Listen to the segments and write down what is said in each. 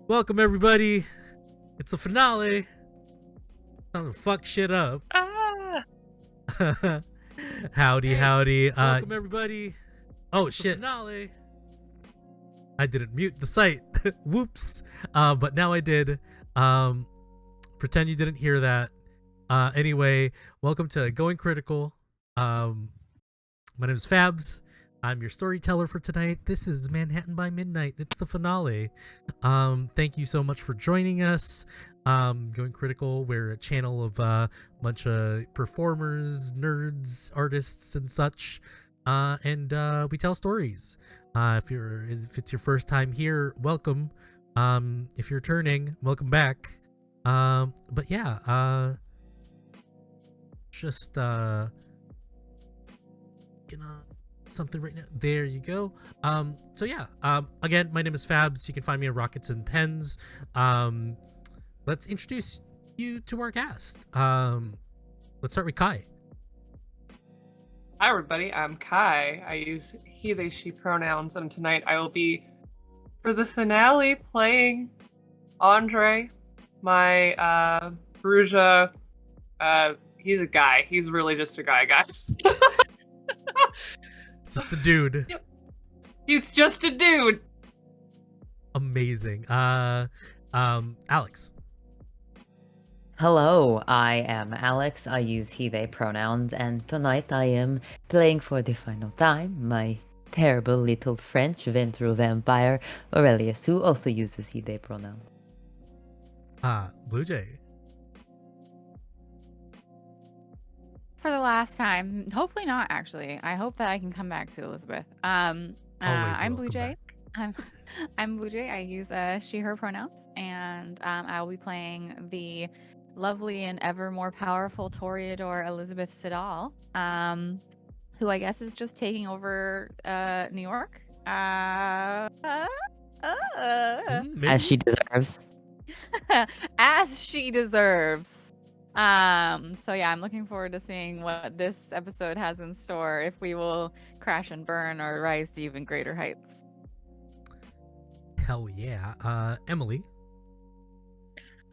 Welcome everybody. It's the finale. Time to fuck shit up. Howdy, howdy. Welcome everybody. Oh It's the shit. finale. I didn't mute the site. Whoops. But now I did. Pretend you didn't hear that. Anyway, welcome to Going Critical. My name is Fabs. I'm your storyteller for tonight. This is Manhattan by Midnight. It's the finale. Thank you so much for joining us. Going Critical, we're a channel of a bunch of performers, nerds, artists, and such. And we tell stories. If it's your first time here, welcome. If you're returning, welcome back. But yeah, just gonna something right now. There you go. So yeah, again, my name is Fabs. You can find me at Rockets and Pens. Let's introduce you to our cast. Let's start with Kai. Hi everybody, I'm Kai. I use he, they, she pronouns, and tonight I will be, for the finale, playing Andre, my Bruja. He's a guy. He's really just a guy, guys. It's just a dude. Yep. He's just a dude. Amazing. Alex. Hello, I am Alex. I use he, they pronouns, and tonight I am playing for the final time my terrible little French Ventru vampire, Aurelius, who also uses he, they pronouns. Blue Jay. For the last time, hopefully not actually. I hope that I can come back to Elizabeth. I'm Blue Jay. I'm Blue Jay. I use she, her pronouns, and I will be playing the lovely and ever more powerful Toreador Elizabeth Siddall, who I guess is just taking over New York. As she deserves. As she deserves. So yeah, I'm looking forward to seeing what this episode has in store, if we will crash and burn or rise to even greater heights. Hell yeah. Emily.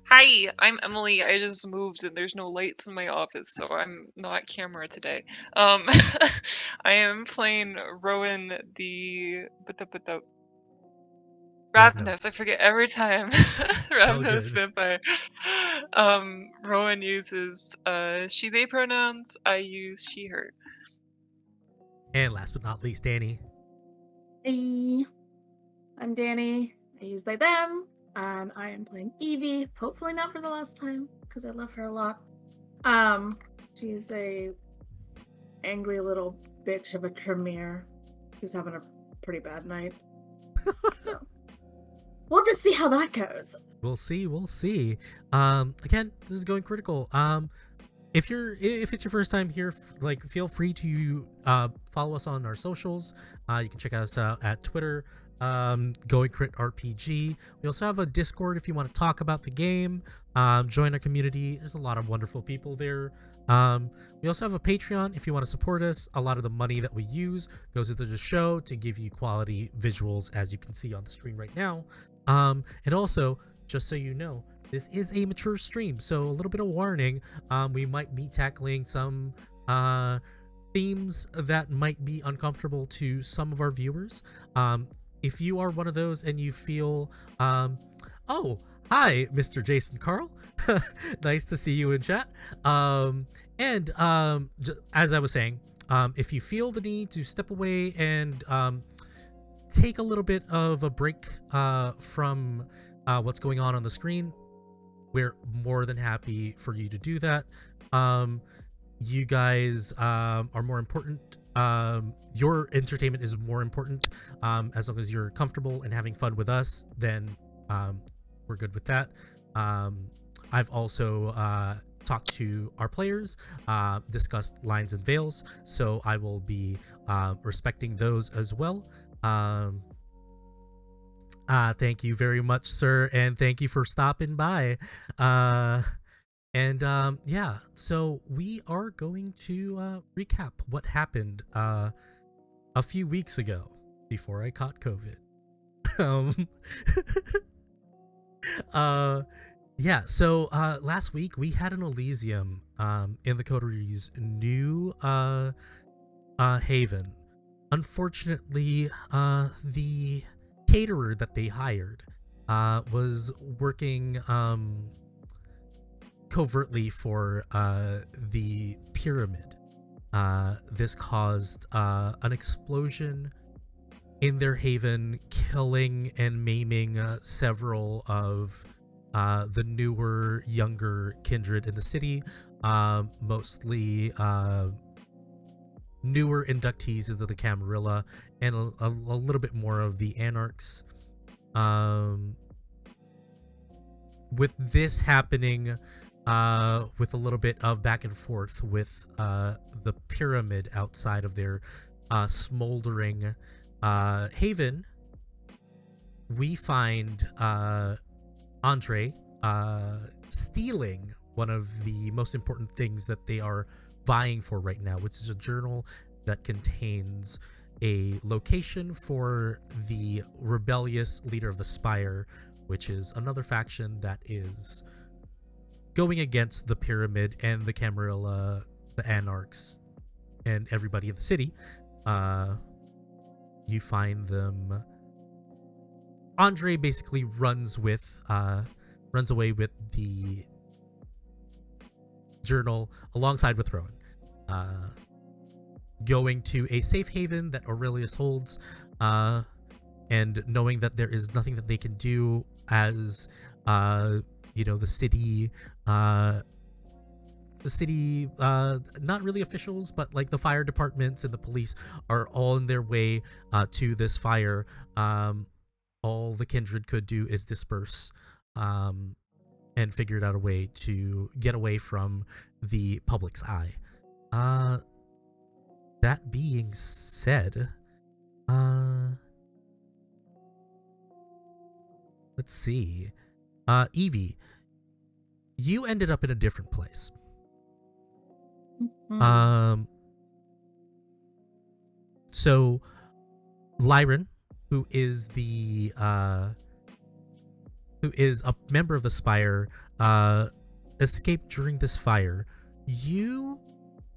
Hi, I'm Emily. I just moved and there's no lights in my office, so I'm not camera today. I am playing Rowan the Ravnos. I forget every time. Ravnos vampire. Rowan uses she, they pronouns. I use she, her. And last but not least, Danny. Hey, I'm Danny. I use they, them, and I am playing Evie. Hopefully not for the last time, because I love her a lot. She's a angry little bitch of a Tremere who's having a pretty bad night. So we'll just see how that goes. We'll see. Again, this is Going Critical. If it's your first time here, feel free to follow us on our socials. You can check us out at Twitter, Going Crit RPG. We also have a Discord if you want to talk about the game. Join our community. There's a lot of wonderful people there. We also have a Patreon if you want to support us. A lot of the money that we use goes into the show to give you quality visuals, as you can see on the screen right now. And also, just so you know, this is a mature stream, so a little bit of warning. We might be tackling some themes that might be uncomfortable to some of our viewers. If you are one of those and you feel, oh, hi, Mr. Jason Carl. Nice to see you in chat. As I was saying, if you feel the need to step away and take a little bit of a break from what's going on the screen, we're more than happy for you to do that. You guys are more important. Your entertainment is more important. As long as you're comfortable and having fun with us, then we're good with that. I've also talked to our players, discussed lines and veils, so I will be respecting those as well. Thank you very much, sir, and thank you for stopping by. Yeah, so we are going to recap what happened a few weeks ago before I caught COVID. Yeah, so last week we had an Elysium in the Coterie's new haven. Unfortunately, the caterer that they hired was working covertly for the pyramid. This caused an explosion in their haven, killing and maiming several of the newer, younger kindred in the city, mostly newer inductees into the Camarilla, and a little bit more of the Anarchs. With this happening, with a little bit of back and forth with the pyramid outside of their smoldering haven, we find Andre stealing one of the most important things that they are vying for right now, which is a journal that contains a location for the rebellious leader of the Spire, which is another faction that is going against the pyramid and the Camarilla, the Anarchs, and everybody in the city. You find them. Andre basically runs away with the journal alongside with Rowan, going to a safe haven that Aurelius holds, and knowing that there is nothing that they can do as the city not really officials, but like the fire departments and the police are all in their way to this fire. All the kindred could do is disperse and figured out a way to get away from the public's eye. That being said, let's see. Evie, you ended up in a different place. So Lyran, who is a member of the Spire, escaped during this fire. You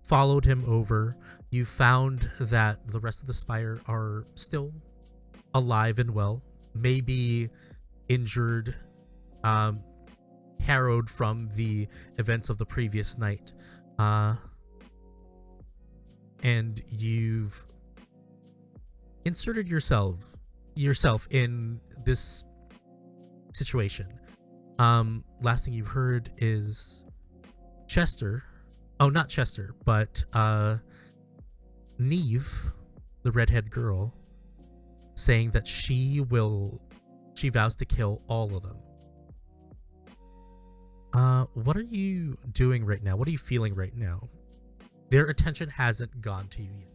followed him over. You found that the rest of the Spire are still alive and well, maybe injured, harrowed from the events of the previous night. And you've inserted yourself in this situation. Last thing you heard is Chester. Oh, not Chester, but Neve, the redhead girl, saying that she vows to kill all of them. What are you doing right now? What are you feeling right now? Their attention hasn't gone to you yet.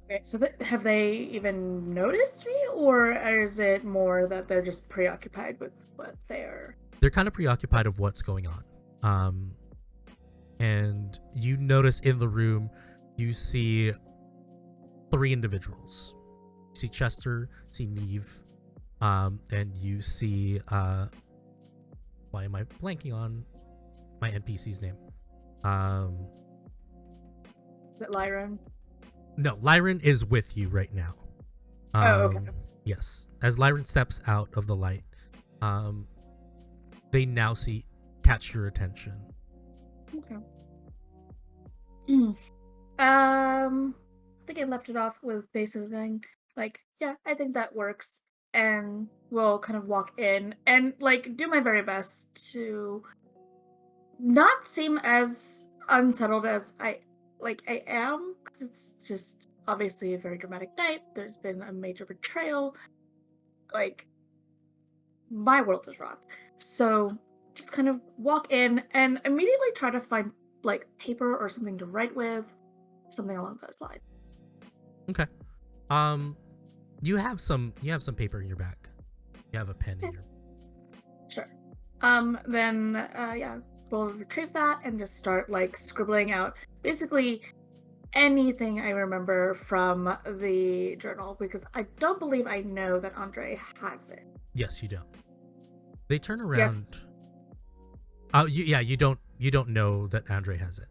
Okay, so have they even noticed me, or is it more that they're just preoccupied with what they're... They're kind of preoccupied of what's going on. And you notice in the room, you see 3 individuals. You see Chester, see Neve, and you see... why am I blanking on my NPC's name? Is it Lyran? No, Lyran is with you right now. Okay. Yes. As Lyran steps out of the light, they now catch your attention. Okay. I think I left it off with basically saying, like, yeah, I think that works. And we'll kind of walk in and, like, do my very best to not seem as unsettled as I am, because it's just obviously a very dramatic night. There's been a major betrayal. Like, my world is rocked. So just kind of walk in and immediately try to find, like, paper or something to write with, something along those lines. Okay. You have some paper in your back. You have a pen in your... Sure. Then we'll retrieve that and just start, like, scribbling out basically anything I remember from the journal, because I don't believe I know that Andre has it. Yes, you don't. They turn around. Yes. Oh, you don't know that Andre has it.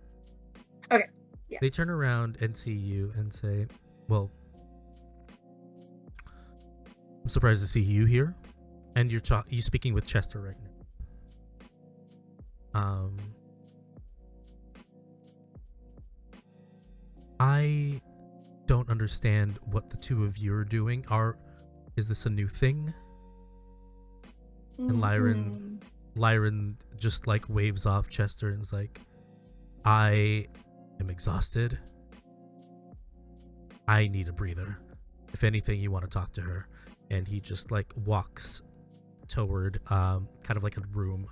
Okay. Yeah. They turn around and see you and say, "Well, I'm surprised to see you here." And you're speaking with Chester right now. I don't understand what the two of you are doing. Is this a new thing? And Lyran just like waves off Chester and is like, I am exhausted. I need a breather. If anything, you want to talk to her. And he just like walks toward kind of like a room.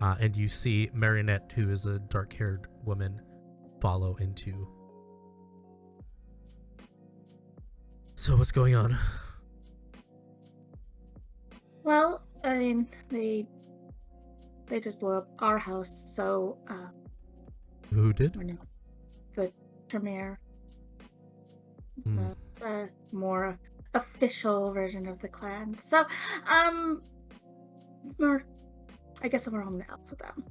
And you see Marionette, who is a dark-haired woman, follow into. So what's going on? Well, I mean, they just blew up our house, so Who did? we're not the Tremere, Hmm. the more official version of the clan. So, I guess we're on the outs with them,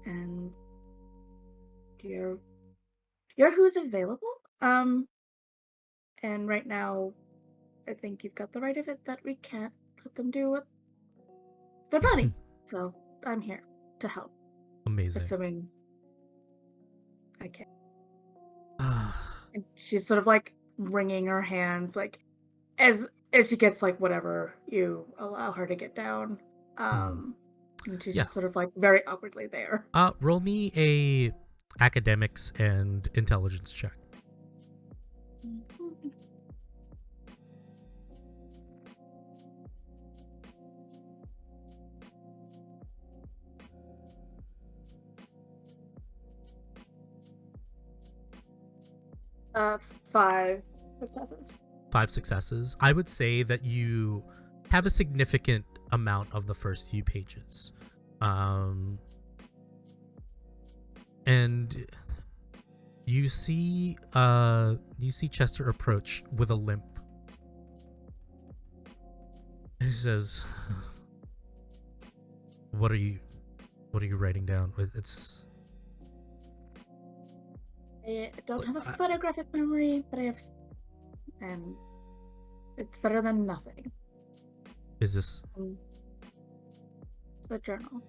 and you're who's available. And right now, I think you've got the right of it that we can't let them do what they're planning. So I'm here to help. Amazing. Assuming I can. And she's sort of like wringing her hands, like as she gets like whatever you allow her to get down. And she's just sort of like very awkwardly there. Roll me a academics and intelligence check. Uh, 5 successes. 5 successes. I would say that you have a significant amount of the first few pages. And you see Chester approach with a limp. He says, What are you writing down? I don't have a photographic memory, but I have, and it's better than nothing. Is this? It's the journal.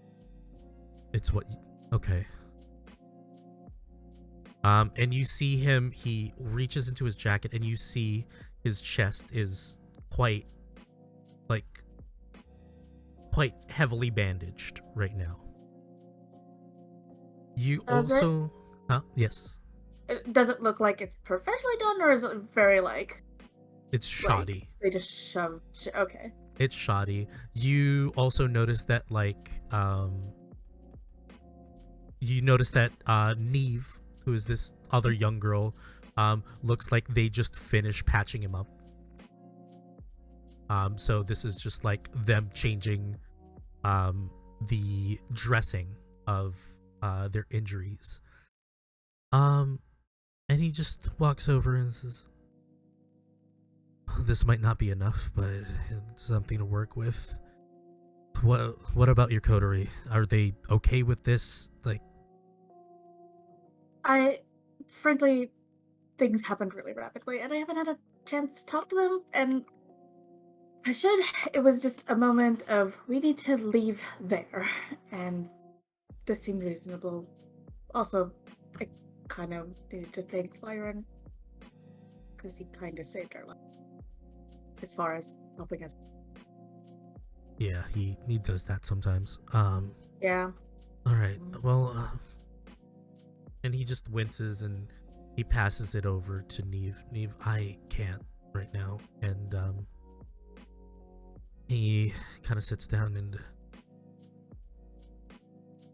It's what? Okay. And you see him. He reaches into his jacket, and you see his chest is quite heavily bandaged right now. You also, yes. Does it look like it's professionally done, or is it very like? It's shoddy. They just shoved. Okay. It's shoddy. You also notice that Neve, who is this other young girl, looks like they just finished patching him up. So this is just like them changing the dressing of their injuries. And he just walks over and says, "This might not be enough, but it's something to work with. What about your coterie? Are they okay with this? Frankly, things happened really rapidly, and I haven't had a chance to talk to them, and I should. It was just a moment of, we need to leave there, and this seemed reasonable. Also, I kind of needed to thank Lyran, because he kind of saved our life, as far as helping us. Yeah, he does that sometimes. Yeah. Alright, well, and he just winces and he passes it over to Neve. Neve, I can't right now. And he kind of sits down and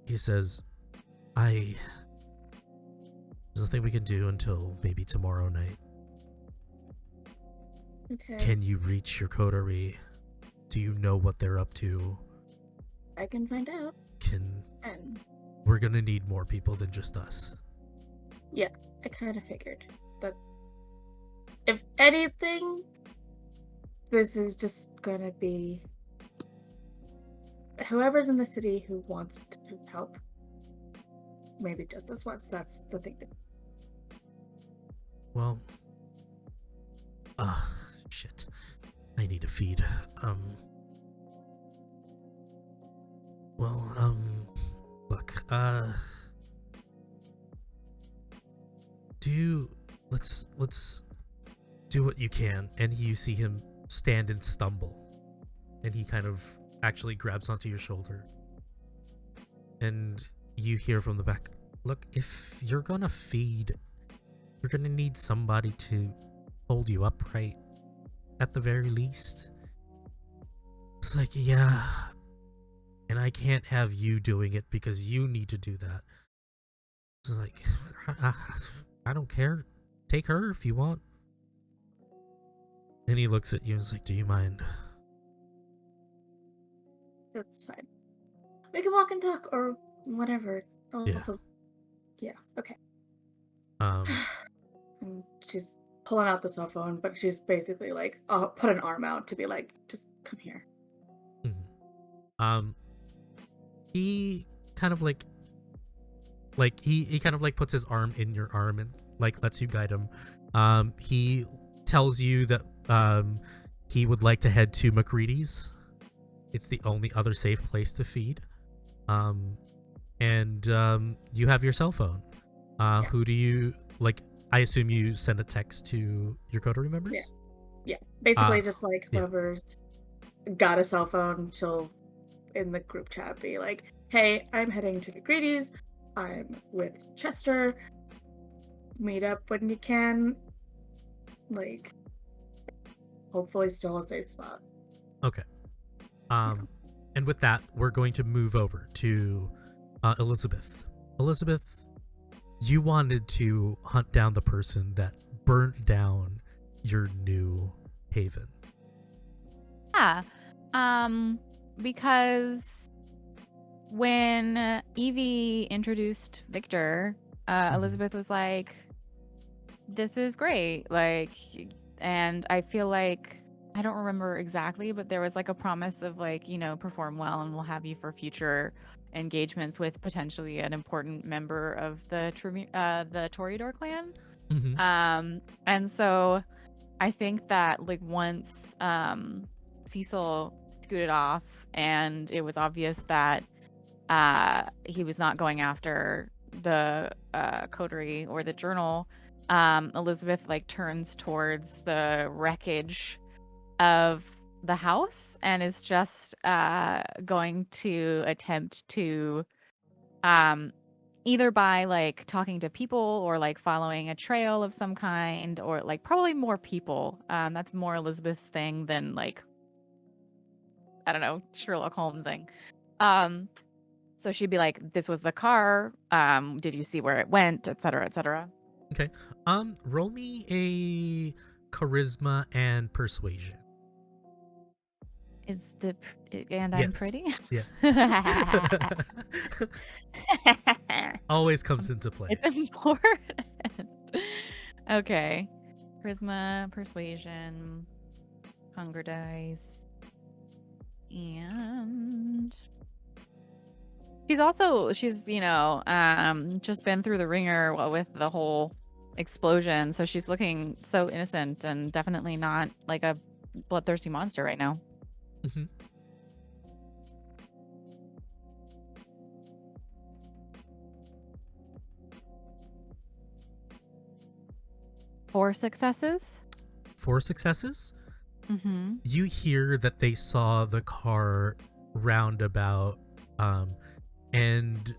he says, there's nothing we can do until maybe tomorrow night. Okay. Can you reach your coterie? Do you know what they're up to? I can find out. And we're gonna need more people than just us. Yeah, I kind of figured. But if anything, this is just gonna be whoever's in the city who wants to help maybe does this once. That's the thing. Well, shit. I need a feed. Look, let's do what you can. And you see him stand and stumble. And he kind of actually grabs onto your shoulder. And you hear from the back, look, if you're gonna feed, you're gonna need somebody to hold you upright, at the very least. It's like, yeah, and I can't have you doing it because you need to do that. It's like, I don't care. Take her if you want. And he looks at you and is like, do you mind? That's fine. We can walk and talk or whatever. Also, yeah, okay. And she's pulling out the cell phone, but she's basically like, I'll put an arm out to be like, just come here. Mm-hmm. He kind of like he kind of like puts his arm in your arm and like lets you guide him. He tells you that he would like to head to McCready's. It's the only other safe place to feed. And you have your cell phone. Yeah. Who do you like? I assume you send a text to your Coterie members? Yeah. Basically just like whoever's got a cell phone, she'll in the group chat be like, hey, I'm heading to McCready's. I'm with Chester. Meet up when you can. Like, hopefully still a safe spot. Okay. And with that, we're going to move over to Elizabeth. Elizabeth, you wanted to hunt down the person that burnt down your new haven. Yeah. Because when Evie introduced Victor, Elizabeth was like, this is great. Like, and I feel like, I don't remember exactly, but there was like a promise of like, you know, perform well and we'll have you for future engagements with potentially an important member of the Toreador clan. Mm-hmm. And so I think that like once Cecil scooted off and it was obvious that he was not going after the coterie or the journal, Elizabeth like turns towards the wreckage of the house and is just going to attempt to either by like talking to people or like following a trail of some kind or like probably more people. That's more Elizabeth's thing than like, I don't know, Sherlock Holmesing. So she'd be like, this was the car. Did you see where it went, etc., etc. Okay. Roll me a charisma and persuasion. I'm Yes. pretty? Yes. Always comes into play. It's important. Okay. Charisma, persuasion, hunger dice. And she's, you know, just been through the ringer with the whole explosion. So she's looking so innocent and definitely not like a bloodthirsty monster right now. Mm-hmm. Four successes? Mm-hmm. You hear that they saw the car roundabout, and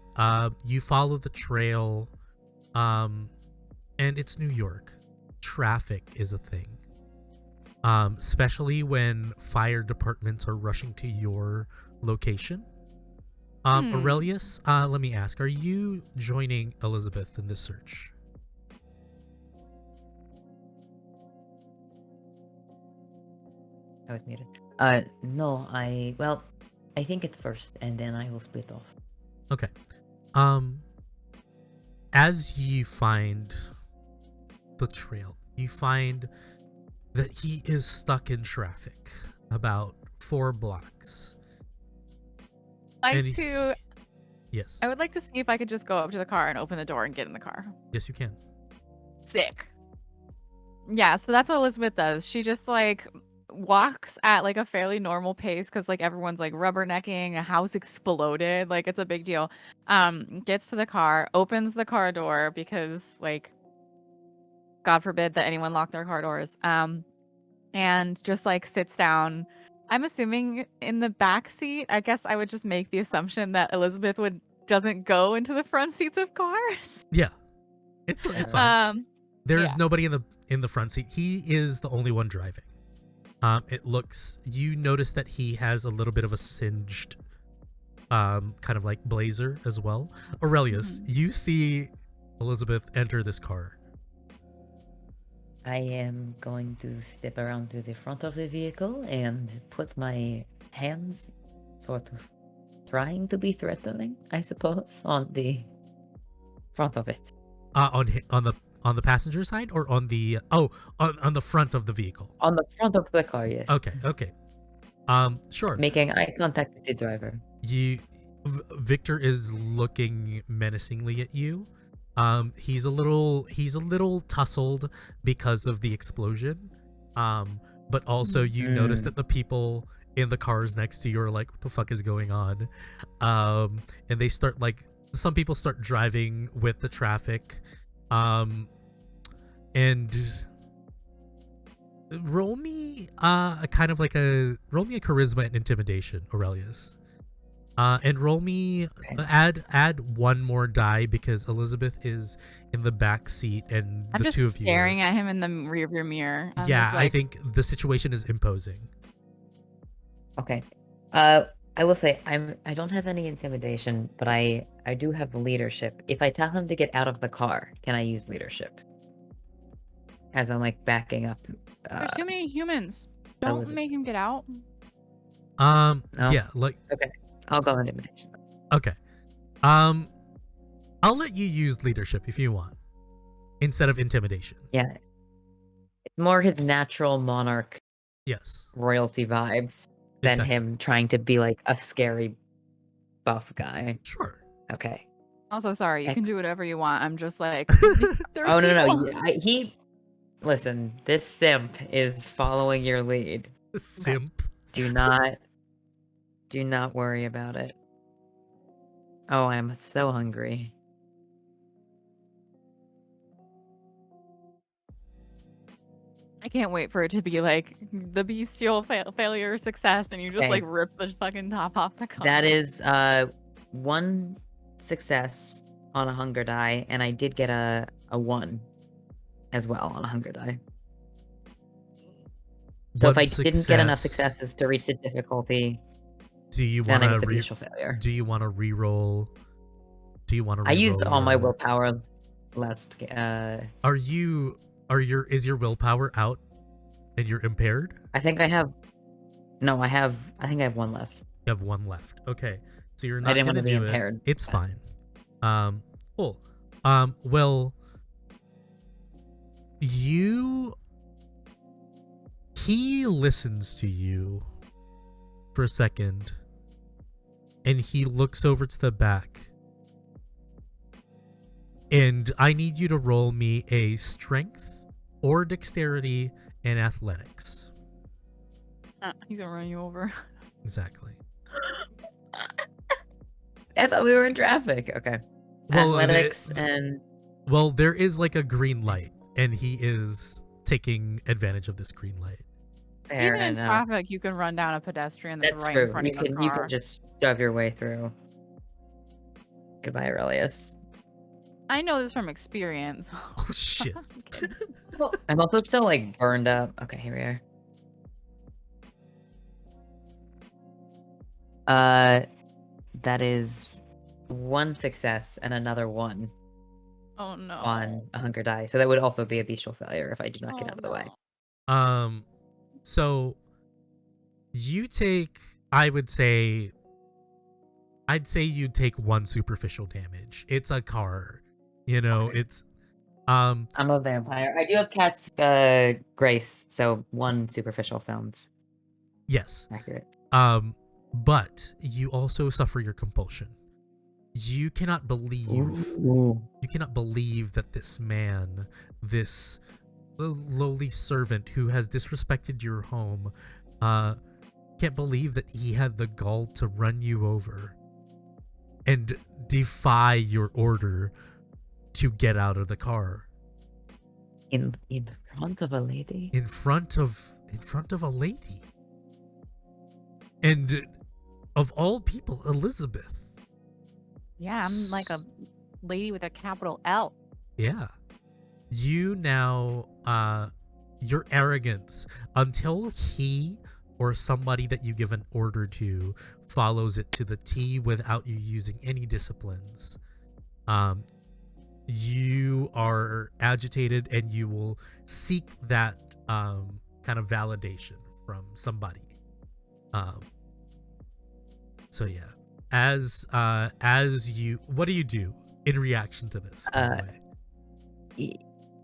you follow the trail, and it's New York. Traffic is a thing, especially when fire departments are rushing to your location. Aurelius, let me ask, are you joining Elizabeth in this search? I was muted. No, I think it first, and then I will split off. Okay. As you find the trail, you find that he is stuck in traffic about 4 blocks. And like to. Yes. I would like to see if I could just go up to the car and open the door and get in the car. Yes, you can. Sick. Yeah, so that's what Elizabeth does. She just like walks at like a fairly normal pace because like everyone's like rubbernecking, a house exploded, like it's a big deal. Gets to the car, opens the car door because like God forbid that anyone lock their car doors. And just like sits down. I'm assuming in the back seat. I guess I would just make the assumption that Elizabeth doesn't go into the front seats of cars. Yeah, it's fine. There's yeah. nobody in the front seat. He is the only one driving. You notice that he has a little bit of a singed, kind of like blazer as well. Aurelius, you see Elizabeth enter this car. I am going to step around to the front of the vehicle and put my hands sort of trying to be threatening, I suppose, on the front of it. On the passenger side or on the on the front of the vehicle? On the front of the car, yes. Okay. Sure. Making eye contact with the driver. Victor is looking menacingly at you. He's a little tussled because of the explosion. But also you notice that the people in the cars next to you are like, what the fuck is going on? And they start like, some people start driving with the traffic. And roll me a charisma and intimidation, Aurelius. And roll me add one more die because Elizabeth is in the back seat and I'm the just two of you staring at him in the rearview mirror. I'm just I like, think the situation is imposing. Okay. I will say I don't have any intimidation, but I do have leadership. If I tell him to get out of the car, can I use leadership? As I'm like backing up. there's too many humans. Don't make him get out. No? Yeah, like Okay. I'll go intimidation. okay. I'll let you use leadership if you want instead of intimidation. Yeah. It's more his natural monarch Yes. royalty vibes than Exactly. him trying to be like a scary buff guy. Sure. Okay. Also, sorry, you can do whatever you want. I'm just like, Oh no. Listen, this simp is following your lead. Simp. Do not worry about it. Oh, I'm so hungry. I can't wait for it to be like the bestial failure or success, and you just Okay. like rip the fucking top off the car. That is one success on a hunger die, and I did get a 1 as well on a hunger die. So if I didn't get enough successes to reach the difficulty, do you then want I get to the bestial failure. Do you want to reroll? I used all my willpower last. Is your willpower out and you're impaired? I think I have. No, I think I have 1 left. You have 1 left. Okay, so you're not I didn't gonna want to be do impaired. it. It's fine. Cool. Well, he listens to you for a second, and he looks over to the back. And I need you to roll me a strength or dexterity and athletics. He's gonna run you over. Exactly. I thought we were in traffic. Okay. Well, Athletics and. Well, there is like a green light, and he is taking advantage of this green light. Fair Even in enough. traffic, you can run down a pedestrian that's, That's right true. in front You of your can car. just shove your way through. Goodbye, Aurelius. I know this from experience. Oh shit. I'm kidding. I'm also still like burned up. Okay, here we are. That is 1 success and another 1 Oh no. on a hunger die. So that would also be a bestial failure if I do not get out of the way. So you take, I'd say you take 1 superficial damage. It's a car, Okay. It's I'm a vampire. I do have cat's grace, so 1 superficial sounds yes. accurate. but you also suffer your compulsion. You cannot believe that this man, this lowly servant who has disrespected your home, can't believe that he had the gall to run you over and defy your order to get out of the car. In front of a lady. In front of a lady. And of all people, Elizabeth. Yeah, I'm like a lady with a capital L. Yeah. You now, your arrogance, until he or somebody that you give an order to follows it to the T without you using any disciplines, you are agitated and you will seek that kind of validation from somebody. So yeah, as you, what do you do in reaction to this? By the way?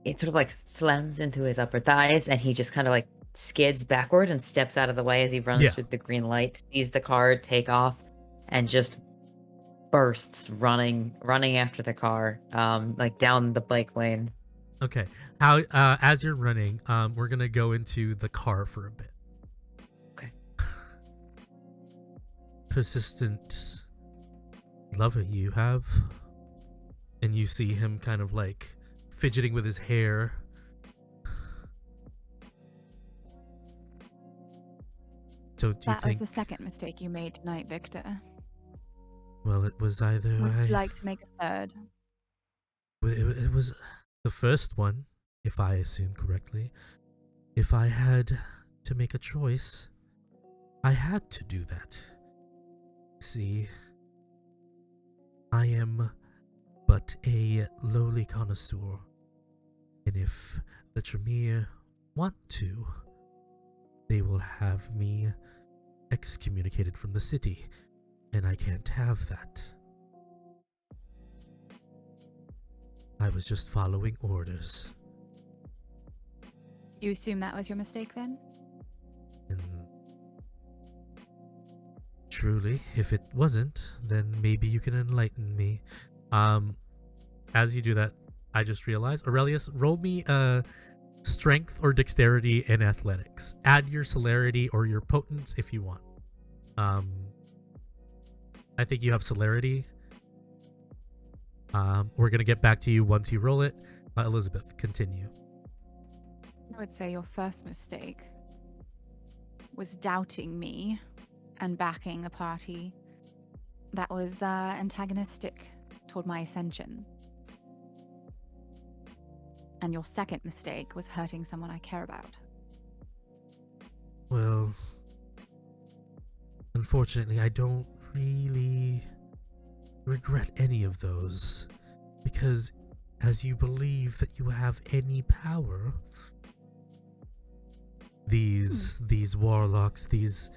It sort of like slams into his upper thighs, and he just kind of like skids backward and steps out of the way as he runs through the green light, sees the car take off, and just bursts running after the car, like down the bike lane. Okay. How as you're running, we're gonna go into the car for a bit. Okay. Persistent lover you have, and you see him kind of like fidgeting with his hair. Don't you think that was the second mistake you made tonight, Victor? Well, it was either. Would you like to make a third? It was the first one, if I assume correctly. If I had to make a choice, I had to do that. See, I am but a lowly connoisseur, and if the Tremere want to, they will have me excommunicated from the city, and I can't have that. I was just following orders. You assume that was your mistake then? And truly, if it wasn't, then maybe you can enlighten me. As you do that, I just realized, Aurelius, roll me strength or dexterity in athletics. Add your celerity or your potence if you want. I think you have celerity. We're gonna get back to you once you roll it. Elizabeth, continue. I would say your first mistake was doubting me and backing a party that was antagonistic toward my ascension. And your second mistake was hurting someone I care about. Well, unfortunately, I don't really regret any of those, because as you believe that you have any power, these warlocks, these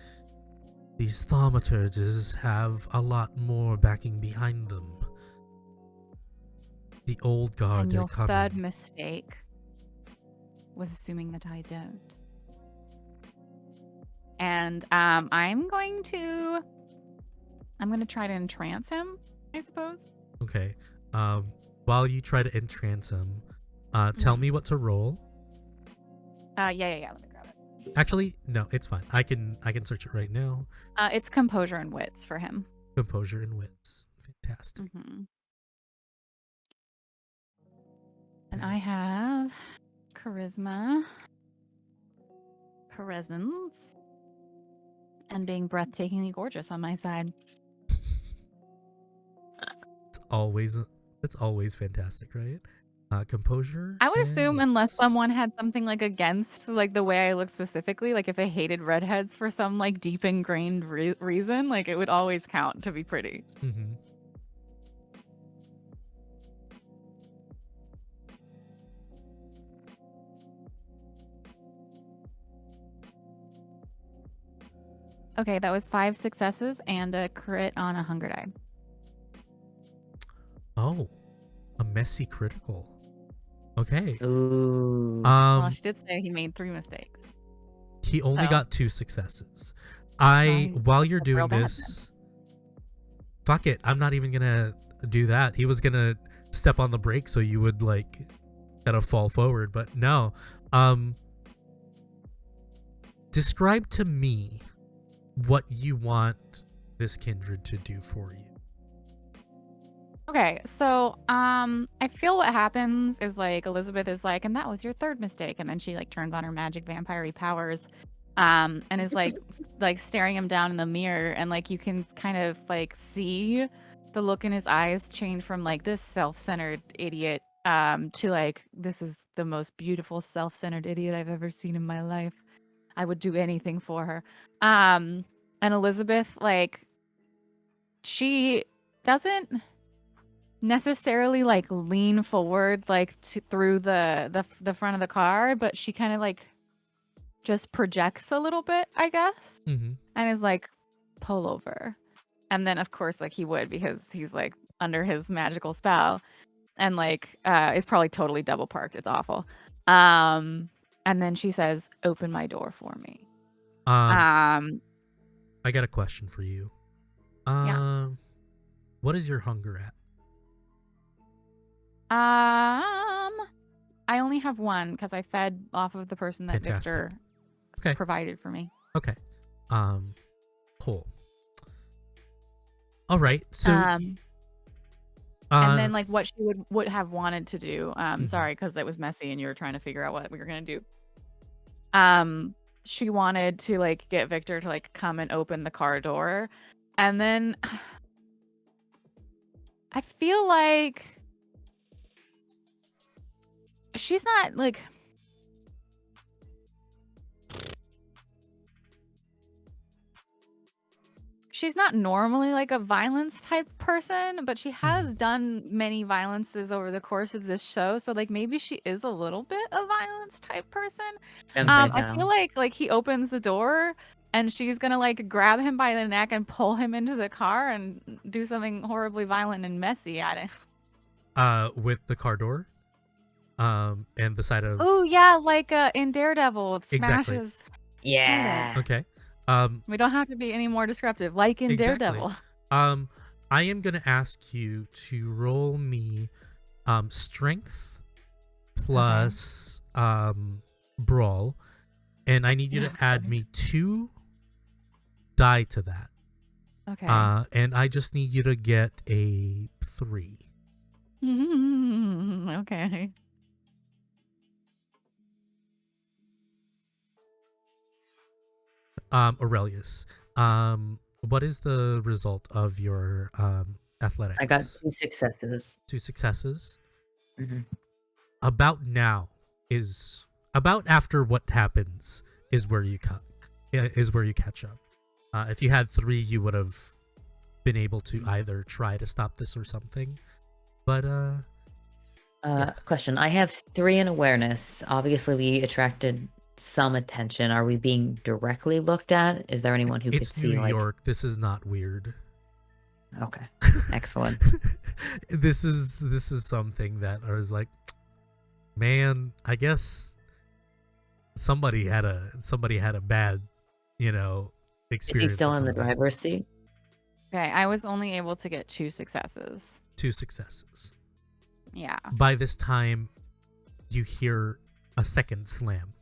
thaumaturges have a lot more backing behind them. The old guard and your are coming. Third mistake was assuming that I don't. And I'm going to try to entrance him, I suppose. Okay. While you try to entrance him, tell me what to roll. Yeah. Let me grab it. Actually, no, it's fine. I can search it right now. It's composure and wits for him. Composure and wits. Fantastic. Mm-hmm. And I have charisma, presence, and being breathtakingly gorgeous on my side. It's always fantastic, right? Composure. I would assume, unless wits. someone had something like against like the way I look specifically, like if they hated redheads for some like deep ingrained reason, like it would always count to be pretty. Mm-hmm. Okay, that was 5 successes and a crit on a hunger die. Oh, a messy critical. Okay. Ooh. Well, she did say he made 3 mistakes. He only got 2 successes. While you're real doing bad this, fuck it, I'm not even gonna do that. He was gonna step on the brake so you would like kind of fall forward, but no. Describe to me what you want this kindred to do for you. Okay, so I feel what happens is like Elizabeth is like, and that was your third mistake, and then she like turns on her magic vampire powers, and is like like staring him down in the mirror, and like you can kind of like see the look in his eyes change from like this self-centered idiot to like this is the most beautiful self-centered idiot I've ever seen in my life. I would do anything for her. And Elizabeth, like, she doesn't necessarily like lean forward like through the front of the car, but she kind of like just projects a little bit, I guess, and is like, pull over. And then of course like he would, because he's like under his magical spell, and like is probably totally double parked. It's awful. And then she says, open my door for me. I got a question for you. Yeah. What is your hunger at? I only have one because I fed off of the person that Fantastic. Victor provided for me. Okay. Cool. All right. So and then like what she would have wanted to do. Sorry, because it was messy and you were trying to figure out what we were gonna do. She wanted to like get Victor to like come and open the car door, and then I feel like she's not like she's not normally like a violence type person, but she has done many violences over the course of this show, so like maybe she is a little bit a violence type person. I feel like he opens the door and she's gonna like grab him by the neck and pull him into the car and do something horribly violent and messy at it. With the car door, and the side of. Oh yeah, like in Daredevil, it Exactly. smashes. Yeah. Okay. We don't have to be any more descriptive, like in Exactly. Daredevil. I am gonna ask you to roll me, strength plus brawl, and I need you to add me 2 die to that. Okay. And I just need you to get a 3. Okay. Aurelius, what is the result of your athletics? I got 2 successes. 2 successes. Mhm. About after what happens is where you catch up. If you had 3, you would have been able to either try to stop this or something. But yeah. Question. I have 3 in awareness. Obviously, we attracted some attention. Are we being directly looked at? Is there anyone who could It's see? New York. This is not weird. Okay, excellent. This is something that I was like, man, I guess somebody had a bad, experience. Is he still in the somebody. driver's seat? Okay, I was only able to get 2 successes. 2 successes. Yeah. By this time, you hear a second slam.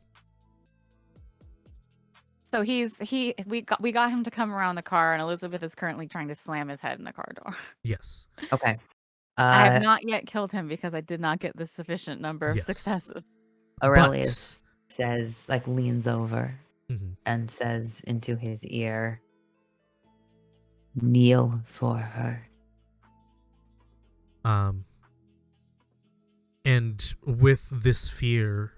So we got him to come around the car, and Elizabeth is currently trying to slam his head in the car door. Yes. Okay. I have not yet killed him because I did not get the sufficient number of Yes. successes. Aurelius says, like, leans over Mhm. and says into his ear, "Kneel for her." And with this fear,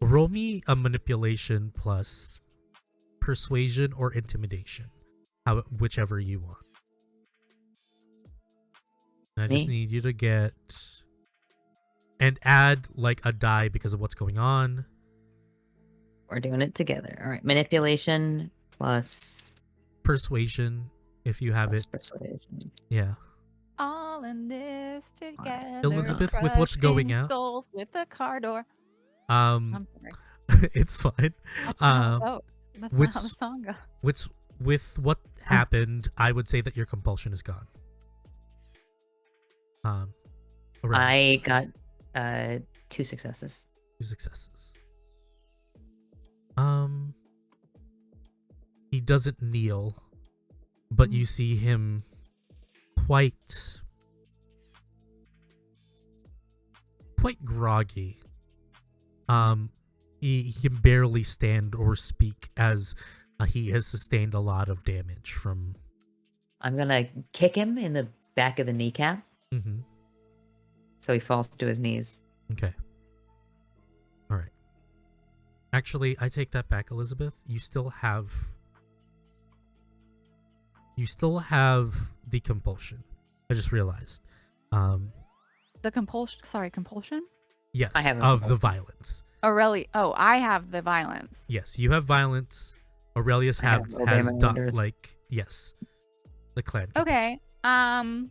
roll me a manipulation plus persuasion or intimidation, whichever you want. And I just need you to get and add like a die because of what's going on. We're doing it together. All right. Manipulation plus Persuasion, if you have it. persuasion. Yeah. All in this together. Elizabeth, with what's going crushing out. Goals with the car door. I'm sorry. It's fine. That's not how it goes. That's not how the Which- song goes. With what happened, I would say that your compulsion is gone. I Aurelius, got 2 successes. 2 successes. He doesn't kneel, but you see him quite groggy. He can barely stand or speak as he has sustained a lot of damage from. I'm gonna kick him in the back of the kneecap Mm-hmm. so he falls to his knees. Okay. All right. Actually, I take that back, Elizabeth. You still have the compulsion. I just realized. The compulsion. Sorry, compulsion. Yes, I have a of the compulsion. violence. Aurelia. Oh, I have the violence. Yes, you have violence. Aurelius I have obey has my done orders. yes, the clan. Okay. Can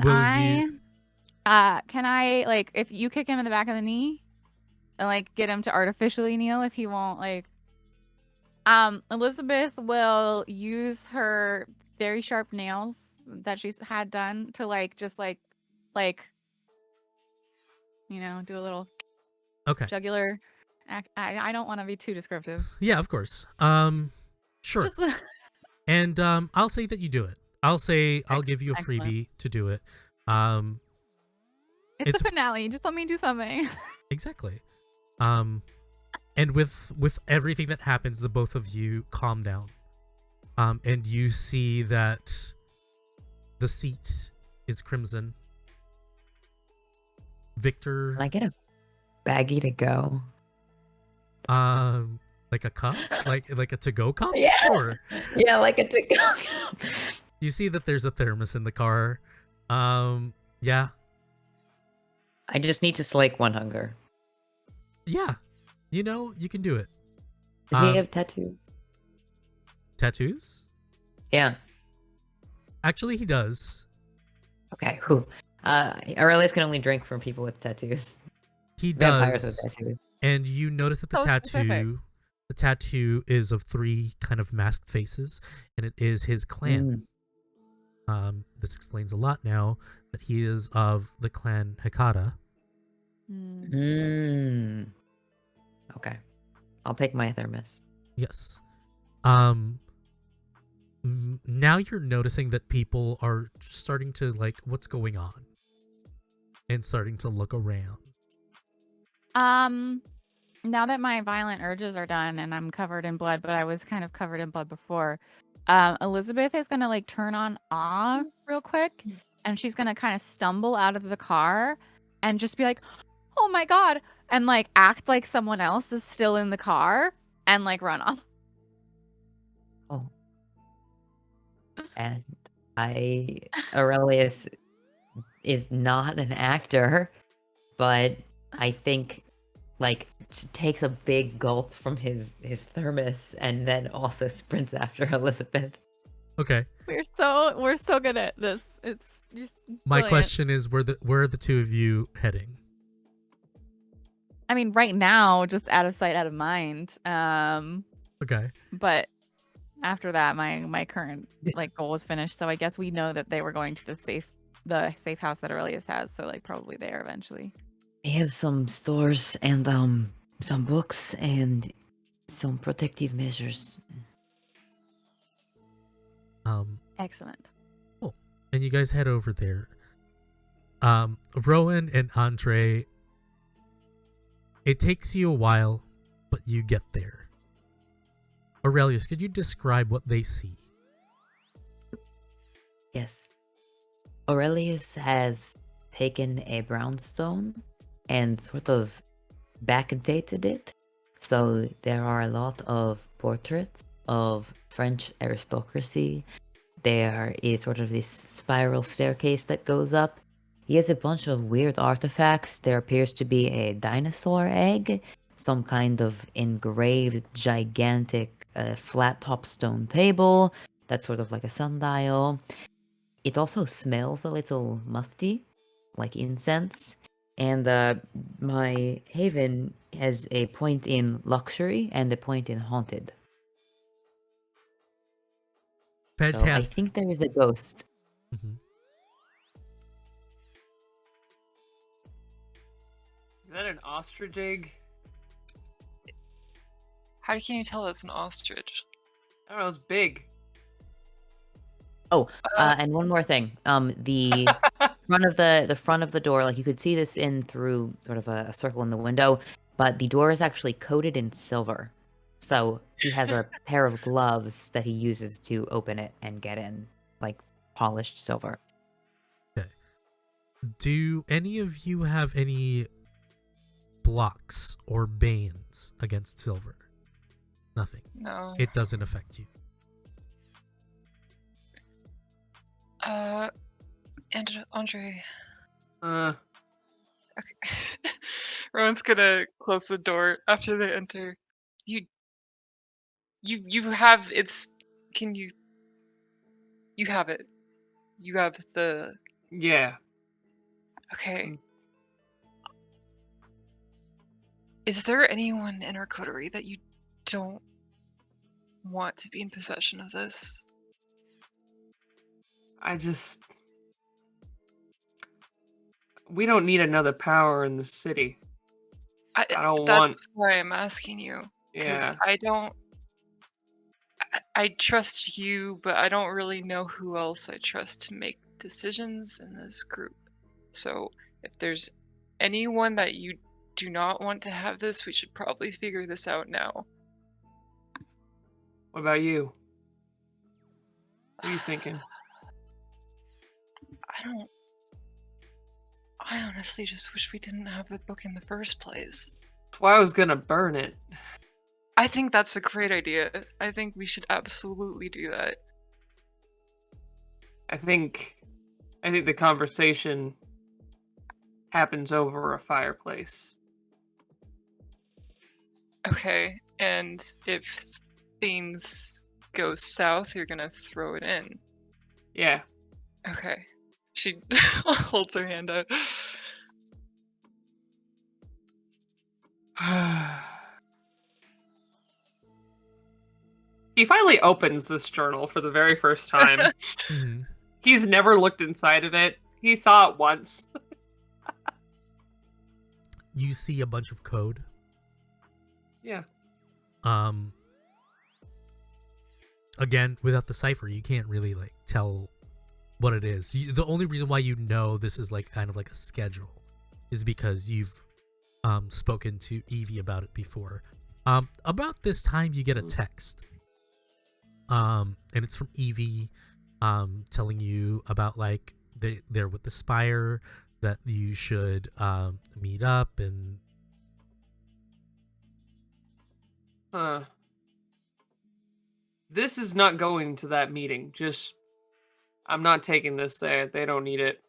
Will I? you- Can I like if you kick him in the back of the knee, and like get him to artificially kneel if he won't like. Elizabeth will use her very sharp nails that she's had done to like just like do a little Okay. jugular. I don't want to be too descriptive. Yeah, of course. Sure. Just And I'll say that you do it. I'll give you a Excellent. freebie to do it. it's It's- the finale. Just let me do something. Exactly. And with everything that happens, the both of you calm down. And you see that the seat is crimson. Victor, Can I get a baggie to go? like a cup, like a to-go cup. Yeah. Sure. Yeah, like a to go. You see that there's a thermos in the car. Yeah, I just need to slake one hunger. yeah. You can do it. Does he have tattoos? Tattoos? Yeah. Actually, he does. Okay. Whew. Aurelius can only drink from people with tattoos. He Vampires does. with tattoos. And you notice that the So specific. tattoo is of 3 kind of masked faces, and it is his clan. This explains a lot now that he is of the clan Hekata. Okay. I'll take my thermos. Yes. Now you're noticing that people are starting to like what's going on and starting to look around. Now that my violent urges are done and I'm covered in blood, but I was kind of covered in blood before, Elizabeth is gonna like turn on awe real quick, and she's gonna kind of stumble out of the car and just be like, "Oh my god!" and like act like someone else is still in the car and like run off. Oh. And Aurelius is not an actor, but I think like takes a big gulp from his thermos and then also sprints after Elizabeth. Okay. We're so good at this. It's just My brilliant. question is where are the 2 of you heading? I mean, right now, just out of sight, out of mind. Okay. But after that, my current like goal is finished. So I guess we know that they were going to the safe house that Aurelius has. So like probably there eventually. We have some stores and some books and some protective measures. Excellent. And you guys head over there. Rowan and Andre, it takes you a while, but you get there. Aurelius, could you describe what they see? Yes. Aurelius has taken a brownstone and sort of backdated it. So there are a lot of portraits of French aristocracy. There is sort of this spiral staircase that goes up. He has a bunch of weird artifacts. There appears to be a dinosaur egg, some kind of engraved, gigantic, flat top stone table that's sort of like a sundial. It also smells a little musty, like incense. And my haven has a point in luxury and a point in haunted. So I Fantastic. think there is a ghost. Mhm. Is that an ostrich egg? How can you tell it's an ostrich? I don't know, it's big. Oh, and one more thing. The front of the door, like you could see this in through sort of a circle in the window, but the door is actually coated in silver. So he has a pair of gloves that he uses to open it and get in, like polished silver. Okay. Do any of you have any blocks or banes against silver? Nothing. No. It doesn't affect you. And Andre. Uh, Okay. Rowan's gonna close the door after they enter. You have it's. Can you? You have it. You have the. yeah. Okay. Mm. Is there anyone in our coterie that you don't want to be in possession of this? We don't need another power in the city. I don't That's want. why I'm asking you. Because Yeah. I don't. I trust you, but I don't really know who else I trust to make decisions in this group. So if there's anyone that you do not want to have this, we should probably figure this out now. What about you? What are you thinking? I honestly just wish we didn't have the book in the first place. That's why I was gonna burn it. I think that's a great idea. I think we should absolutely do that. I think the conversation happens over a fireplace. Okay, and if things go south, you're gonna throw it in. Yeah. Okay. She holds her hand out. He finally opens this journal for the very first time. Mm-hmm. He's never looked inside of it. He saw it once. You see a bunch of code. Yeah. Again, without the cipher, you can't really like tell what it is. The only reason why you know this is like kind of like a schedule is because you've spoken to Evie about it before. About this time, you get a text. And it's from Evie, telling you about like they're with the Spire, that you should meet up and. This is not going to that meeting. I'm not taking this there. They don't need it.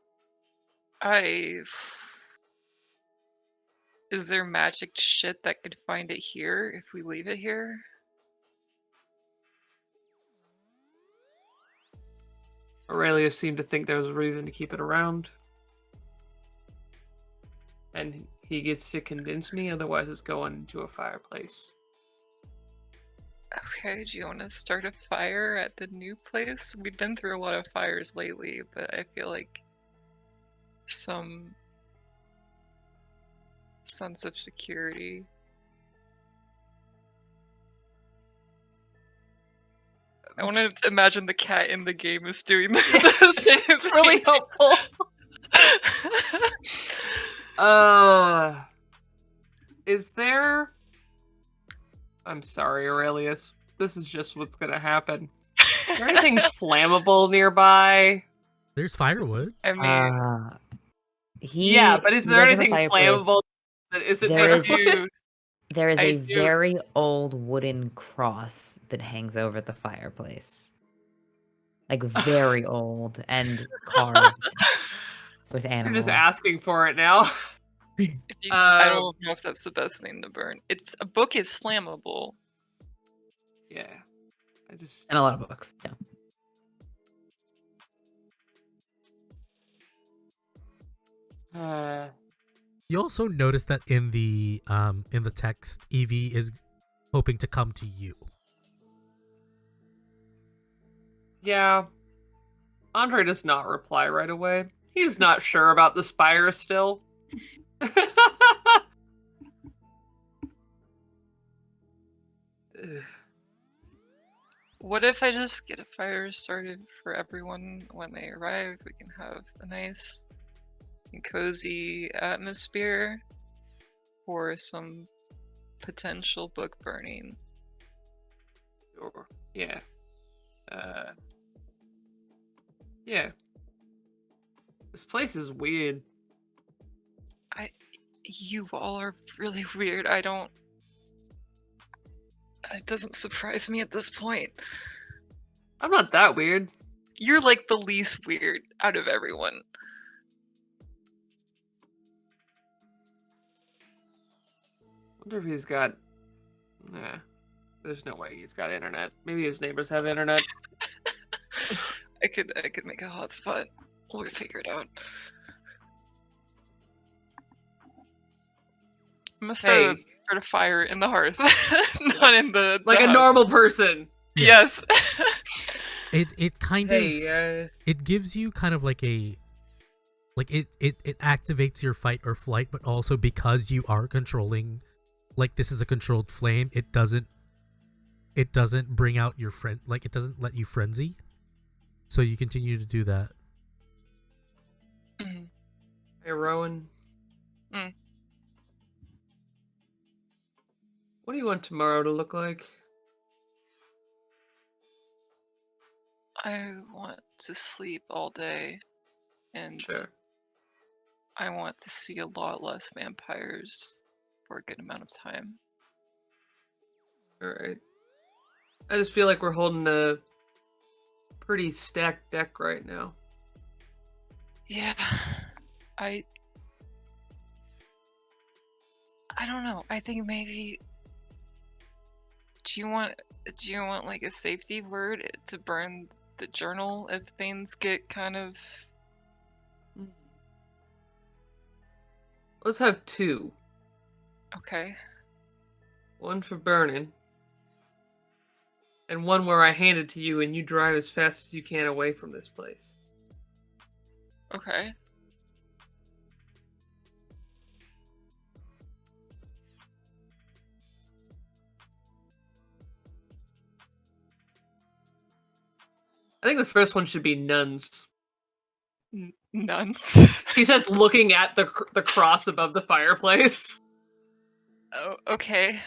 Is there magic shit that could find it here if we leave it here? Aurelius seemed to think there was a reason to keep it around. And he gets to convince me, otherwise it's going into a fireplace. Okay, do you want to start a fire at the new place? We've been through a lot of fires lately, but I feel like some sense of security. I want to imagine the cat in the game is doing the same. It's really helpful. Is there... I'm sorry, Aurelius. This is just what's gonna happen. Is there anything flammable nearby? There's firewood. I mean, Yeah, but is there anything flammable that isn't There is a very old wooden cross that hangs over the fireplace. Like very old and carved with animals. You're just asking for it now. I don't know if that's the best thing to burn. A book is flammable. Yeah. And a lot of books, yeah. You also notice that in the text, Evie is hoping to come to you. Yeah. Andre does not reply right away. He's not sure about the spire still. What if I just get a fire started for everyone when they arrive? We can have a nice and cozy atmosphere for some potential book burning. Sure. Yeah. Yeah. This place is weird. You all are really weird. It doesn't surprise me at this point. I'm not that weird. You're like the least weird out of everyone. Wonder if he's got... Nah. There's no way he's got internet. Maybe his neighbors have internet. I could make a hotspot. We'll figure it out. I'm gonna start a fire in the hearth, not in the like a house. normal person. Yeah. Yes. It kind of it gives you kind of like a it activates your fight or flight, but also because you are controlling, like this is a controlled flame, it doesn't bring out your friend, like it doesn't let you frenzy, so you continue to do that. Mm. Hey, Rowan. Mm. What do you want tomorrow to look like? I want to sleep all day, and Sure. I want to see a lot less vampires for a good amount of time. Alright. I just feel like we're holding a pretty stacked deck right now. Yeah. I don't know. I think maybe... Do you want like a safety word to burn the journal if things get kind of... Let's have 2. Okay. One for burning. And one where I hand it to you and you drive as fast as you can away from this place. Okay. I think the first one should be nuns. Nuns? He says looking at the cross above the fireplace. Oh, okay.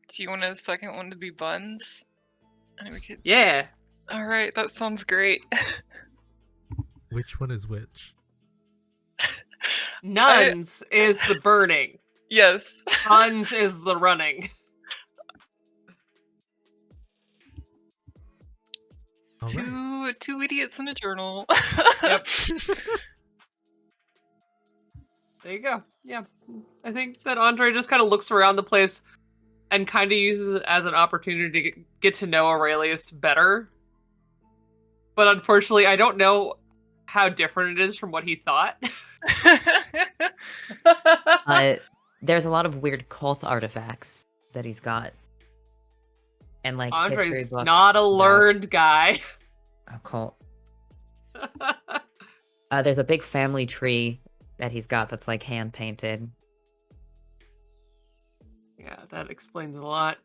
Do you want a second one to be buns? And we could... Yeah. Alright, that sounds great. Which one is which? Nuns is the burning. Yes. Buns is the running. Two idiots in a journal. Yep. There you go. Yeah. I think that Andre just kind of looks around the place and kind of uses it as an opportunity to get to know Aurelius better. But unfortunately, I don't know how different it is from what he thought. There's a lot of weird cult artifacts that he's got. And like history Andre's books not a learned guy. Occult. There's a big family tree that he's got that's like hand painted. Yeah, that explains a lot.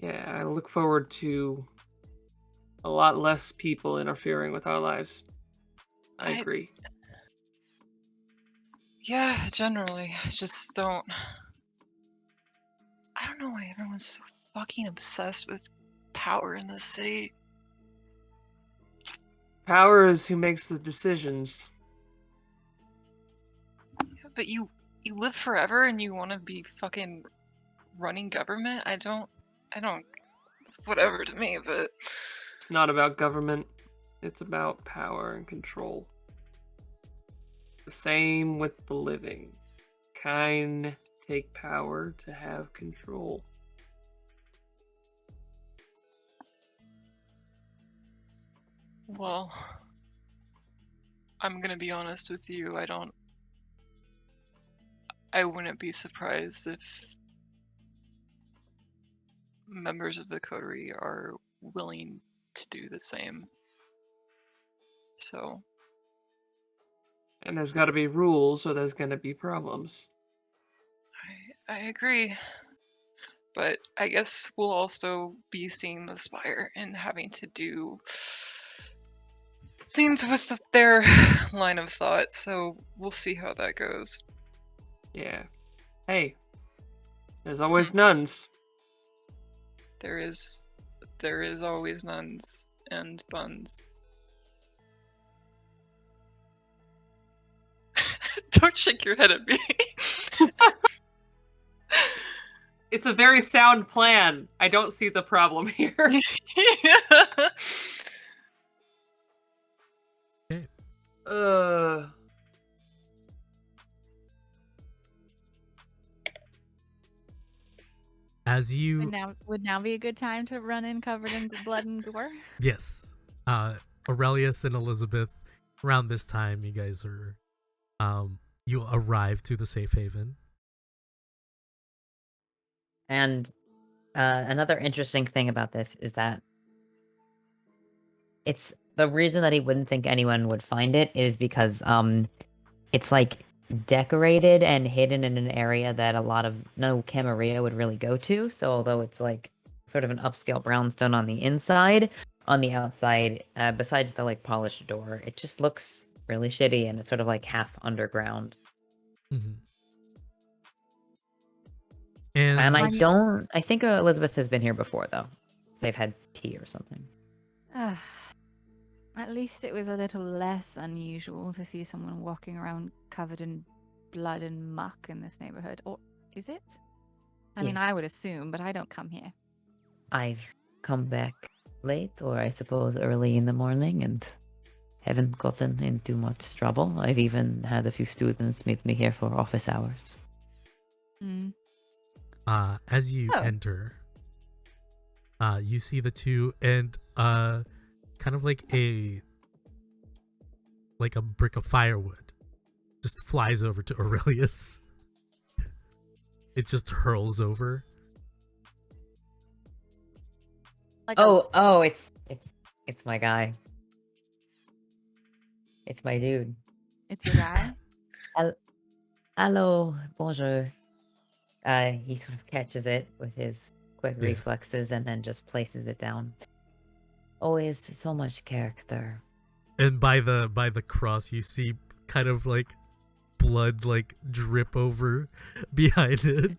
Yeah, I look forward to a lot less people interfering with our lives. I agree. Yeah, generally. I just don't... I don't know why everyone's so fucking obsessed with power in this city. Power is who makes the decisions. Yeah, but you live forever and you want to be fucking running government? I don't... It's whatever to me, but... It's not about government. It's about power and control. The same with the living. Kind take power to have control. Well, I'm gonna be honest with you. I wouldn't be surprised if members of the Coterie are willing to do the same. So. And there's got to be rules, or there's going to be problems. I agree. But I guess we'll also be seeing the Spire and having to do things with their line of thought, so we'll see how that goes. Yeah. Hey, there's always nuns. There is always nuns and buns. Don't shake your head at me. It's a very sound plan. I don't see the problem here. Yeah. Okay. As you would now be a good time to run in covered in blood and gore? Yes. Aurelius and Elizabeth, around this time you guys are you arrive to the safe haven. And another interesting thing about this is that it's the reason that he wouldn't think anyone would find it is because it's like decorated and hidden in an area that a lot of no Camarilla would really go to. So although it's like sort of an upscale brownstone on the inside, on the outside, besides the like polished door, it just looks really shitty and it's sort of like half underground. Mm-hmm. And I think Elizabeth has been here before though. They've had tea or something. At least it was a little less unusual to see someone walking around covered in blood and muck in this neighborhood. Or is it? I mean, I would assume, but I don't come here. I've come back late, or I suppose early in the morning, and haven't gotten into much trouble. I've even had a few students meet me here for office hours. As you enter, you see the two, and kind of like a brick of firewood just flies over to Aurelius. It just hurls over. It's my guy. It's my dude. It's your guy? Hello, bonjour. He sort of catches it with his quick reflexes and then just places it down. Always so much character. And by the cross, you see kind of like blood like drip over behind it.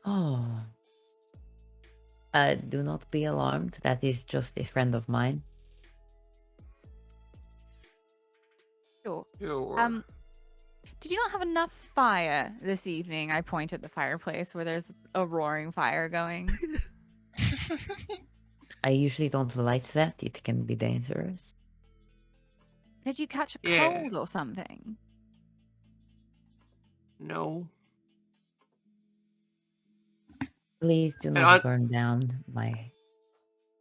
Oh. Do not be alarmed. That is just a friend of mine. Sure. Did you not have enough fire this evening? I point at the fireplace where there's a roaring fire going. I usually don't light that. It can be dangerous. Did you catch a cold or something? No. Please do not burn down my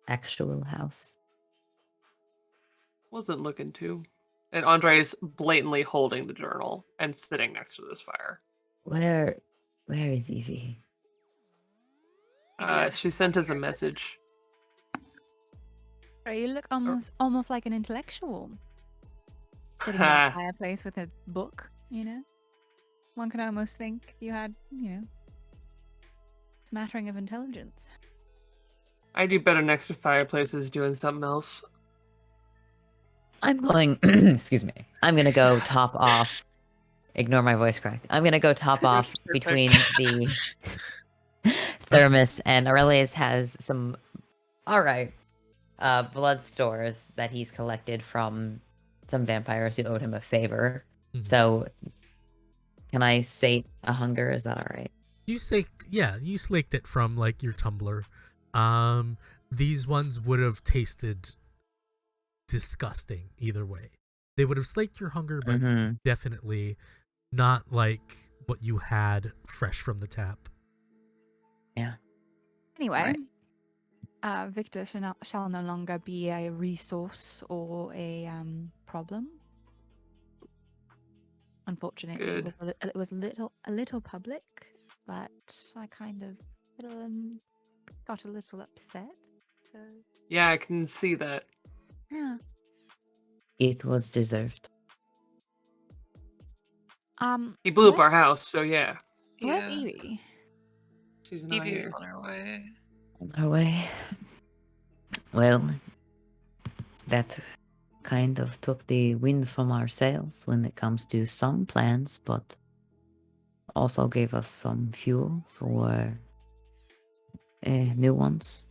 actual house. Wasn't looking to. And Andre is blatantly holding the journal and sitting next to this fire. Where is Evie? She sent us a message. You look almost like an intellectual. Sitting in a fireplace with a book, you know? One could almost think you had, smattering of intelligence. I do better next to fireplaces doing something else. I'm going, excuse me, I'm going to go top off. Ignore my voice crack. I'm going to go top off between the thermos and Aurelius has some, blood stores that he's collected from some vampires who owed him a favor. Mm-hmm. So, can I sate a hunger? Is that all right? You slaked it from like your tumbler. These ones would have tasted disgusting either way. They would have slaked your hunger, but definitely not like what you had fresh from the tap. Yeah. Anyway, Victor shall no longer be a resource or a problem. Unfortunately, Good. it was a little public, but I kind of got a little upset. So Yeah, I can see that. yeah. It was deserved. He blew up where- our house, so yeah. Where's Yeah. Evie? She's not Evie's here. on her way. On our way. Well, that kind of took the wind from our sails when it comes to some plans, but also gave us some fuel for new ones.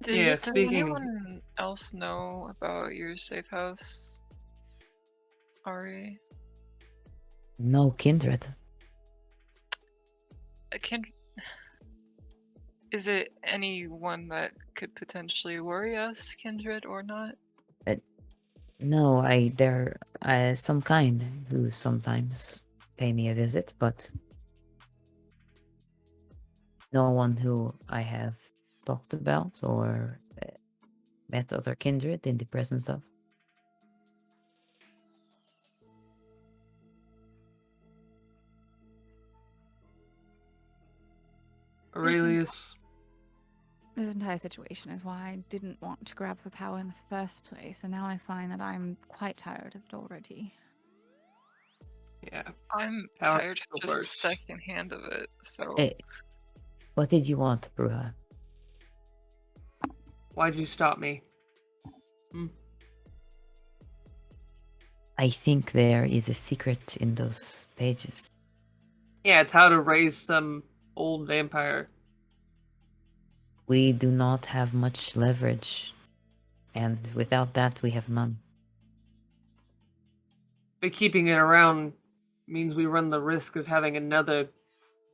Yeah, Does speaking- anyone else know about your safe house, Ari? No kindred. Is it anyone that could potentially worry us, kindred or not? No, they're some kind who sometimes pay me a visit, but no one who I have talked about or met other kindred in the presence of. Aurelius. This entire situation is why I didn't want to grab the power in the first place, and now I find that I'm quite tired of it already. Yeah. I'm Power tired of will just burst. second hand of it, so What did you want, Bruja? Why'd you stop me? I think there is a secret in those pages. Yeah, it's how to raise some old vampire. We do not have much leverage, and without that, we have none. But keeping it around means we run the risk of having another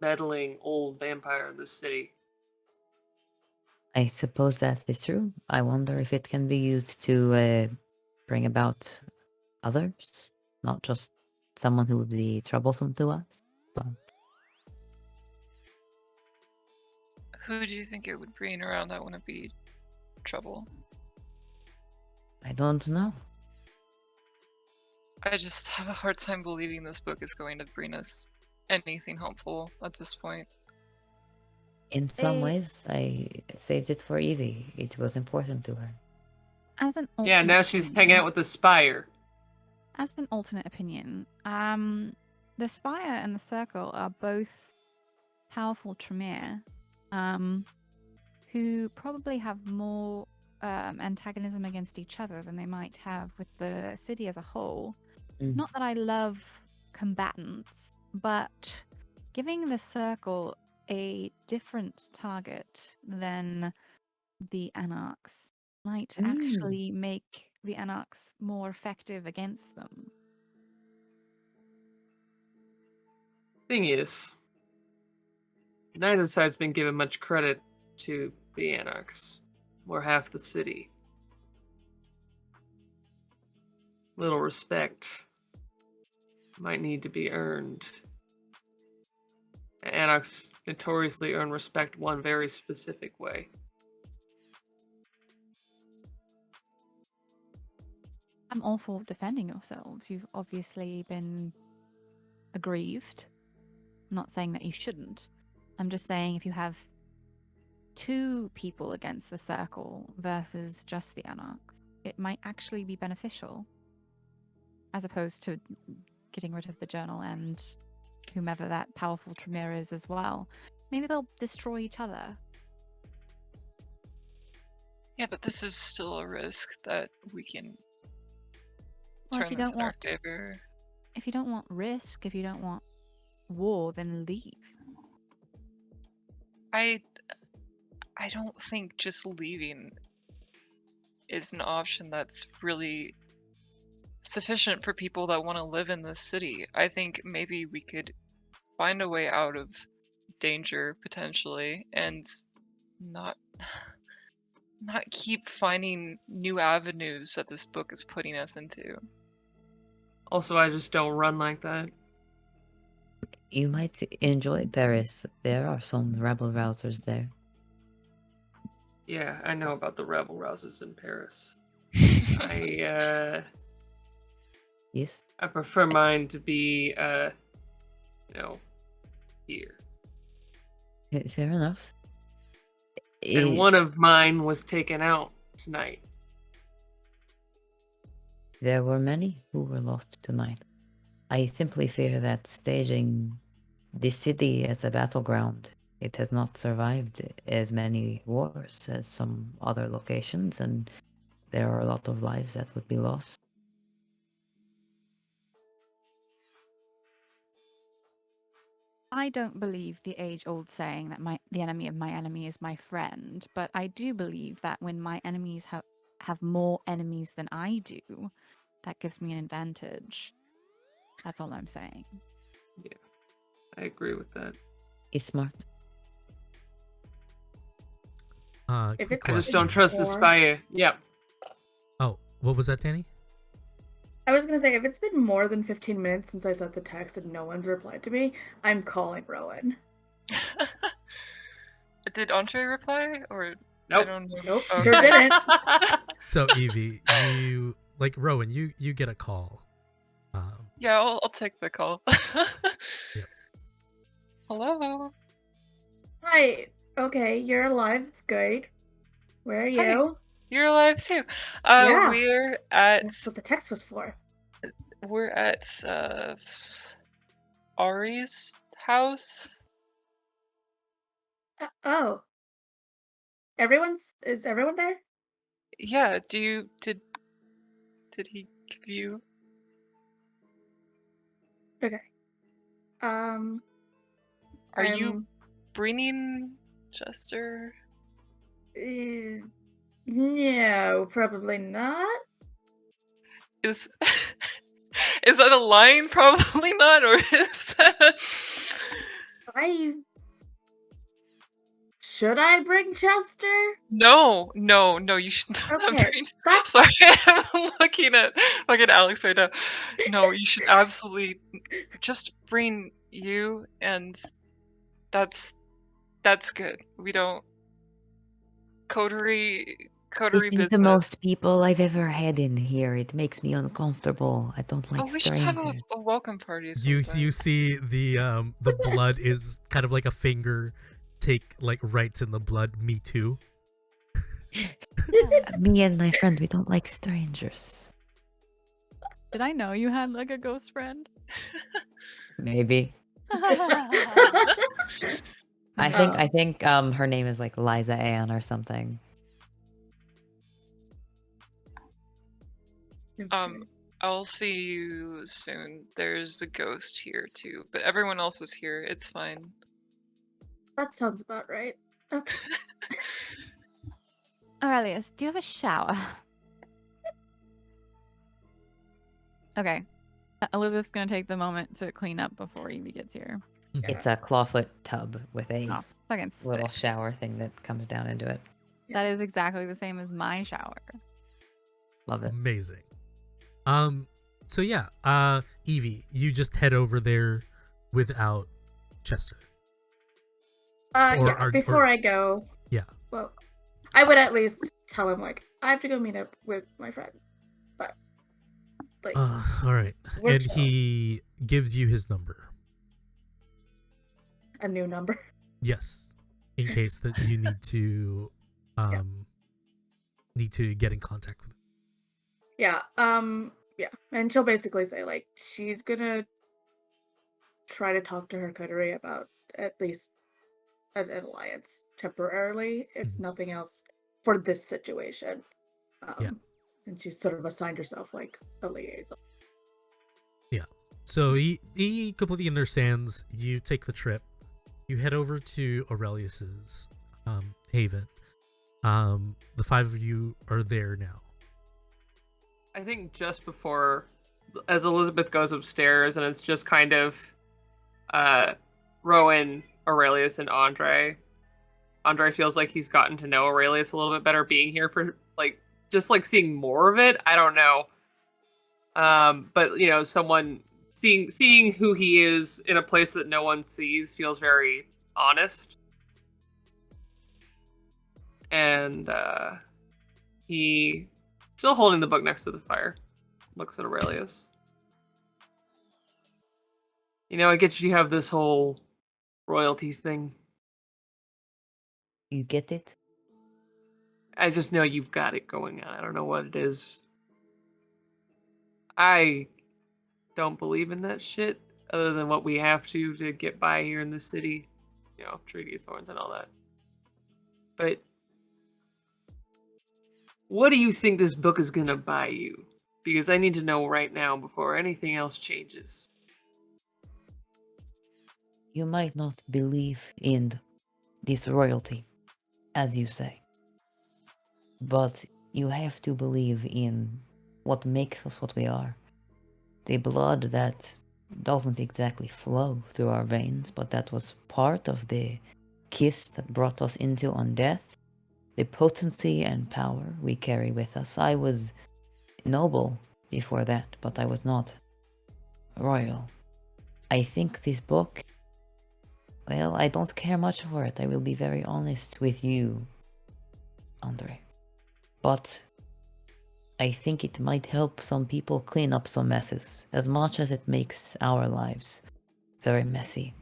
meddling old vampire in the city. I suppose that is true. I wonder if it can be used to bring about others, not just someone who would be troublesome to us. But who do you think it would bring around that wouldn't be trouble? I don't know. I just have a hard time believing this book is going to bring us anything helpful at this point. In some ways, I saved it for Evie. It was important to her. As an Yeah, alternate now she's hanging out with the Spire. As an alternate opinion, the Spire and the Circle are both powerful Tremere, who probably have more antagonism against each other than they might have with the city as a whole. Mm. Not that I love combatants, but giving the Circle a different target than the Anarchs might actually make the Anarchs more effective against them. Thing is, neither side's been given much credit to the Anarchs. We're half the city. Little respect might need to be earned. The Anarchs notoriously earn respect one very specific way. I'm all for defending yourselves. You've obviously been aggrieved. I'm not saying that you shouldn't. I'm just saying if you have two people against the Circle versus just the Anarchs, it might actually be beneficial. As opposed to getting rid of the journal and whomever that powerful Tremere is as well. Maybe they'll destroy each other. Yeah, but this is still a risk that we can Well, turn this in our favor. If you don't want risk, if you don't want war, then leave. I don't think just leaving is an option that's really sufficient for people that want to live in this city. I think maybe we could find a way out of danger potentially and not keep finding new avenues that this book is putting us into. Also, I just don't run like that. You might enjoy Paris. There are some rebel routers there. Yeah, I know about the rebel rousers in Paris. Yes. I prefer mine to be here. Fair enough. And one of mine was taken out tonight. There were many who were lost tonight. I simply fear that staging this city as a battleground, it has not survived as many wars as some other locations, and there are a lot of lives that would be lost. I don't believe the age-old saying that the enemy of my enemy is my friend, but I do believe that when my enemies have more enemies than I do, that gives me an advantage. That's all I'm saying. Yeah, I agree with that. He's smart. If it's I just don't trust the spy. Yep. Oh, what was that, Danny? I was gonna say, if it's been more than 15 minutes since I sent the text and no one's replied to me, I'm calling Rowan. Did Andre reply? Or Nope. I don't know. Nope, Okay. sure didn't. So Evie, you Rowan, you get a call. Yeah, I'll take the call. Yep. Hello. Hi. Okay, you're alive. Good. Where are you? Hi. You're alive too. Yeah. We're at That's what the text was for. Ari's house. Oh. Is everyone there? Yeah. Did he give you? Okay. Are you bringing Jester? No, probably not. Is is that a line? Probably not, or is that? Should I bring Chester? No, you should not Okay, bring. that's Sorry, I'm looking at Alex right now. No, you should absolutely just bring you, and that's good. We don't coterie Isn't business. the most people I've ever had in here. It makes me uncomfortable. I don't like Oh, we should have strangers. a welcome party. You Sometime. see the blood is kind of like a finger take like writes in the blood. Me too. Me and my friend, we don't like strangers. Did I know you had like a ghost friend? Maybe. I think her name is like Liza Ann or something. I'll see you soon. There's the ghost here too, but everyone else is here. It's fine. That sounds about right. Okay. Aurelius, do you have a shower? Okay. Elizabeth's gonna take the moment to clean up before Evie gets here. It's a clawfoot tub with a Fucking little sick. shower thing that comes down into it. That is exactly the same as my shower. Love it. Amazing. So yeah, Evie, you just head over there without Chester. Before I go. Yeah. Well, I would at least tell him, like, I have to go meet up with my friend. But, like, all right. And he gives you his number. A new number. Yes. In case that you need to get in contact with him. Yeah. Yeah. And she'll basically say, like, she's gonna try to talk to her coterie about at least an alliance temporarily, if nothing else, for this situation. And she's sort of assigned herself like a liaison. Yeah. So he completely understands. You take the trip. You head over to Aurelius's haven. The five of you are there now. I think just before, as Elizabeth goes upstairs, and it's just kind of Rowan, Aurelius, and Andre. Andre feels like he's gotten to know Aurelius a little bit better being here for just seeing more of it. I don't know. But someone seeing who he is in a place that no one sees feels very honest. And he, still holding the book next to the fire, looks at Aurelius. You know, I get you have this whole royalty thing. You get it? I just know you've got it going on. I don't know what it is. I don't believe in that shit, other than what we have to get by here in the city. You know, Treaty of Thorns and all that. But what do you think this book is gonna buy you? Because I need to know right now before anything else changes. You might not believe in this royalty, as you say. But you have to believe in what makes us what we are. The blood that doesn't exactly flow through our veins, but that was part of the kiss that brought us into undeath. The potency and power we carry with us. I was noble before that, but I was not royal. I think this book, well, I don't care much for it. I will be very honest with you, Andre. But I think it might help some people clean up some messes, as much as it makes our lives very messy.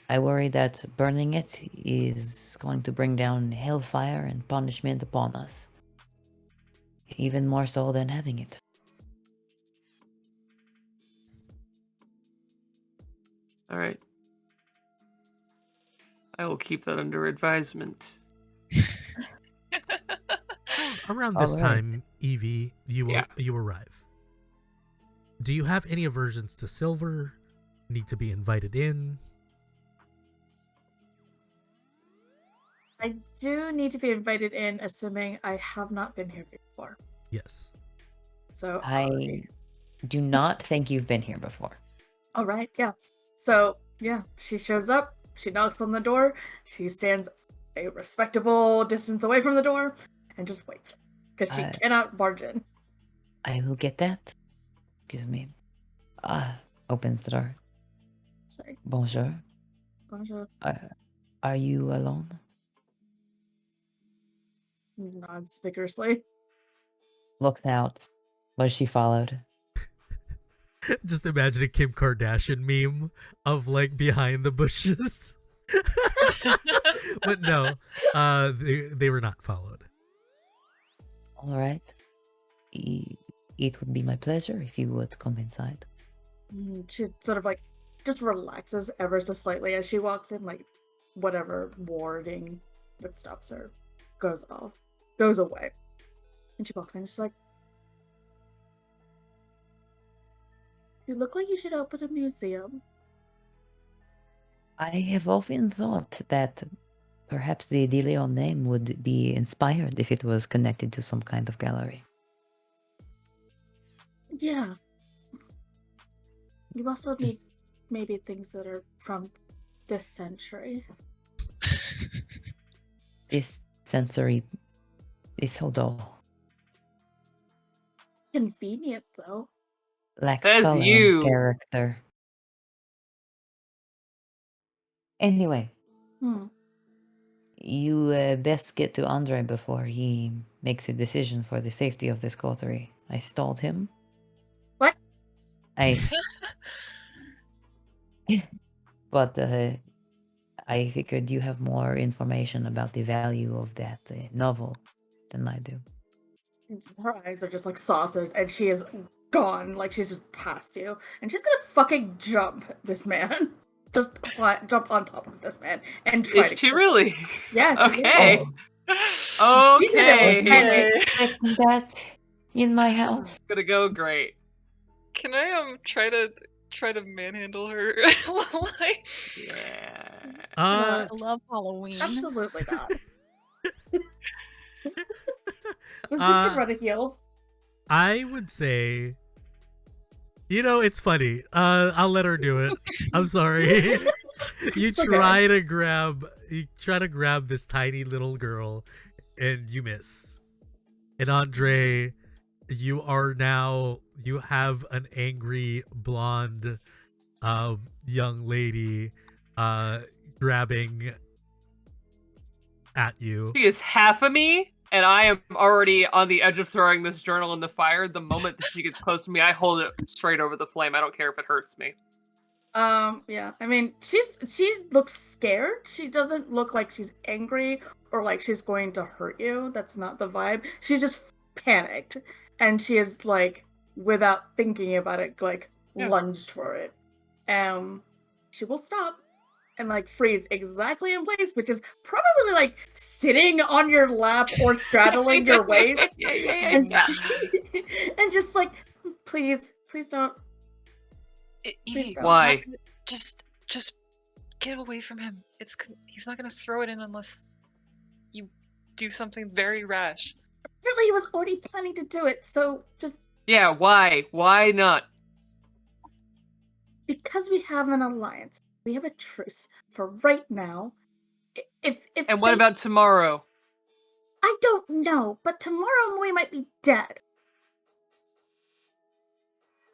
I worry that burning it is going to bring down hellfire and punishment upon us. Even more so than having it. All right. I will keep that under advisement. Around this All right. time, Evie, you arrive. Do you have any aversions to silver? Need to be invited in? I do need to be invited in, assuming I have not been here before. Yes. So I do not think you've been here before. all right, yeah. So yeah, she shows up. She knocks on the door. She stands a respectable distance away from the door and just waits because she cannot barge in. I will get that. Excuse me. Opens the door. Sorry. Bonjour. Bonjour. Are you alone? Nods vigorously. Looks out. Was she followed? Just imagine a Kim Kardashian meme of like behind the bushes. But no, they were not followed. All right. It would be my pleasure if you would come inside. She sort of like just relaxes ever so slightly as she walks in, like whatever warding that stops her goes away. And she walks in and she's like, "You look like you should open a museum." I have often thought that perhaps the DeLeon name would be inspired if it was connected to some kind of gallery. Yeah. You also need maybe things that are from this century. This sensory is so dull. Convenient, though. Lacks Says color you. and character. Anyway, you best get to Andre before he makes a decision for the safety of this coterie. I stalled him. What? But I figured you have more information about the value of that novel than I do. Her eyes are just like saucers, and she is gone. Like she's just past you, and she's gonna fucking jump this man. Just jump on top of this man and try to. Is she really? Yeah. Okay. Oh. Okay. Expecting that in my house. It's gonna go great. Can I try to manhandle her? Like, Yeah. I love Halloween. Absolutely not. Was this your run of heels? I would say, it's funny. I'll let her do it. I'm sorry. You try to grab this tiny little girl and you miss. And Andre, you have an angry blonde young lady grabbing at you. She is half of me, and I am already on the edge of throwing this journal in the fire. The moment that she gets close to me, I hold it straight over the flame. I don't care if it hurts me. Yeah. I mean, she looks scared. She doesn't look like she's angry or like she's going to hurt you. That's not the vibe. She's just panicked, and she is like, without thinking about it, like lunged for it. She will stop and like freeze exactly in place, which is probably like sitting on your lap or straddling your waist, and just like, please don't. Evie, Why? Just get away from him. He's not gonna throw it in unless you do something very rash. Apparently, he was already planning to do it, so just Yeah, why? Why not? because we have an alliance, we have a truce for right now. If And what about tomorrow? I don't know, but tomorrow we might be dead.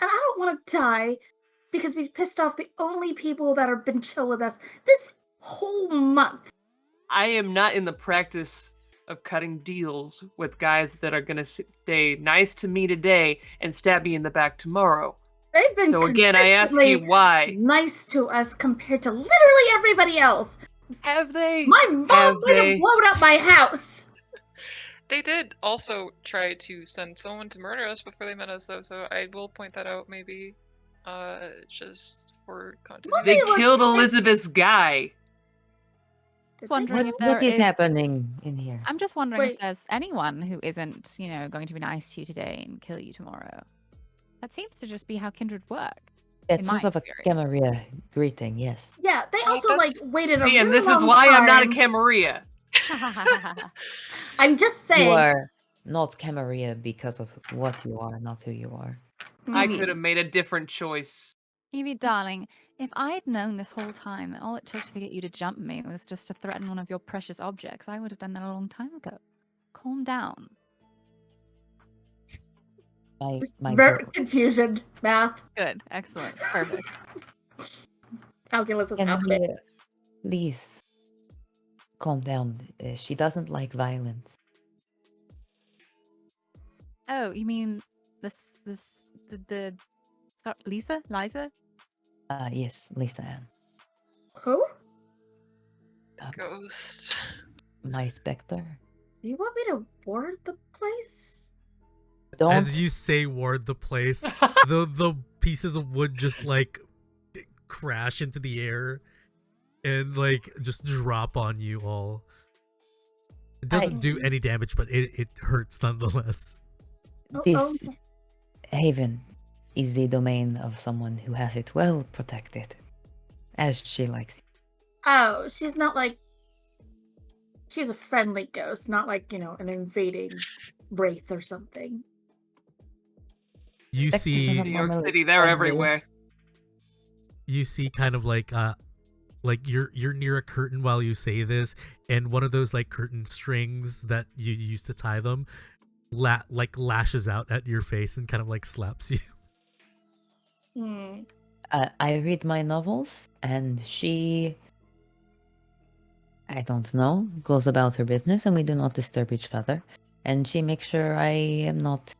And I don't want to die because we pissed off the only people that have been chill with us this whole month. I am not in the practice of cutting deals with guys that are gonna stay nice to me today and stab me in the back tomorrow. They've been So again, I ask you why. nice to us compared to literally everybody else. Have they? My mom would have blown up my house. They did also try to send someone to murder us before they met us, though, so I will point that out, maybe, just for continuity. They killed Elizabeth's guy. Wondering if What is happening in here? I'm just wondering if there's anyone who isn't, going to be nice to you today and kill you tomorrow. That seems to just be how kindred work. It's sort of a Camarilla greeting, yes. Yeah, they also waited a really and this long is why time. I'm not a Camarilla. I'm just saying. You are not Camarilla because of what you are, not who you are. I could have made a different choice. Evie, darling, if I'd known this whole time that all it took to get you to jump me was just to threaten one of your precious objects, I would have done that a long time ago. Calm down. Very confusion, math. Good, excellent, perfect. Calculus is happening. Please, calm down. She doesn't like violence. Oh, you mean the Lisa? Liza? Yes, Lisa Ann. Who? Ghost. My specter. Do you want me to ward the place? Don't. As you say ward the place, the pieces of wood just like crash into the air and like just drop on you all. It doesn't do any damage, but it hurts nonetheless. This haven is the domain of someone who has it well protected, as she likes it. Oh, she's not like... She's a friendly ghost, not like, an invading wraith or something. You see... New York City, they're everywhere. You see kind of like you're near a curtain while you say this, and one of those like curtain strings that you used to tie them lashes out at your face and kind of like slaps you. I read my novels, and she, I don't know, goes about her business, and we do not disturb each other. And she makes sure I am not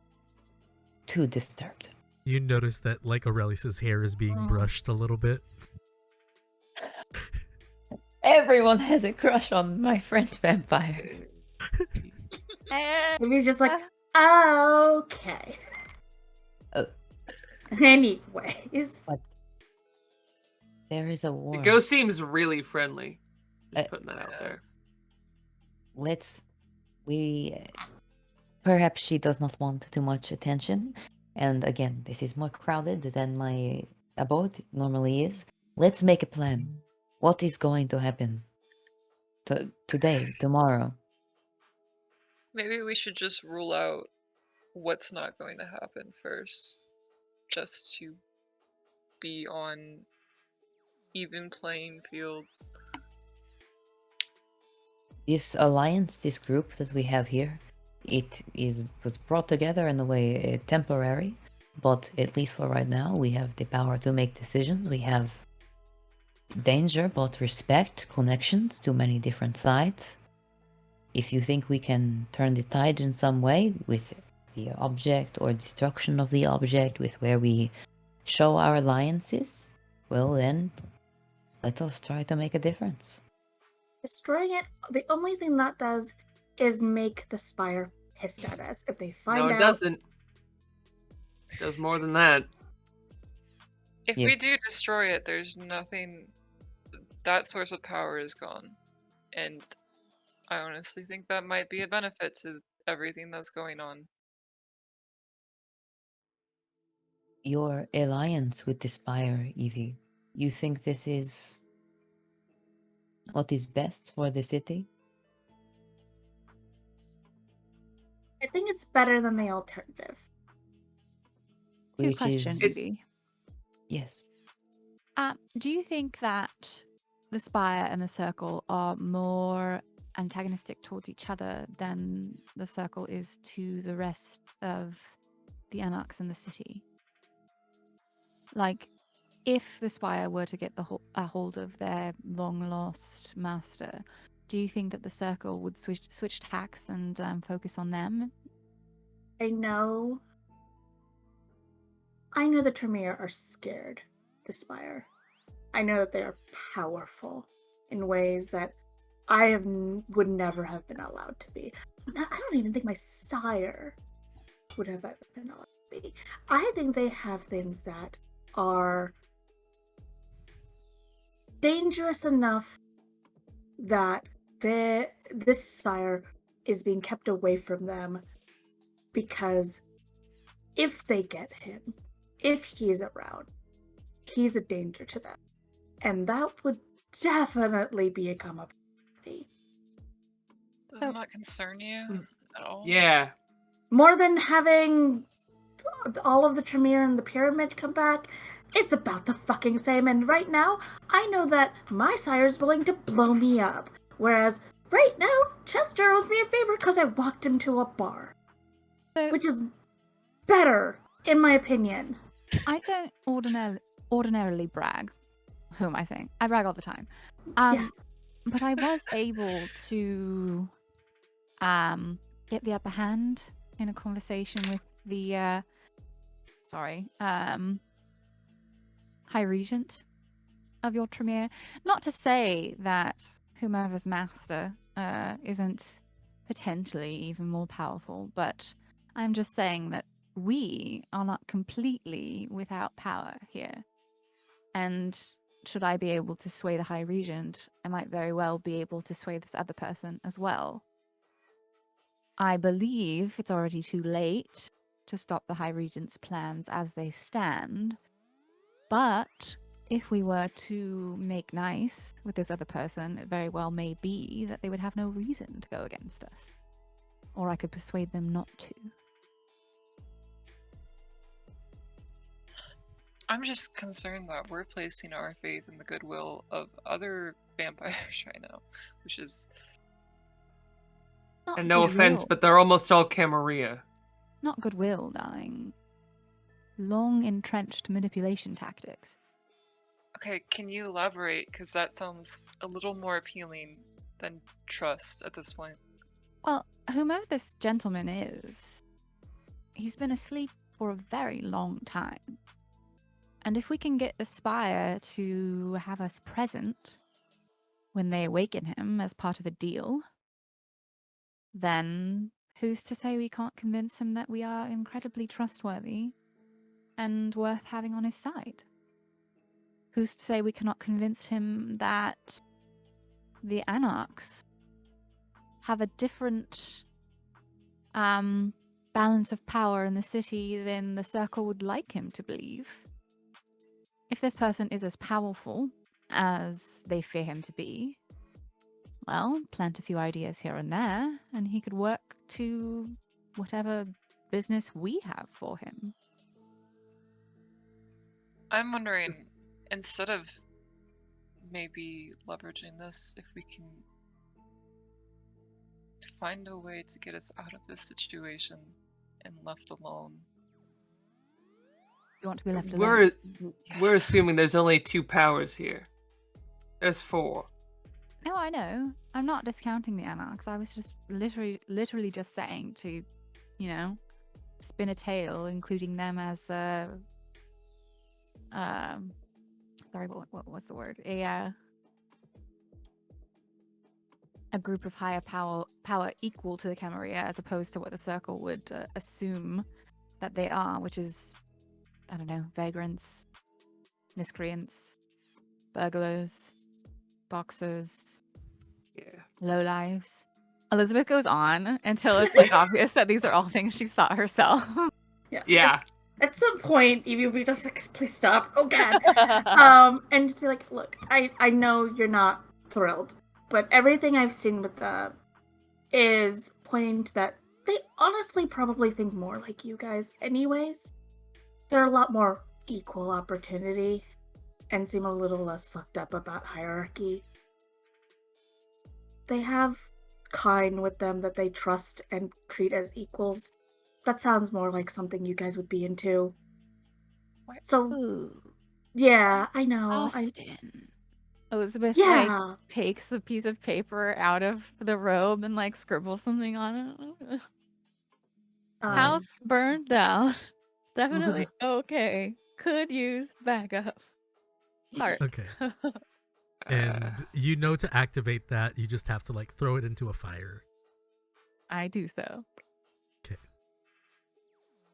too disturbed. You notice that like Aurelius's hair is being brushed a little bit. Everyone has a crush on my French vampire. Maybe he's just like, okay. Anyways. But there is a war. The ghost seems really friendly. Just putting that out there. Perhaps she does not want too much attention. And again, this is more crowded than my abode normally is. Let's make a plan. What is going to happen today, tomorrow? Maybe we should just rule out what's not going to happen first, just to be on even playing fields. This alliance, this group that we have here, was brought together in a way temporary, but at least for right now, we have the power to make decisions. We have danger, but respect, connections to many different sides. If you think we can turn the tide in some way with the object or destruction of the object, with where we show our alliances, well then, let us try to make a difference. Destroying it, the only thing that does is make the Spire pissed at us. If they find No, it out... doesn't. It does more than that. If we do destroy it, there's nothing. That source of power is gone. And I honestly think that might be a benefit to everything that's going on. Your alliance with the Spire, Evie, you think this is what is best for the city? I think it's better than the alternative. Good question, Evie. Yes. Do you think that the Spire and the Circle are more antagonistic towards each other than the Circle is to the rest of the Anarchs in the city? Like, if the Spire were to get a hold of their long-lost master, do you think that the Circle would switch tacks and focus on them? I know the Tremere are scared, the Spire. I know that they are powerful in ways that I would never have been allowed to be. I don't even think my sire would have ever been allowed to be. I think they have things that are dangerous enough that this sire is being kept away from them, because if they get him, if he's around, he's a danger to them. And that would definitely become a priority. Doesn't that concern you at all? Yeah. More than having all of the Tremere and the Pyramid come back, it's about the fucking same. And right now, I know that my sire's willing to blow me up. Whereas, right now, Chester owes me a favor because I walked him to a bar. Which is better, in my opinion. I don't ordinarily brag. Who am I saying? I brag all the time. Yeah. But I was able to get the upper hand in a conversation with the High Regent of your Tremere. Not to say that whomever's master isn't potentially even more powerful, but I'm just saying that we are not completely without power here. And should I be able to sway the High Regent, I might very well be able to sway this other person as well. I believe it's already too late to stop the High Regent's plans as they stand, but if we were to make nice with this other person, it very well may be that they would have no reason to go against us. Or I could persuade them not to. I'm just concerned that we're placing our faith in the goodwill of other vampires right now, which is... And no offense, but they're almost all Camarilla. Not goodwill, darling. Long entrenched manipulation tactics. Okay, can you elaborate? Because that sounds a little more appealing than trust at this point. Well, whomever this gentleman is, he's been asleep for a very long time. And if we can get the Spire to have us present when they awaken him as part of a deal, then who's to say we can't convince him that we are incredibly trustworthy and worth having on his side? Who's to say we cannot convince him that the Anarchs have a different balance of power in the city than the Circle would like him to believe? If this person is as powerful as they fear him to be, well, plant a few ideas here and there, and he could work to whatever business we have for him. I'm wondering, instead of maybe leveraging this, if we can find a way to get us out of this situation and left alone. You want to be left alone? We're assuming there's only 2 powers here. There's 4. No, I know. I'm not discounting the anarchs. I was just literally just saying to, spin a tale, including them as sorry, what was the word? A group of higher power equal to the Camarilla, as opposed to what the Circle would assume that they are, which is, I don't know, vagrants, miscreants, burglars, boxers, lowlives. Elizabeth goes on until it's like obvious that these are all things she's thought herself. Yeah. At some point, Evie will be just like, please stop. Oh god. And just be like, look, I know you're not thrilled, but everything I've seen with them is pointing to that they honestly probably think more like you guys anyways. They're a lot more equal opportunity and seem a little less fucked up about hierarchy. They have kind with them that they trust and treat as equals. That sounds more like something you guys would be into. So, Ooh, yeah, I know. Austin. Elizabeth takes a piece of paper out of the robe and scribbles something on it. House burned down. Definitely okay. Could use backup. Heart. Okay. And to activate that, you just have to throw it into a fire. I do so. Okay.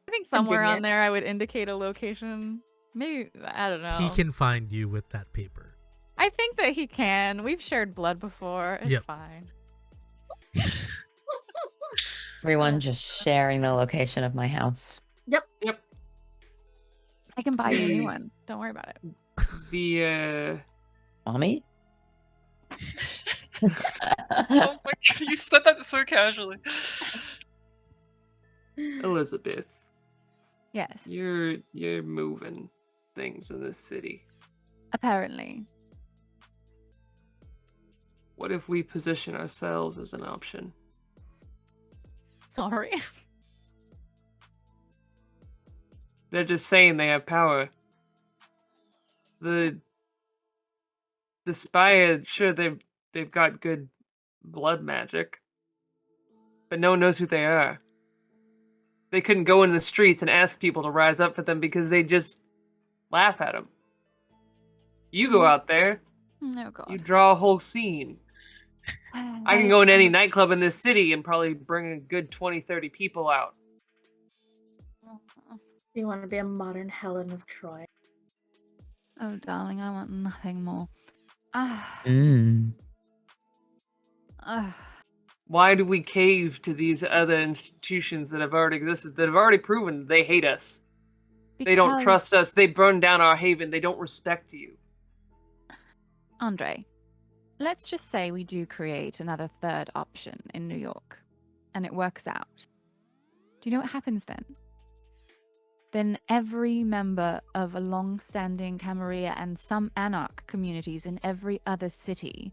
I think somewhere on there I would indicate a location. Maybe, I don't know. He can find you with that paper. I think that he can. We've shared blood before. It's fine. Everyone just sharing the location of my house. Yep. I can buy you a new one. Don't worry about it. Mommy? Oh my god, you said that so casually. Elizabeth. Yes. You're moving things in this city. Apparently. What if we position ourselves as an option? Sorry. They're just saying they have power. The Spire, sure, they've got good blood magic, but no one knows who they are. They couldn't go in the streets and ask people to rise up for them because they just laugh at them. You go out there, Oh god. you draw a whole scene. I can go in any nightclub in this city and probably bring a good 20, 30 people out. You want to be a modern Helen of Troy. Oh, darling, I want nothing more. Why do we cave to these other institutions that have already existed, that have already proven they hate us? They don't trust us. They burn down our haven. They don't respect you. Andre, let's just say we do create another third option in New York, and it works out. Do you know what happens then? Then every member of a long-standing Camarilla and some Anarch communities in every other city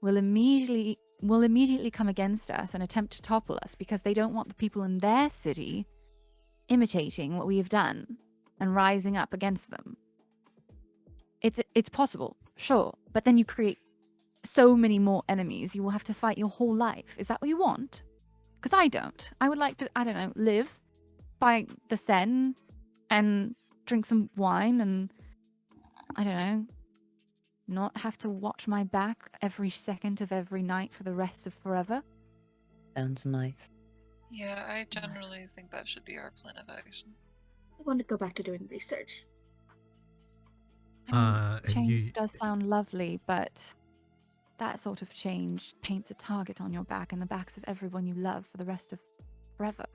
will immediately come against us and attempt to topple us because they don't want the people in their city imitating what we have done and rising up against them. It's possible, sure, but then you create so many more enemies you will have to fight your whole life. Is that what you want? Because I don't. I would like to, I don't know, live by the Seine and drink some wine and, I don't know, not have to watch my back every second of every night for the rest of forever. Sounds nice. Yeah, I generally think that should be our plan of action. I want to go back to doing research. I mean, change does sound lovely, but that sort of change paints a target on your back and the backs of everyone you love for the rest of forever.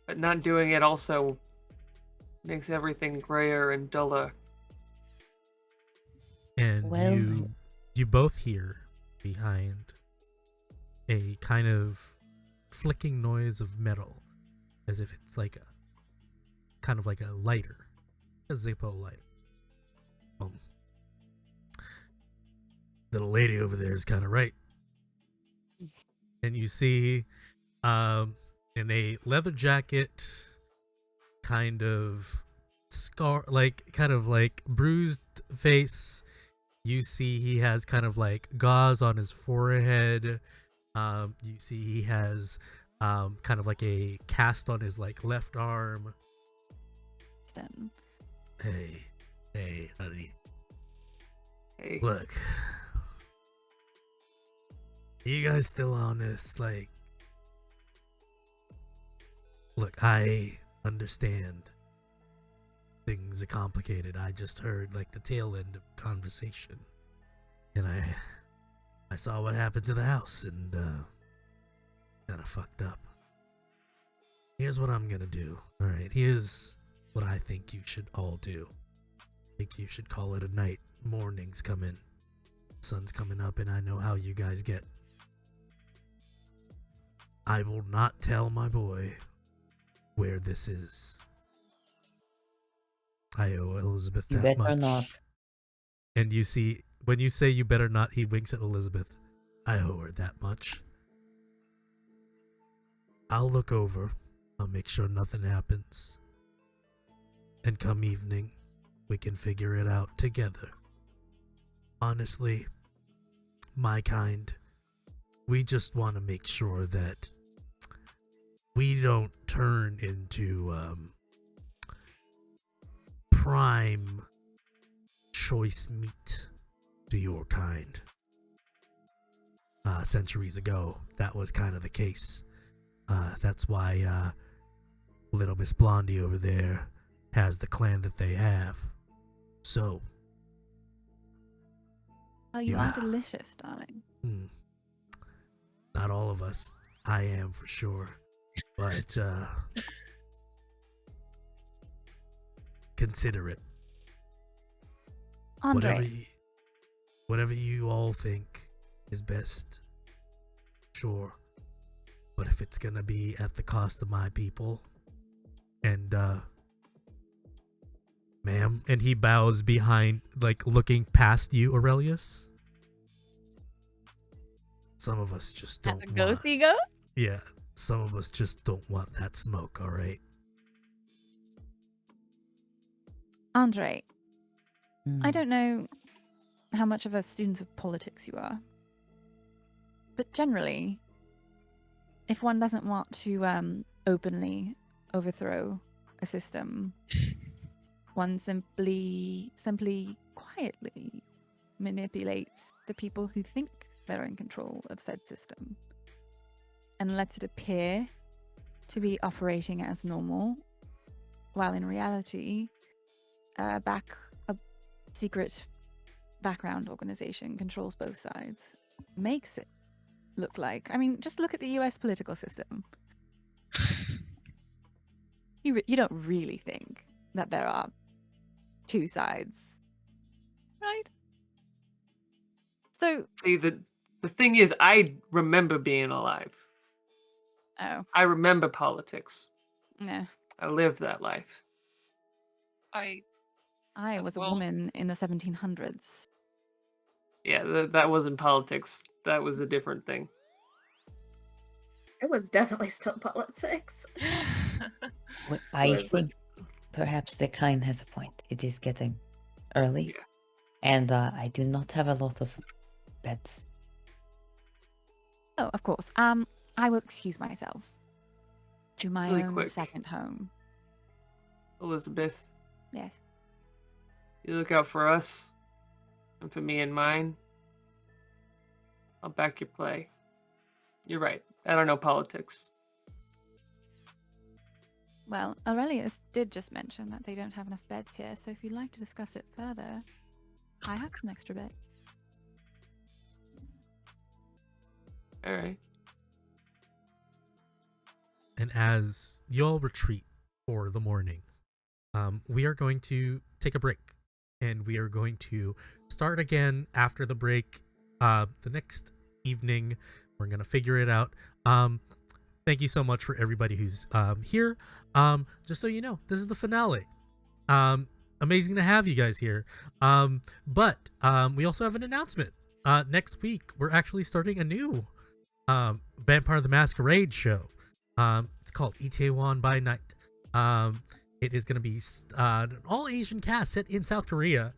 But not doing it also makes everything grayer and duller. And you both hear behind a kind of flicking noise of metal, as if it's like a lighter, a Zippo lighter. Little lady over there is kind of right. And you see, in a leather jacket, kind of scar, kind of bruised face, You see he has kind of like gauze on his forehead. You see he has kind of like a cast on his like left arm. Hey, honey. Hey. Look, you guys still on this? Like, look, I understand things are complicated. I just heard like the tail end of the conversation, and I saw what happened to the house, and kind of fucked up. Here's what I'm gonna do. All right, here's what I think you should all do. I think you should call it a night. Morning's coming, sun's coming up, and I know how you guys get. I will not tell my boy where this is. I owe Elizabeth You that better much. not. And you see, when you say you better not, he winks at Elizabeth. I owe her that much. I'll look over. I'll make sure nothing happens. And come evening, we can figure it out together. Honestly, my kind, we just want to make sure that we don't turn into prime choice meat to your kind. Centuries ago, that was kind of the case. That's why little Miss Blondie over there has the clan that they have. So, Oh, you Yeah. are delicious, darling. not all of us. I am for sure. But consider it. Andre, Whatever you all think is best, sure. But if it's gonna be at the cost of my people, and ma'am, and he bows behind, like looking past you, Aurelius. Some of us just at don't the want. ghosty go? Yeah, some of us just don't want that smoke. All right. Andre, I Mm. don't know how much of a student of politics you are, but generally, if one doesn't want to openly overthrow a system, one simply quietly manipulates the people who think they're in control of said system and lets it appear to be operating as normal, while in reality, a secret background organization controls both sides, makes it look like. I mean, just look at the US political system. You don't really think that there are two sides, right? So, See, the thing is, I remember being alive. oh, I remember politics. nah. I lived that life. I I As was a well. woman in the 1700s. Yeah, that wasn't politics. That was a different thing. It was definitely still politics. I But- think perhaps the kind has a point. It is getting early, Yeah. and I do not have a lot of beds. Oh, of course. I will excuse myself to my Really own quick. second home. Elizabeth, Yes. you look out for us and for me and mine. I'll back your play. You're right. I don't know politics. Well, Aurelius did just mention that they don't have enough beds here, so if you'd like to discuss it further, I have some extra beds. All right. And as you all retreat for the morning, we are going to take a break, and we are going to start again after the break. The next evening, we're gonna figure it out. Thank you so much for everybody who's here. Just so you know, this is the finale. Amazing to have you guys here. But we also have an announcement. Next week, we're actually starting a new Vampire the Masquerade show. It's called Itaewon by Night. It is going to be an all Asian cast set in South Korea.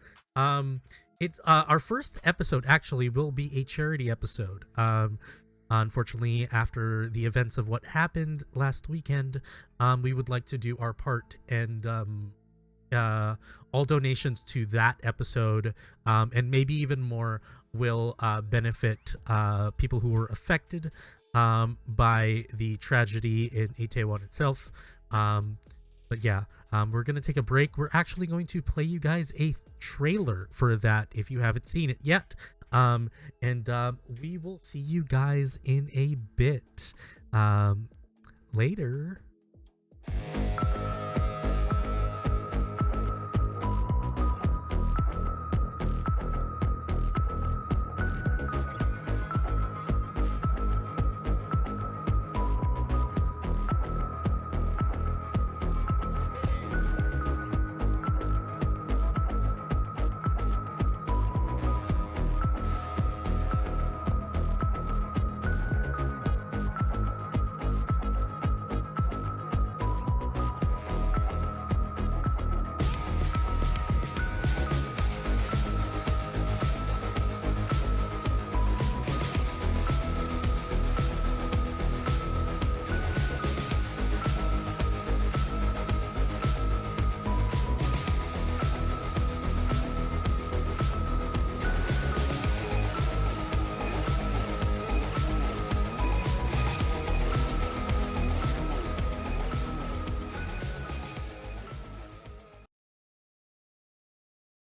Our first episode actually will be a charity episode. Unfortunately, after the events of what happened last weekend, we would like to do our part, and all donations to that episode, and maybe even more, will benefit people who were affected by the tragedy in Itaewon itself. But yeah, we're going to take a break. We're actually going to play you guys a trailer for that if you haven't seen it yet. And we will see you guys in a bit. Later.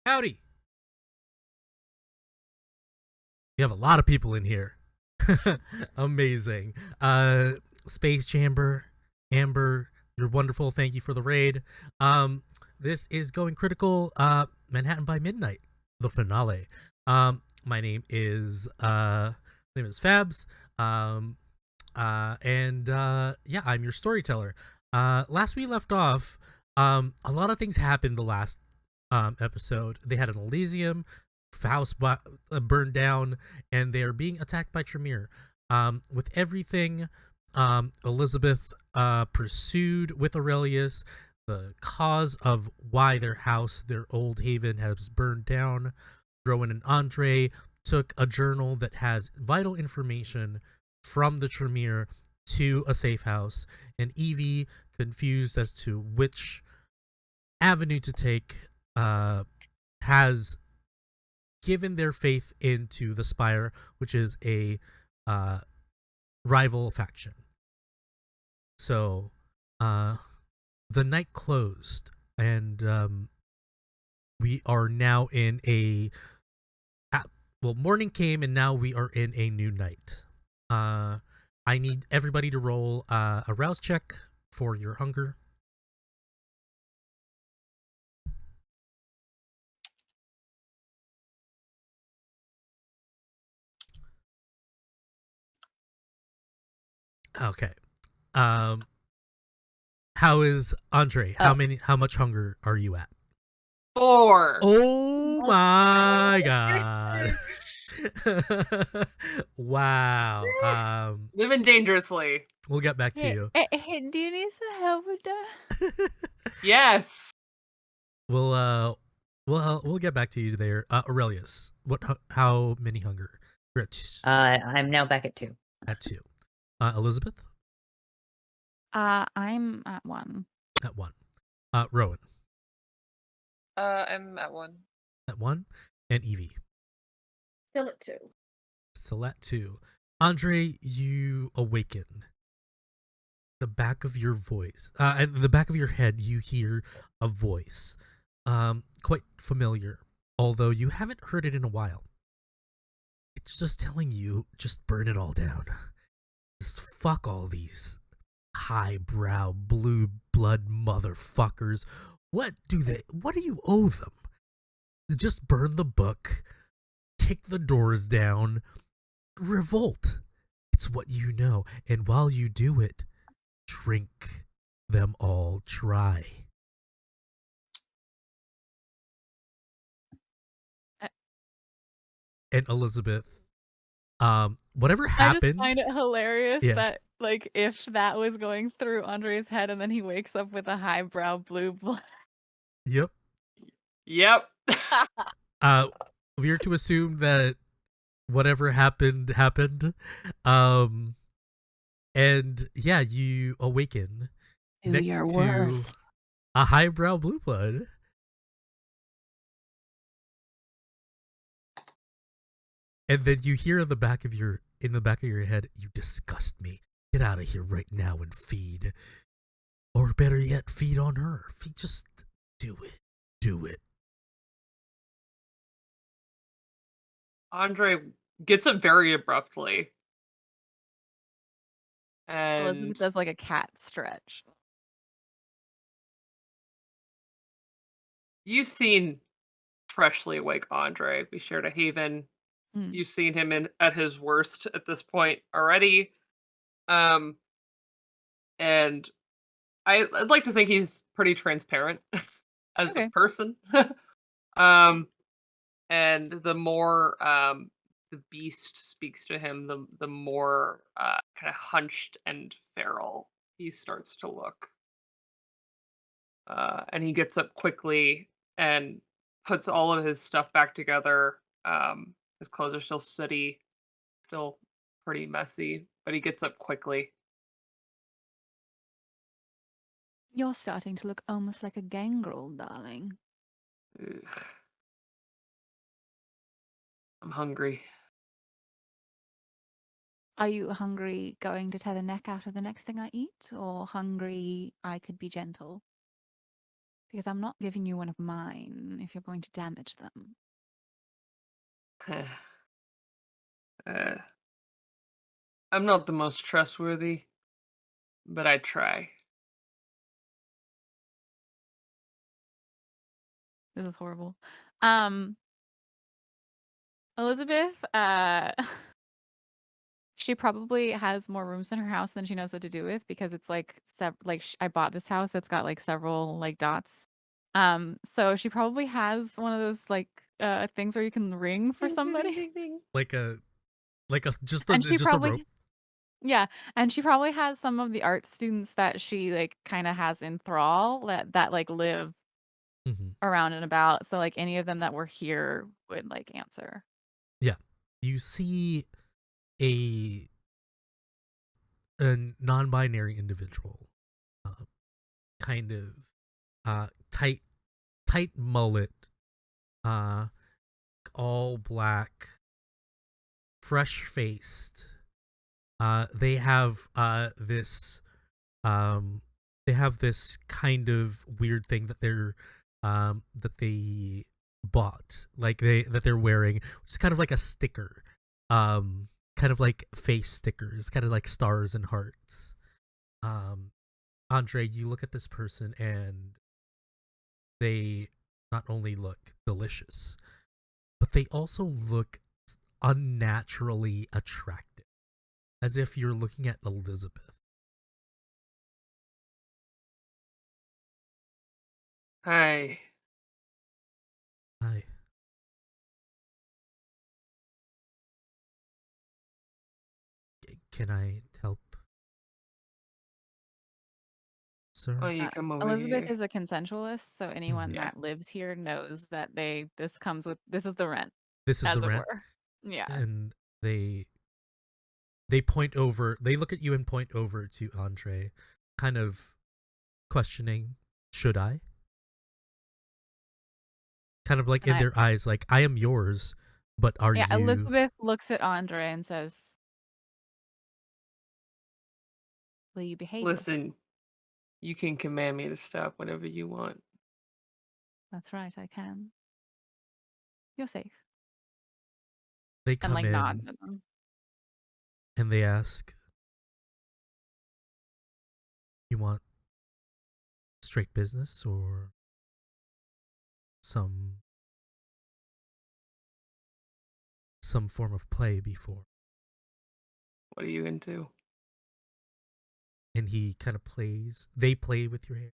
Howdy. You have a lot of people in here. Amazing. Space Chamber, Amber, you're wonderful. Thank you for the raid. This is Going Critical, Manhattan by Midnight, the finale. My name is Fabs. And yeah, I'm your storyteller. Last we left off, a lot of things happened the last episode. They had an Elysium house burned down, and they are being attacked by Tremere. With everything, Elizabeth pursued with Aurelius the cause of why their house, their old haven, has burned down. Rowan and Andre took a journal that has vital information from the Tremere to a safe house, and Evie, confused as to which avenue to take, has given their faith into the Spire, which is a rival faction. So the night closed, and we are now in a morning came, and now we are in a new night. I need everybody to roll a rouse check for your hunger. Okay. How is Andre? How much hunger are you at? 4. Oh my god. Wow. Living dangerously. We'll get back to you. Do you need some help with that? Yes. We'll get back to you there. Aurelius, how many hunger? You're at 2. I'm now back at 2. At 2. Elizabeth? I'm at 1. At 1. Rowan? I'm at 1. At 1. And Evie? Still at 2. Still at 2. Andre, you awaken. The back of your voice, at the back of your head, you hear a voice, quite familiar, although you haven't heard it in a while. It's just telling you, just burn it all down. Just fuck all these highbrow blue blood motherfuckers. What do you owe them? Just burn the book, kick the doors down, revolt. It's what you know, and while you do it, drink them all dry. And Elizabeth, whatever happened, I just find it hilarious Yeah. that, like, if that was going through Andre's head and then he wakes up with a highbrow blue blood. Yep. Yep. we're to assume that whatever happened happened. And yeah, you awaken Do next your to worst. a highbrow blue blood. And then you hear in the back of your head, "You disgust me. Get out of here right now and feed. Or better yet, feed on her. Just do it. Do it." Andre gets up very abruptly. And Elizabeth does like a cat stretch. you've seen freshly awake Andre. We shared a haven. You've seen him at his worst at this point already. And I'd like to think he's pretty transparent as a Okay. person. And the more the beast speaks to him, the more kind of hunched and feral he starts to look. And he gets up quickly and puts all of his stuff back together. His clothes are still sooty, still pretty messy, but he gets up quickly. You're starting to look almost like a gangrel, darling. Ugh. I'm hungry. Are you hungry going to tear the neck out of the next thing I eat, or hungry I could be gentle? Because I'm not giving you one of mine if you're going to damage them. I'm not the most trustworthy, but I try. This is horrible. Elizabeth, she probably has more rooms in her house than she knows what to do with because it's like I bought this house that's got like several like dots. So she probably has one of those like things where you can ring for somebody. Like a just And she a probably rope. Yeah, and she probably has some of the art students that she like kind of has in thrall that like live Mm-hmm. around and about. So like any of them that were here would like answer. Yeah, you see a non-binary individual, kind of tight mullet, all black, fresh faced. They have this kind of weird thing that they bought, like that they're wearing, which is kind of like a sticker, kind of like face stickers, kind of like stars and hearts. Andre, you look at this person and they not only look delicious, but they also look unnaturally attractive, as if you're looking at Elizabeth. Hi. Hi. Can I help, sir? Oh, you come over Elizabeth here. is a consensualist, so anyone Yeah. that lives here knows that this is the rent, This is as the it rent. were. Yeah. And they point over, they look at you and point over to Andre, kind of questioning, should I? Kind of like in their eyes, like, I am yours, but are you? Elizabeth looks at Andre and says, "Will you behave yourself?" Listen, you can command me to stop whenever you want. That's right, I can. You're safe. They And come like nod in at them. and they ask, you want straight business or some form of play before? What are you into? And he kind of they play with your hair.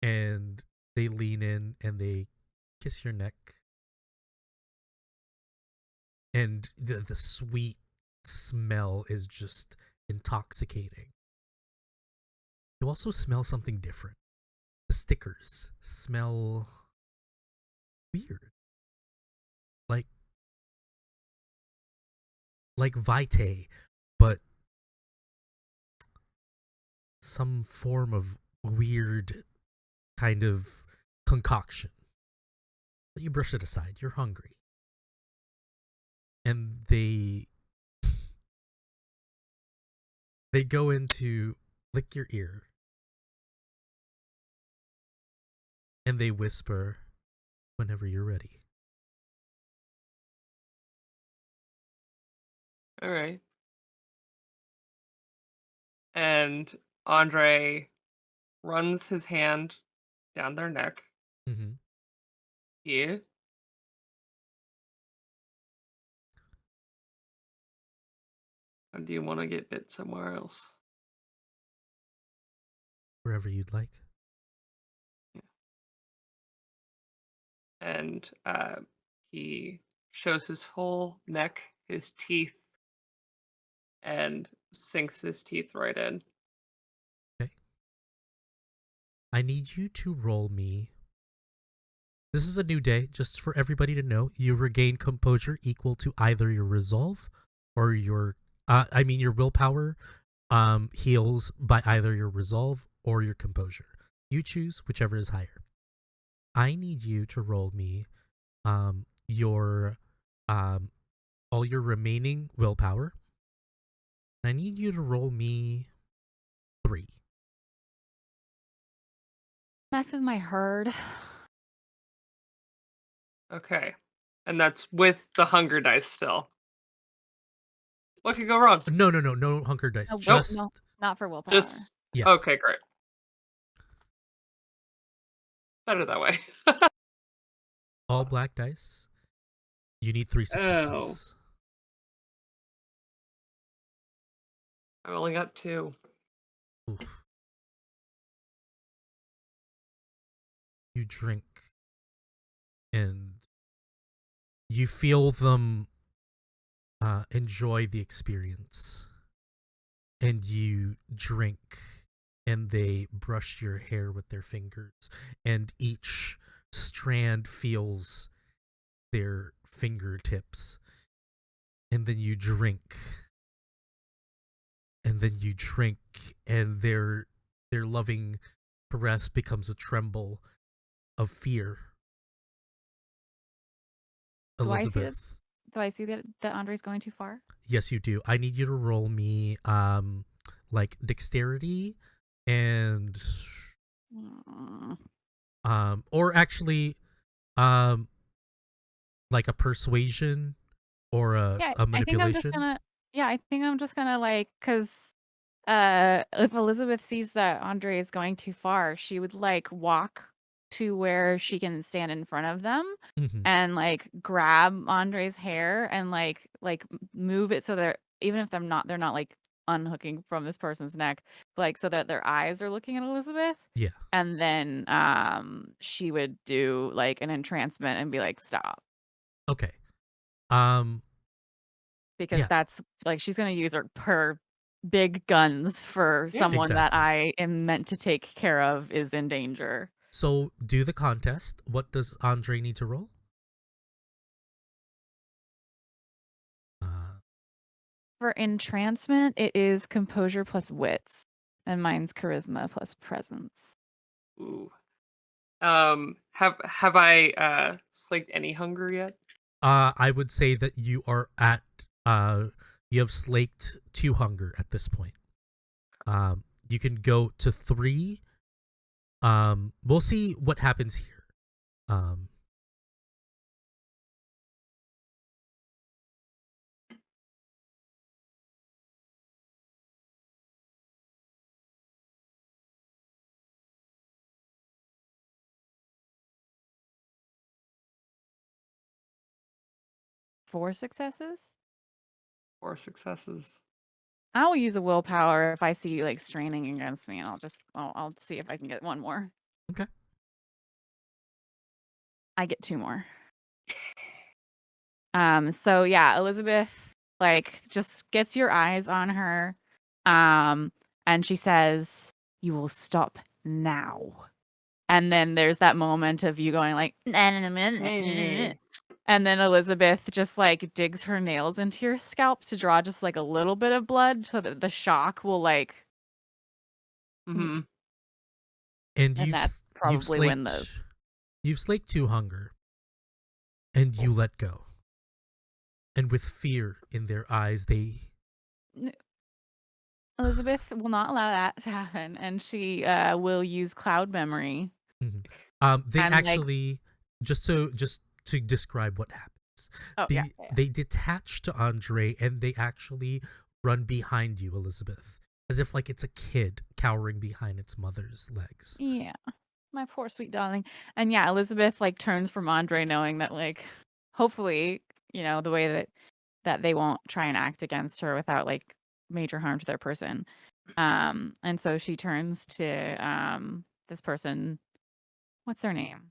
And they lean in and they kiss your neck. And the sweet smell is just intoxicating. You also smell something different. The stickers smell weird. Like vitae, but some form of weird kind of concoction. But you brush it aside. You're hungry. And they go into lick your ear. And they whisper whenever you're ready. All right. And Andre runs his hand down their neck. Mm-hmm. Yeah. Or do you want to get bit somewhere else? Wherever you'd like. Yeah. And he shows his whole neck, his teeth, and sinks his teeth right in. Okay. I need you to roll me. This is a new day, just for everybody to know. You regain composure equal to either your resolve or your your willpower heals by either your resolve or your composure. You choose whichever is higher. I need you to roll me your all your remaining willpower. I need you to roll me 3. Mess with my herd. Okay. And that's with the hunger dice still. What could go wrong? No hunger dice. No, Just no, not for willpower. Just yeah. Okay, great. Better that way. All black dice. You need 3 successes. I only got 2. Oof. You drink and you feel them enjoy the experience. And you drink and they brush your hair with their fingers. And each strand feels their fingertips. And then you drink. And then you drink and their loving caress becomes a tremble of fear. Elizabeth. Do I see that Andre's going too far? Yes, you do. I need you to roll me like dexterity and or actually like a persuasion or a manipulation. I think I'm just gonna like, because if Elizabeth sees that Andre is going too far, she would like walk to where she can stand in front of them and like grab Andre's hair and like move it so that even if they're not like unhooking from this person's neck, like so that their eyes are looking at Elizabeth. Yeah. And then she would do like an entrancement and be like, stop. Okay. Because that's like she's gonna use her big guns for someone that I am meant to take care of is in danger. So do the contest. What does Andre need to roll? For entrancement, it is composure plus wits, and mine's charisma plus presence. Ooh. Have I slaked any hunger yet? I would say that you are at you have slaked 2 hunger at this point. You can go to 3. We'll see what happens here. 4 successes? 4 successes. I'll use a willpower if I see like straining against me, and I'll see if I can get 1 more. Okay. I get 2 more. So yeah, Elizabeth like just gets your eyes on her, and she says, "You will stop now." And then there's that moment of you going like, "Nah, nah, nah, nah, nah, nah, nah." And then Elizabeth just like digs her nails into your scalp to draw just like a little bit of blood so that the shock will like, Mm-hmm. And and that's probably when the you've slaked to hunger, and you let go. And with fear in their eyes, they Elizabeth will not allow that to happen, and she will use cloud memory. they And, like- actually just to describe what happens. Oh, yeah. They detach to Andre, and they actually run behind you, Elizabeth, as if like it's a kid cowering behind its mother's legs. Yeah, my poor sweet darling. And yeah, Elizabeth like turns from Andre, knowing that like hopefully the way that they won't try and act against her without like major harm to their person. And so she turns to this person. What's their name?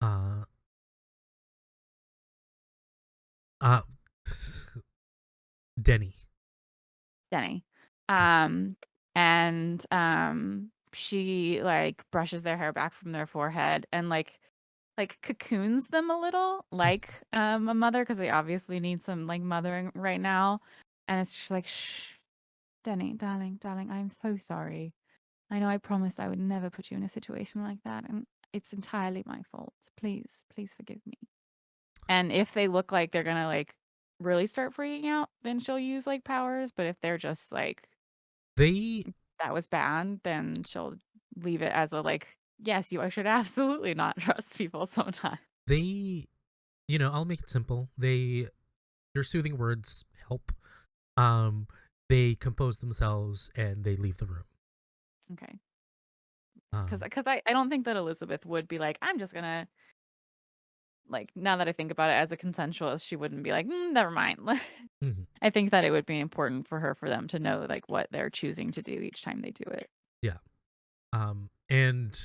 Uh, Denny. Denny. And she like brushes their hair back from their forehead and like cocoons them a little like a mother, because they obviously need some like mothering right now. And it's just like, shh, Denny, darling, I'm so sorry. I know I promised I would never put you in a situation like that, and it's entirely my fault. Please forgive me. And if they look like they're gonna like really start freaking out, then she'll use like powers. But if they're just like, that was bad, then she'll leave it as a like, yes, you should absolutely not trust people sometimes. I'll make it simple. Your soothing words help. They compose themselves and they leave the room. Okay. Because I don't think that Elizabeth would be like, I'm just gonna, like, now that I think about it, as a consensualist, she wouldn't be like, never mind. I think that it would be important for them to know like what they're choosing to do each time they do it. Yeah. And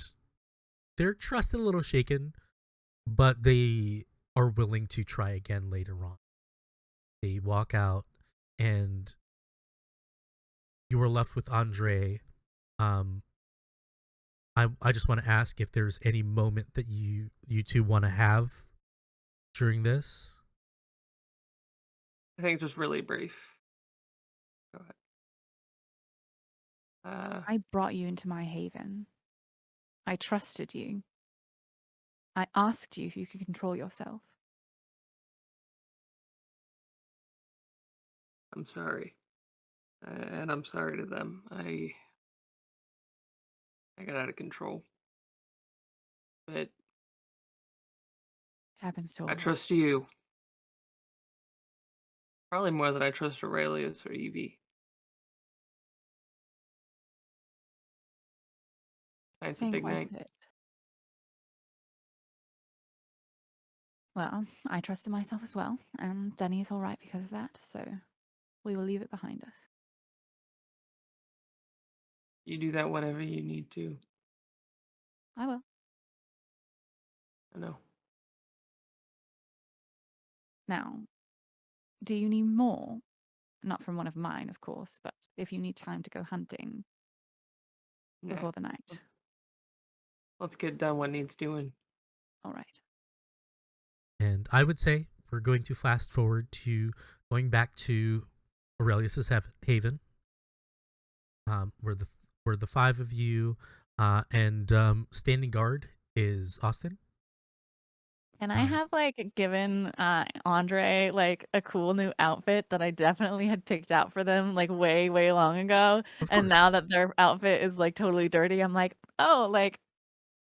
they're trusted a little shaken, but they are willing to try again later on. They walk out, and you are left with Andre. I just want to ask if there's any moment that you two want to have during this. I think just really brief. Go ahead. I brought you into my haven. I trusted you. I asked you if you could control yourself. I'm sorry. And I'm sorry to them. I got out of control. But It happens to all I of us. trust you. Probably more than I trust Aurelius or Evie. It's a Saying big quite night. a bit. Well, I trusted myself as well, and Denny is all right because of that, so we will leave it behind us. You do that whenever you need to. I will. I know. Now, do you need more? Not from one of mine, of course, but if you need time to go hunting Nah. before the night. Let's get done what needs doing. All right. And I would say we're going to fast forward to going back to Aurelius's haven. Where the five of you, and standing guard is Austin. And I have like given Andre like a cool new outfit that I definitely had picked out for them like way, way long ago. And now that their outfit is like totally dirty, I'm like, oh, like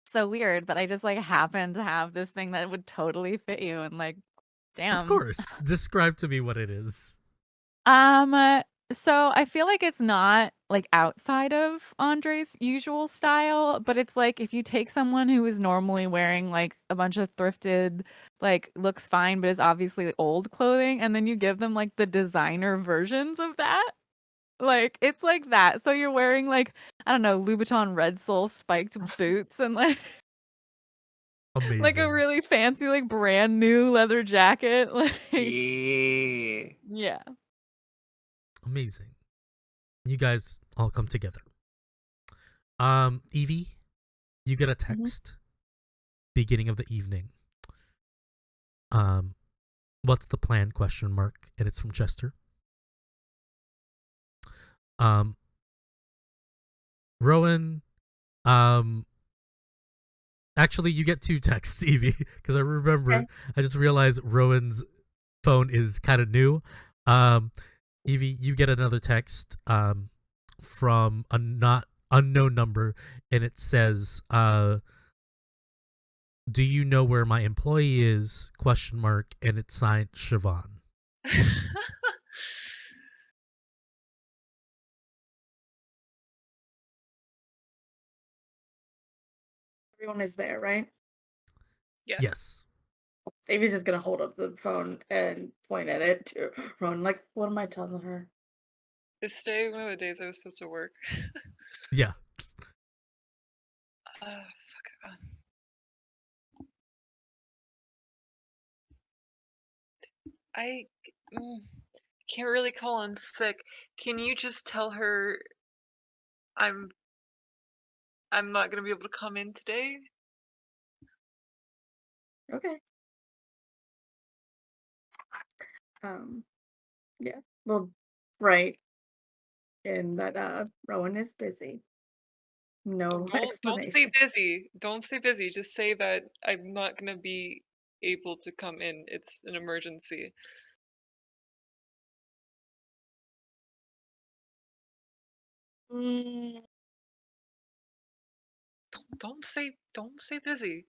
so weird. But I just like happen to have this thing that would totally fit you, and like, damn. Of course. Describe to me what it is. So I feel like it's not like outside of Andre's usual style, but it's like if you take someone who is normally wearing like a bunch of thrifted, like looks fine, but is obviously old clothing, and then you give them like the designer versions of that. Like it's like that. So you're wearing like, I don't know, Louboutin Red Sole spiked boots and like Amazing. like a really fancy, like brand new leather jacket. Like yeah. Amazing. You guys all come together. Evie, You get a text beginning of the evening. What's the plan? ? And it's from Chester. Rowan, actually you get 2 texts, Evie, because I remember I just realized Rowan's phone is kind of new. Evie, you get another text from a not unknown number, and it says, do you know where my employee is? ? And it's signed Siobhan. Everyone is there, right? Yeah. Yes. Amy's just gonna hold up the phone and point at it to Rowan, like, what am I telling her? Is today one of the days I was supposed to work? Yeah. Fuck. I can't really call in sick. Can you just tell her I'm not gonna be able to come in today? Okay. Yeah. Well, right. And that Rowan is busy. No Don't say explanation. busy. Don't say busy. Just say that I'm not gonna be able to come in. It's an emergency. Mm, Don't say busy.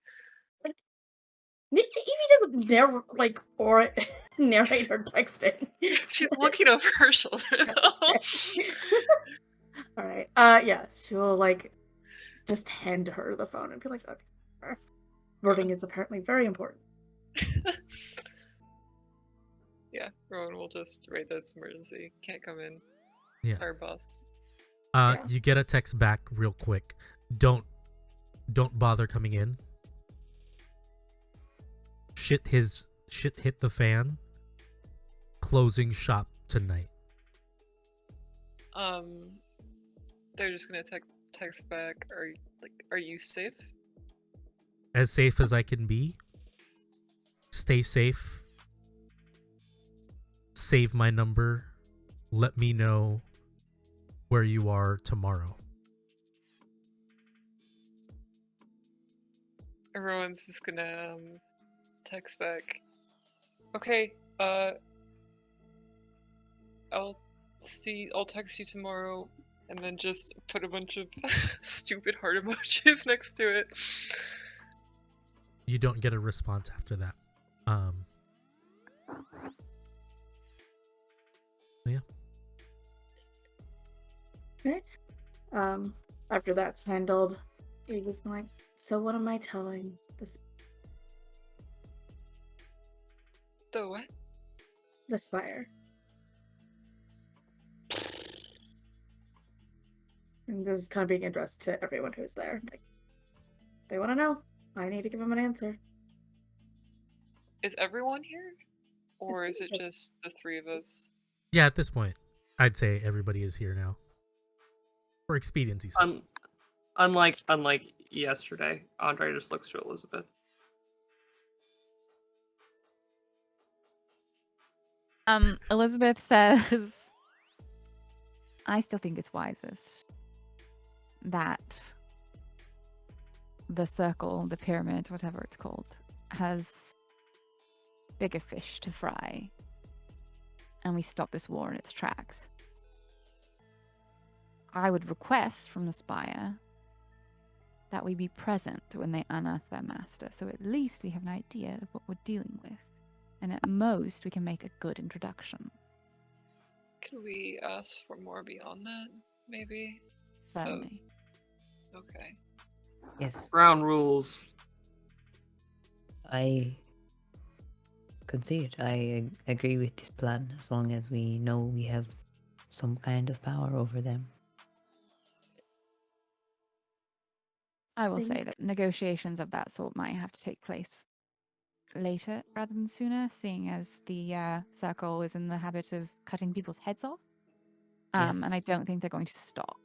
Evie doesn't narrate her texting. She's looking over her shoulder now. All right. Yeah, she'll just hand her the phone and be like, okay. Voting is apparently very important. Yeah, Rowan will just write that it's emergency. Can't come in. Yeah. Our boss. You get a text back real quick. Don't bother coming in. Shit hit the fan. Closing shop tonight. They're just gonna text back. Are you safe? As safe as I can be. Stay safe. Save my number. Let me know where you are tomorrow. Rowan's just gonna text back. Okay, I'll text you tomorrow, and then just put a bunch of stupid heart emojis next to it. You don't get a response after that. Yeah. Right. After that's handled, Eva's like, so what am I telling this? The what? The Spire. And this is kind of being addressed to everyone who's there. Like, they want to know. I need to give them an answer. Is everyone here? Or is it just the 3 of us? Yeah, at this point, I'd say everybody is here now. For expediency's sake. Unlike yesterday, Andre just looks to Elizabeth. Elizabeth says, I still think it's wisest that the circle, the pyramid, whatever it's called, has bigger fish to fry, and we stop this war in its tracks. I would request from the Spire that we be present when they unearth their master, so at least we have an idea of what we're dealing with, and at most we can make a good introduction. Could we ask for more beyond that, maybe? Certainly. Okay. Yes. Ground rules. I concede. I agree with this plan as long as we know we have some kind of power over them. I will say that negotiations of that sort might have to take place later rather than sooner, seeing as the circle is in the habit of cutting people's heads off. And I don't think they're going to stop.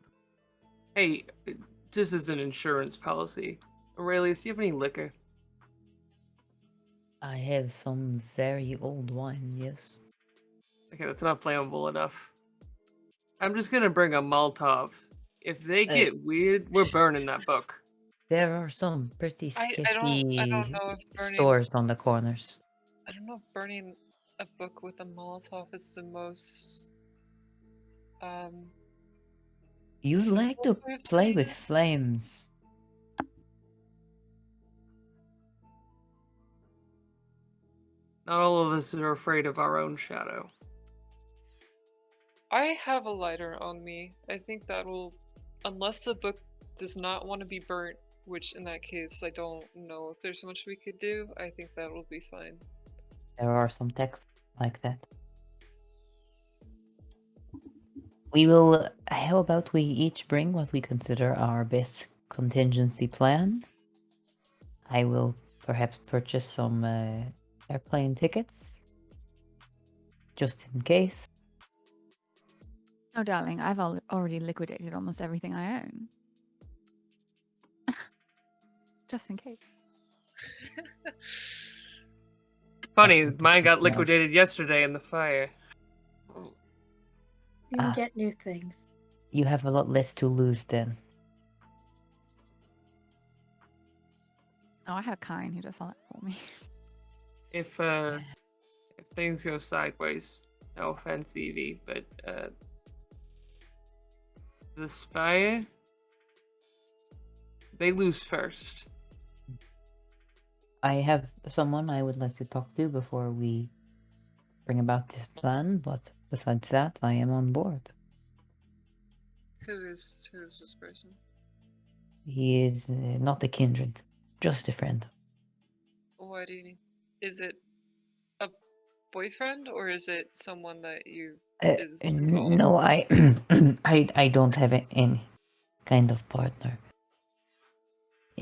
Hey, just as an insurance policy. Aurelius, do you have any liquor? I have some very old wine, yes. Okay, that's not flammable enough. I'm just gonna bring a Molotov. If they get weird, we're burning that book. There are some pretty I sketchy don't know if burning stores on the corners. I don't know if burning a book with a Molotov is the most You the like to simplest way of play doing with it. flames. Not all of us are afraid of our own shadow. I have a lighter on me. I think that will, unless the book does not want to be burnt, which in that case I don't know if there's much we could do. I think that will be fine. There are some texts like that. We will. How about we each bring what we consider our best contingency plan? I will perhaps purchase some airplane tickets, just in case. Oh, darling, I've already liquidated almost everything I own. Just in case. Funny, That's mine got smart. liquidated yesterday in the fire. You can get new things. You have a lot less to lose then. Oh, I have Kine who does all that for me. If things go sideways, no offense, Evie, but the spire, they lose first. I have someone I would like to talk to before we bring about this plan, but besides that, I am on board. Who is this person? He is not a kindred, just a friend. Why do you need? Is it a boyfriend or is it someone that you is involved? No, I, I don't have any kind of partner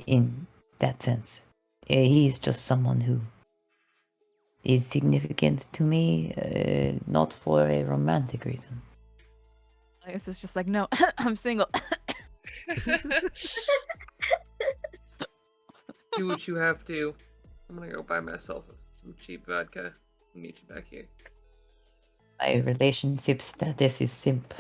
in that sense. He's just someone who is significant to me, not for a romantic reason. This is just like, no, I'm single. Do what you have to. I'm gonna go buy myself some cheap vodka. I'll meet you back here. My relationship status is simp.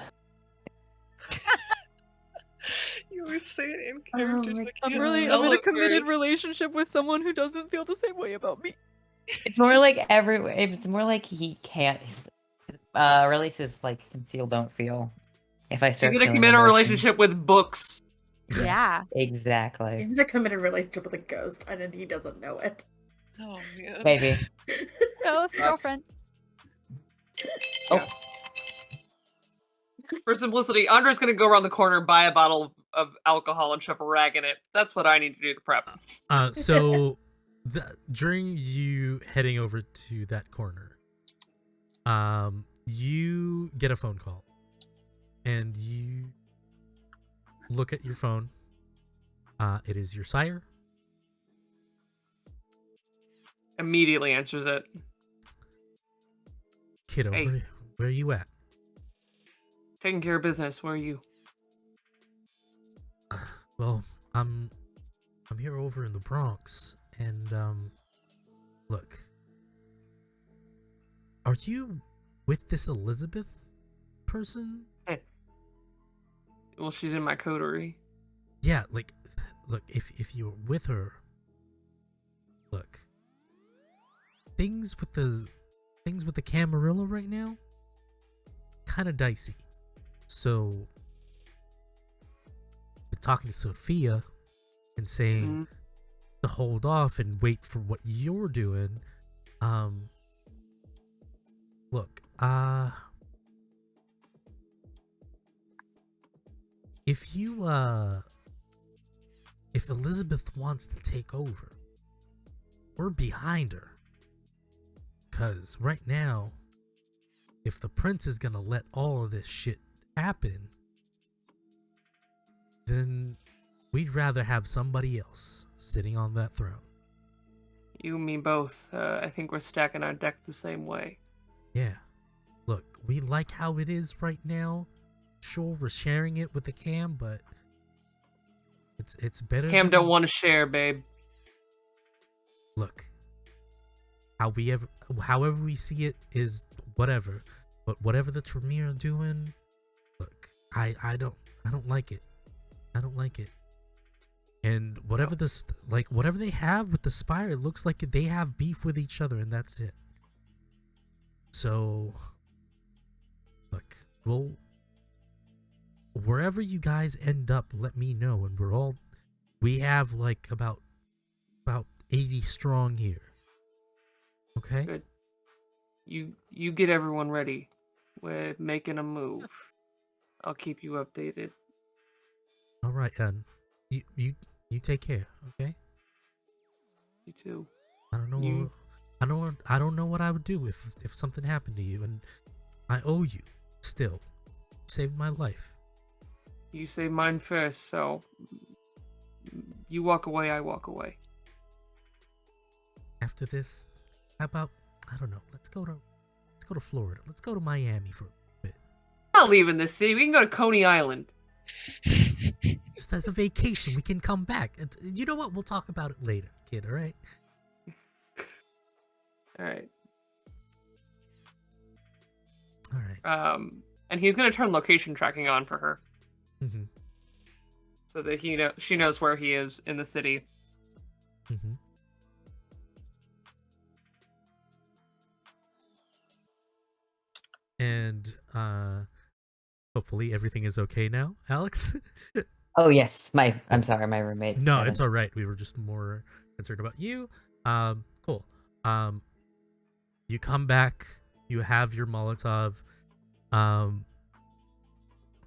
You always say it in Oh characters my that God. can't I'm tell in a it committed words. relationship with someone who doesn't feel the same way about me. It's more like it's more like he can't. Release is like conceal, don't feel. If I start He's in a feeling committed emotion- relationship with books. Yes, Yeah. exactly. He's in a committed relationship with a ghost, and he doesn't know it. Oh man. Maybe. Ghost girlfriend. Yeah. For simplicity, Andre's gonna go around the corner and buy a bottle of alcohol and shove a rag in it. That's what I need to do to prep. So during you heading over to that corner, you get a phone call, and you look at your phone. It is your sire. Immediately answers it. Kiddo, Hey. where are you at? Taking care of business. Where are you? Well, I'm here over in the Bronx, and look, are you with this Elizabeth person? Well, she's in my coterie. Yeah, like, look, if you're with her, look, things with the Camarilla right now, kind of dicey. So, been talking to Sophia and saying to hold off and wait for what you're doing. Look, if Elizabeth wants to take over, we're behind her. 'Cause right now, if the prince is gonna let all of this shit happen, then we'd rather have somebody else sitting on that throne. You and me both. I think we're stacking our decks the same way. Yeah. Look, we like how it is right now. Sure, we're sharing it with the cam, but It's better. Cam don't want to share, babe. Look, however we see it is whatever, but whatever the Tremere are doing, look, I don't like it. I don't like it. And whatever whatever they have with the Spire, it looks like they have beef with each other, and that's it. So, look, wherever you guys end up, let me know, and we have like about 80 strong here. Okay? Good. You get everyone ready. We're making a move. I'll keep you updated. All right, and you take care, okay? You too. I don't know. I don't know what I would do if something happened to you, and I owe you still. You saved my life. You saved mine first, so you walk away, I walk away. After this, how about, I don't know, let's go to Florida. Let's go to Miami for a bit. I'm not leaving this city. We can go to Coney Island. Just as a vacation, we can come back. You know what? We'll talk about it later, kid, all right? All right. All right. And he's gonna turn location tracking on for her, Mm-hmm. so that she knows where he is in the city. Mm-hmm. And hopefully everything is okay now, Alex. Oh yes, I'm sorry, my roommate. No, Kevin. it's all right. We were just more concerned about you. Cool. You come back. You have your Molotov.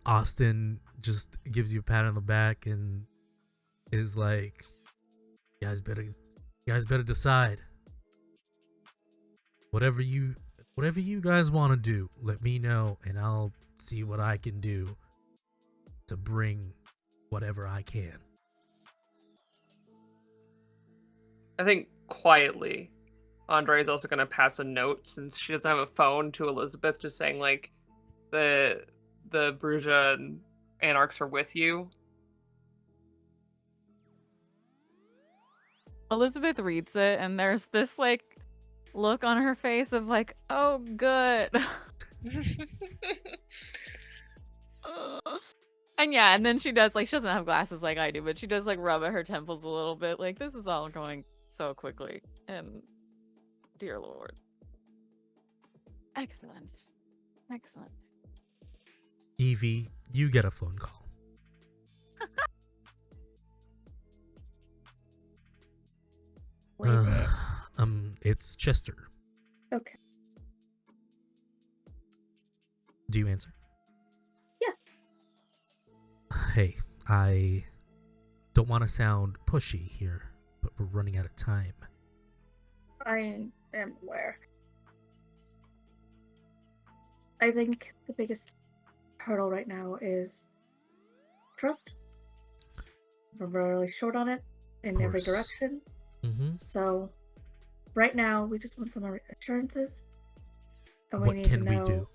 Austin just gives you a pat on the back and is like, "You guys better decide. Whatever you guys want to do, let me know, and I'll see what I can do to bring whatever I can." I think quietly, Andre is also going to pass a note, since she doesn't have a phone, to Elizabeth, just saying like the Bruja and Anarchs are with you. Elizabeth reads it, and there's this like look on her face of like, oh, good. And yeah, and then she does like, she doesn't have glasses like I do, but she does like rub at her temples a little bit, like this is all going so quickly, and dear Lord. Excellent. Evie, you get a phone call. What is it? It's Chester. Okay. Do you answer? Yeah. Hey, I don't want to sound pushy here, but we're running out of time. I am aware. I think the biggest hurdle right now is trust. We're really short on it in every Course. direction. Mm-hmm. So, right now, we just want some assurances. And we What need can to know, we do?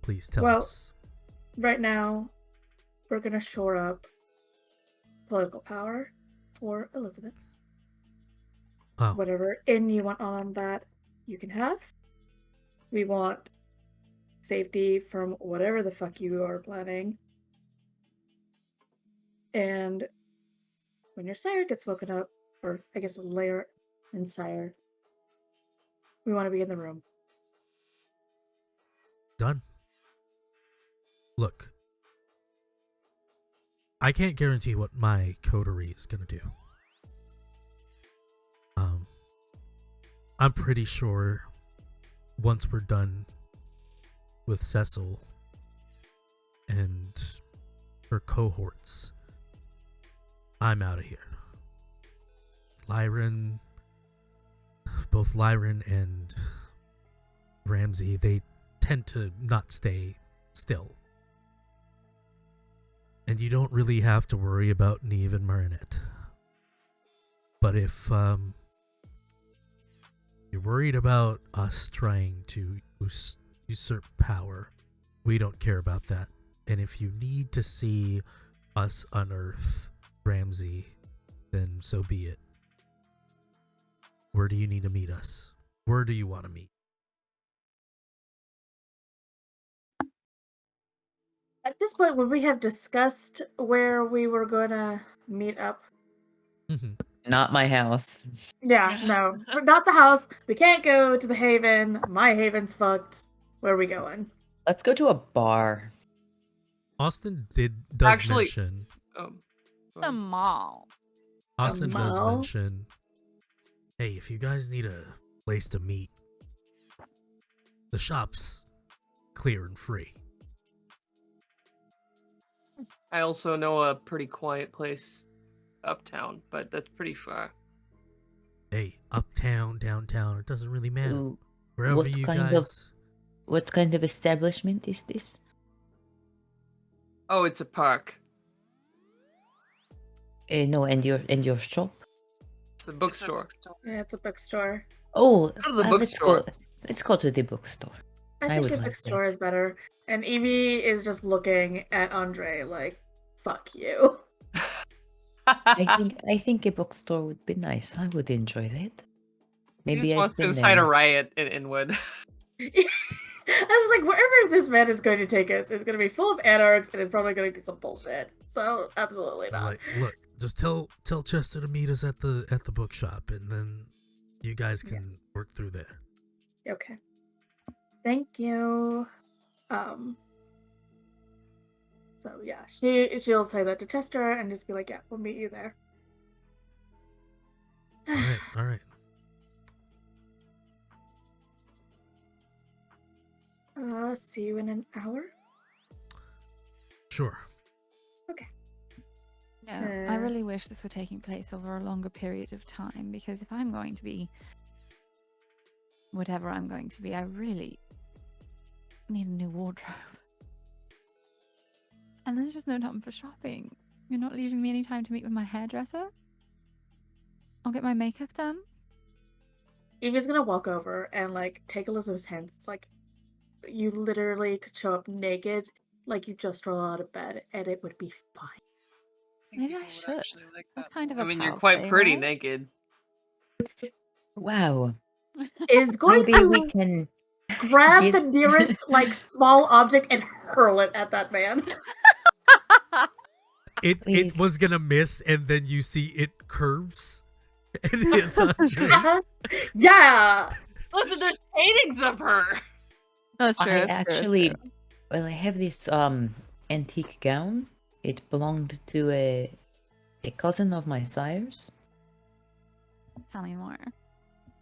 Please tell Well, us. right now, we're going to shore up political power for Elizabeth. Oh, Whatever in you want on that, you can have. We want safety from whatever the fuck you are planning. And when your sire gets woken up, or I guess layer and sire, we want to be in the room. done. Look, I can't guarantee what my coterie is gonna do. I'm pretty sure once we're done with Cecil and her cohorts, I'm out of here. Both Lyran and Ramsey, they tend to not stay still. And you don't really have to worry about Neve and Marinette. But if you're worried about us trying to usurp power, we don't care about that. And if you need to see us unearth Ramsey, then so be it. Where do you need to meet us? Where do you want to meet? At this point, would we have discussed where we were going to meet up? Not my house. Yeah, no. Not the house. We can't go to the Haven. My Haven's fucked. Where are we going? Let's go to a bar. Austin does Actually- mention. The mall. Austin does mall? mention. Hey, if you guys need a place to meet, the shop's clear and free. I also know a pretty quiet place uptown, but that's pretty far. Hey, uptown, downtown, it doesn't really matter. Ooh, Wherever what you kind of- guys. What kind of establishment is this? Oh, it's a park. No, and your shop? It's a bookstore. Yeah, it's a bookstore. Oh, Go to the let's bookstore. Let's go to the bookstore. I I think would the like bookstore is better. And Evie is just looking at Andre like, fuck you. I think a bookstore would be nice. I would enjoy that. He Maybe just I've wants to been incite a there. riot in Inwood. I was like, wherever this man is going to take us is going to be full of anarchs and it's probably going to be some bullshit. So absolutely It's not. like, look, just tell Chester to meet us at the bookshop, and then you guys can work through there. Okay. Thank you. So yeah, she'll say that to Chester and just be like, yeah, we'll meet you there. All right. See you in an hour. Sure. No, I really wish this were taking place over a longer period of time, because if I'm going to be whatever I'm going to be, I really need a new wardrobe. And there's just no time for shopping. You're not leaving me any time to meet with my hairdresser? I'll get my makeup done. Evie's gonna walk over and like take Elizabeth's hands. It's like you literally could show up naked, like you just roll out of bed, and it would be fine. Maybe I should. That's kind of a I mean, you're proud quite thing, pretty right? naked. Wow. Is going Maybe to we can grab get- the nearest like small object and hurl it at that man. It Please. was gonna miss, and then you see it curves and hits Andre. Yeah. Listen, there's paintings of her. That's true. I that's true, that's actually, true. well, I have this antique gown. It belonged to a cousin of my sire's. Tell me more.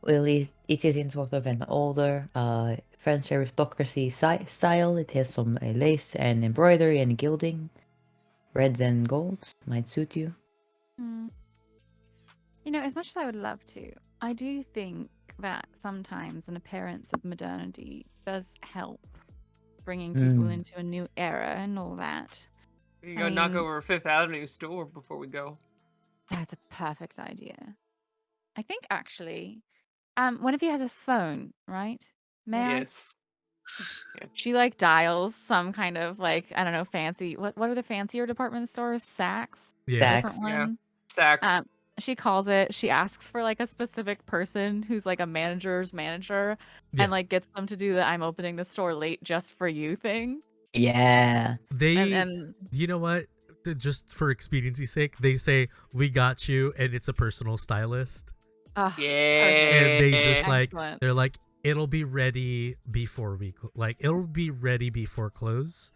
Well, it is in sort of an older French aristocracy style. It has some lace and embroidery and gilding. Reds and golds might suit you. Hmm. You know, as much as I would love to, I do think that sometimes an appearance of modernity does help bringing people into a new era and all that. You I go knock mean- over a Fifth Avenue store before we go. That's a perfect idea. I think actually, one of you has a phone, right? May I? Yes. She like dials some kind of like, I don't know, fancy. What are the fancier department stores? Saks. Yeah. Saks. Different Yeah. one. Saks. She calls it. She asks for like a specific person who's like a manager's manager, Yeah. and like gets them to do the "I'm opening the store late just for you" thing. Yeah. They, And you know what? Just for expediency's sake, they say we got you, and it's a personal stylist, ah, Yeah. and they just like excellent. they're like it'll be ready before it'll be ready before close,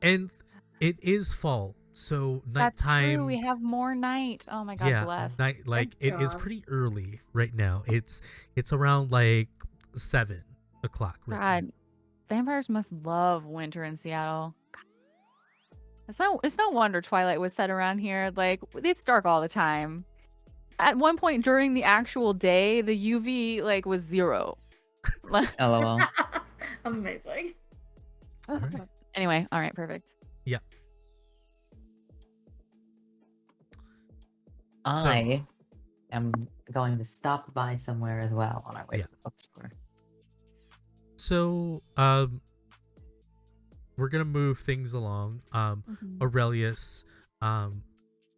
and it is fall, so That's nighttime. true. We have more night. Oh my God, bless. night like Thank it is God. pretty early right now. It's around like 7 o'clock right now. God, vampires must love winter in Seattle. It's no wonder Twilight was set around here. Like, it's dark all the time. At one point during the actual day, the UV like was 0. Like- LOL. Amazing. Alright. Anyway, all right, perfect. I am going to stop by somewhere as well on our way Yeah. to the bookstore. So we're gonna move things along. Mhm. Aurelius,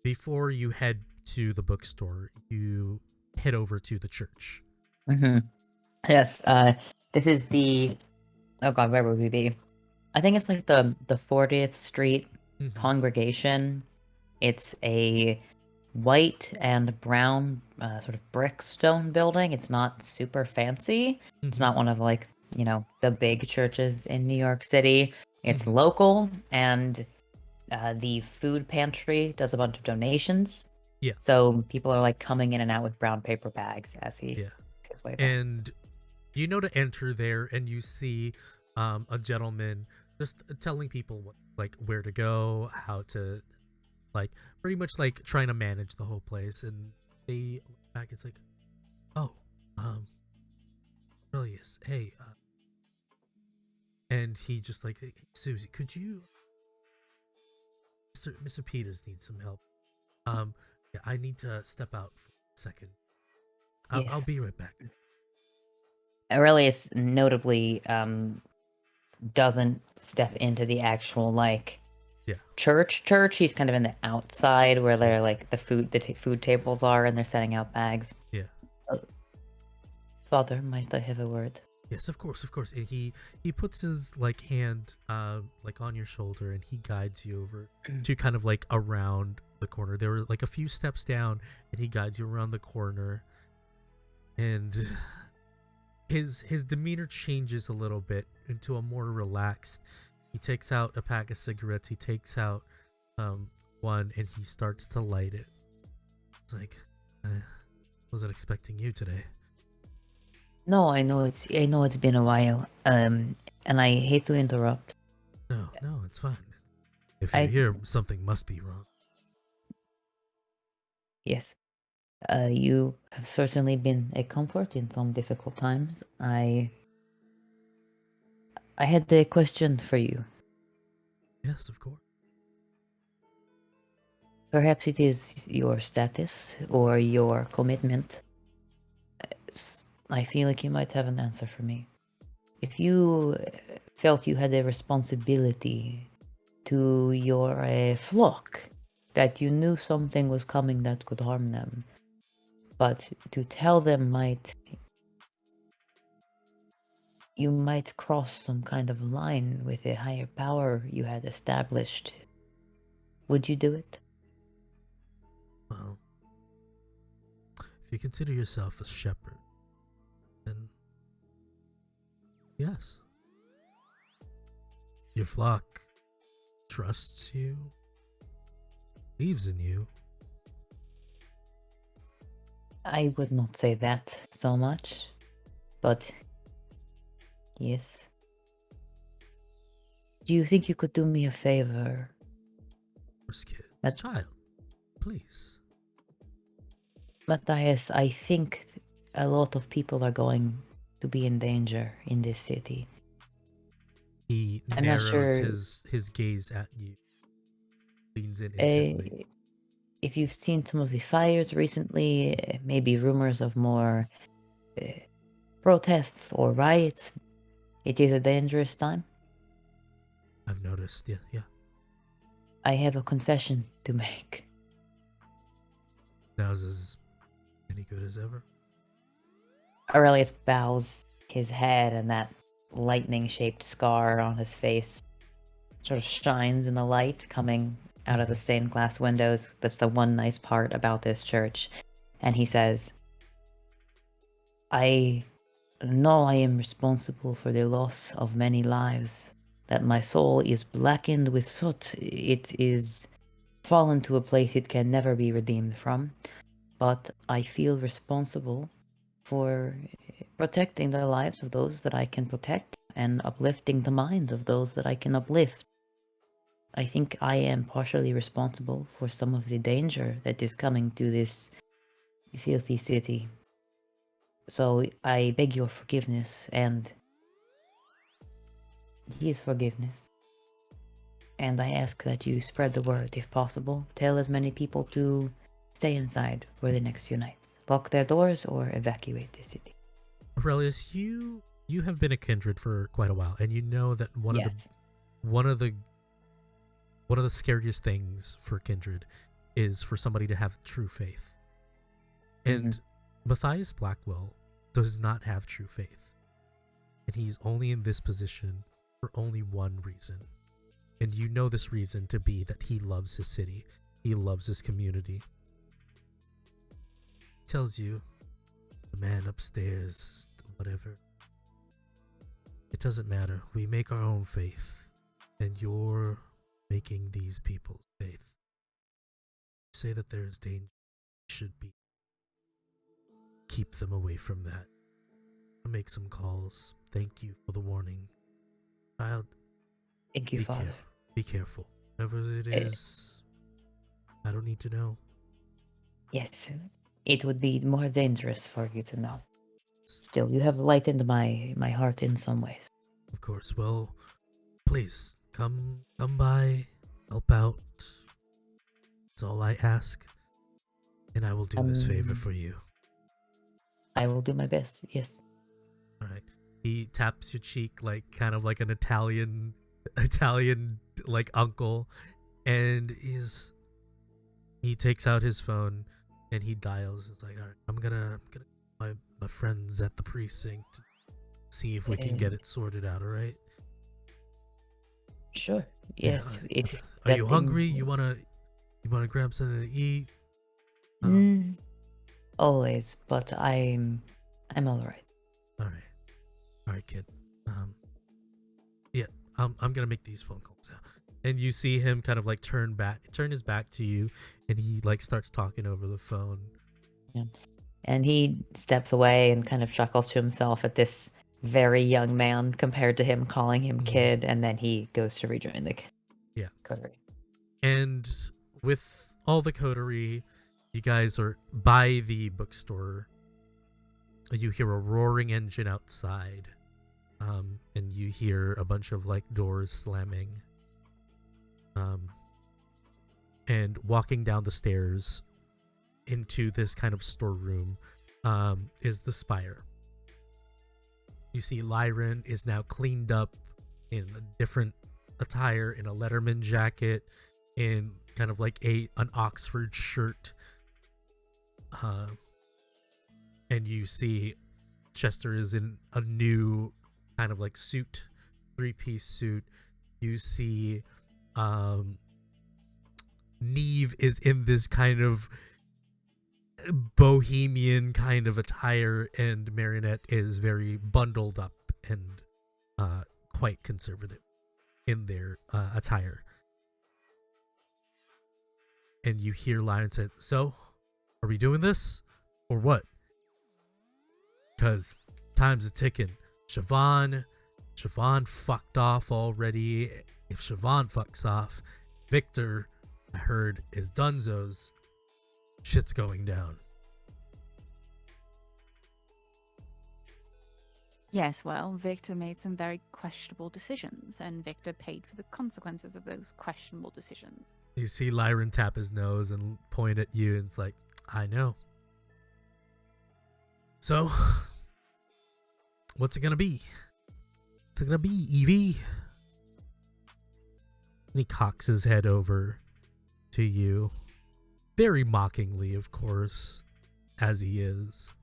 before you head to the bookstore, you head over to the church. Mm-hmm. Yes. This is the. Oh God, where would we be? I think it's like the 40th Street congregation. It's a white and brown sort of brick stone building. It's not super fancy. It's not one of like, the big churches in New York City. It's local, and the food pantry does a bunch of donations. Yeah. So people are like coming in and out with brown paper bags as he goes way back. And you know to enter there, and you see a gentleman just telling people where to go, how to pretty much trying to manage the whole place. And they look back, it's like, oh, Aurelius, hey, and he just like, hey, Susie, could you, Mr. Peters needs some help. Yeah, I need to step out for a second. I'll be right back. Aurelius notably doesn't step into the actual church. He's kind of in the outside where they're like the food tables are, and they're setting out bags. Yeah. Father, might I have a word? Yes, of course. And he puts his hand on your shoulder, and he guides you over to kind of around the corner. There were a few steps down, and he guides you around the corner, and his demeanor changes a little bit into a more relaxed. He takes out a pack of cigarettes. He takes out one, and he starts to light it. It's like, wasn't expecting you today. No, I know it's been a while. And I hate to interrupt. No, it's fine. If you're here, something must be wrong. Yes. You have certainly been a comfort in some difficult times. I had a question for you. Yes, of course. Perhaps it is your status or your commitment. I feel like you might have an answer for me. If you felt you had a responsibility to your flock, that you knew something was coming that could harm them, but to tell them you might cross some kind of line with a higher power you had established, would you do it? Well, if you consider yourself a shepherd, then yes. Your flock trusts you, believes in you. I would not say that so much, but yes. Do you think you could do me a favor? Kid, child, please. Matthias, I think a lot of people are going to be in danger in this city. He I'm narrows not sure his gaze at you, leans in intently. If you've seen some of the fires recently, maybe rumors of more protests or riots, it is a dangerous time. I've noticed, yeah. I have a confession to make. Now's as any good as ever. Aurelius bows his head, and that lightning-shaped scar on his face sort of shines in the light coming out of the stained glass windows. That's the one nice part about this church. And he says, I know I am responsible for the loss of many lives, that my soul is blackened with soot. It is fallen to a place it can never be redeemed from. But I feel responsible for protecting the lives of those that I can protect and uplifting the minds of those that I can uplift. I think I am partially responsible for some of the danger that is coming to this filthy city. So I beg your forgiveness and his forgiveness. And I ask that you spread the word if possible. Tell as many people to stay inside for the next few nights. Lock their doors or evacuate the city. Aurelius, you have been a kindred for quite a while, and you know that one of the scariest things for kindred is for somebody to have true faith. And Matthias Blackwell does not have true faith. And he's only in this position for only one reason. And you know this reason to be that he loves his city. He loves his community. He tells you, the man upstairs, whatever. It doesn't matter. We make our own faith. And you're making these people's faith. You say that there is danger. Should be. Keep them away from that. Make some calls. Thank you for the warning. Child. Thank you, Father. Be careful. Whatever it is, I don't need to know. Yes, it would be more dangerous for you to know. Still, you have lightened my heart in some ways. Of course. Well, please come by, help out. That's all I ask, and I will do this favor for you. I will do my best. Yes. All right. He taps your cheek like kind of like an Italian like uncle, and he takes out his phone and he dials. It's like, all right, I'm gonna my friends at the precinct, see if we can get it sorted out. All right. Sure. Yes. Yeah, If are you hungry? You wanna grab something to eat? Always, but I'm all right. All right, kid. Yeah, I'm gonna make these phone calls now. And you see him kind of like turn his back to you, and he like starts talking over the phone. Yeah. And he steps away and kind of chuckles to himself at this very young man compared to him calling him kid, and then he goes to rejoin the coterie. And with all the coterie, you guys are by the bookstore. You hear a roaring engine outside, and you hear a bunch of like doors slamming. And walking down the stairs into this kind of storeroom is the Spire. You see Lyran is now cleaned up in a different attire, in a Letterman jacket, in kind of like an Oxford shirt. And you see Chester is in a new kind of like suit, 3-piece suit. You see Neve is in this kind of bohemian kind of attire, and Marionette is very bundled up and quite conservative in their attire. And you hear Lion say, "So, are we doing this or what? Because time's a ticking. Siobhan fucked off already. If Siobhan fucks off, Victor, I heard, is Dunzo's. Shit's going down." Yes, well, Victor made some very questionable decisions, and Victor paid for the consequences of those questionable decisions. You see Lyran tap his nose and point at you, and it's like, I know. So, what's it gonna be? What's it gonna be, Evie? And he cocks his head over to you. Very mockingly, of course, as he is.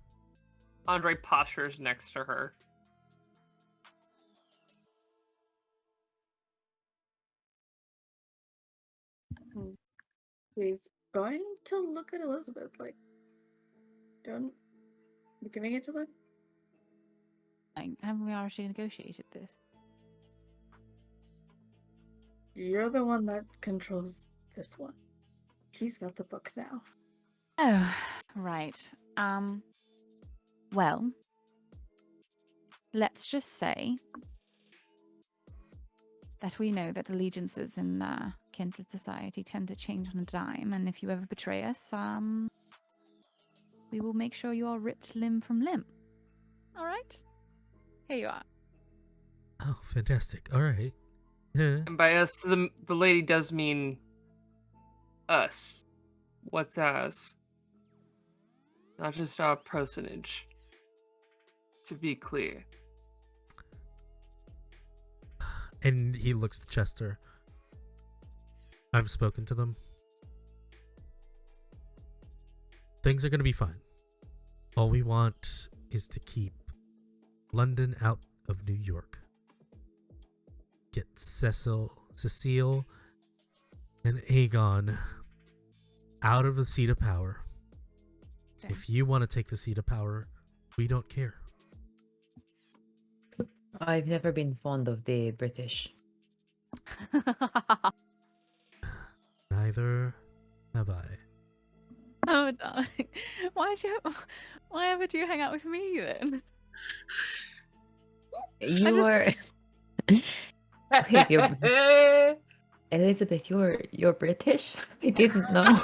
Andre postures next to her. He's going to look at Elizabeth like, don't be giving it to them. Like, haven't we already negotiated this? You're the one that controls this one. He's got the book now. Oh, right. Well, let's just say that we know that allegiances in kindred society tend to change on a dime, and if you ever betray us, we will make sure you are ripped limb from limb. All right? Here you are. Oh, fantastic. All right. And by us, the lady does mean us. What's us? Not just our personage. To be clear. And he looks to Chester. I've spoken to them. things are going to be fine. All we want is to keep London out of New York. Get Cecile and Aegon out of the seat of power. Okay. If you want to take the seat of power, we don't care. I've never been fond of the British. Neither have I. Oh, darling. Why haven't you hang out with me then? You are wait, you're Elizabeth. You're British. I didn't know.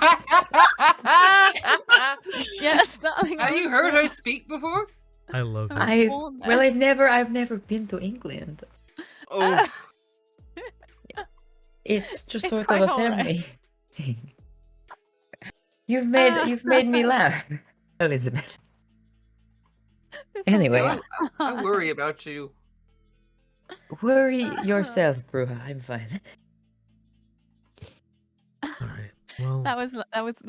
Yes, darling. Have you heard her speak before? I love it. I've never been to England. Oh, It's just It's sort of quite a alright. family thing. You've made me laugh, Elizabeth. It's Anyway. okay. I worry about you. Worry yourself, Bruja. I'm fine. All right. Well, that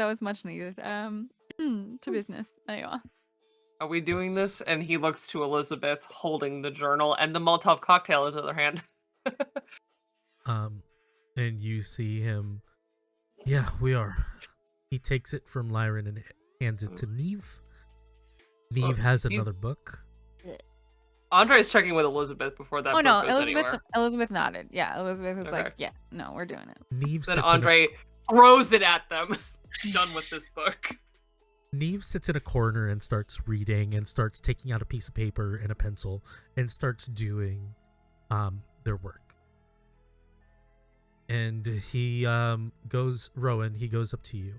was much needed. To business. There you are. Are we doing Yes. this? And he looks to Elizabeth holding the journal and the Molotov cocktail in his other hand. and you see him. Yeah, we are. He takes it from Lyran and hands it to Neve. Neve has Neve- another book. Andre's checking with Elizabeth before that Oh no, book goes anywhere. Elizabeth nodded. Yeah, Elizabeth was Okay. like, yeah, no, we're doing it. Neve Then sits Andre throws it at them. Done with this book. Neve sits in a corner and starts reading and starts taking out a piece of paper and a pencil and starts doing their work. And he Rowan, he goes up to you.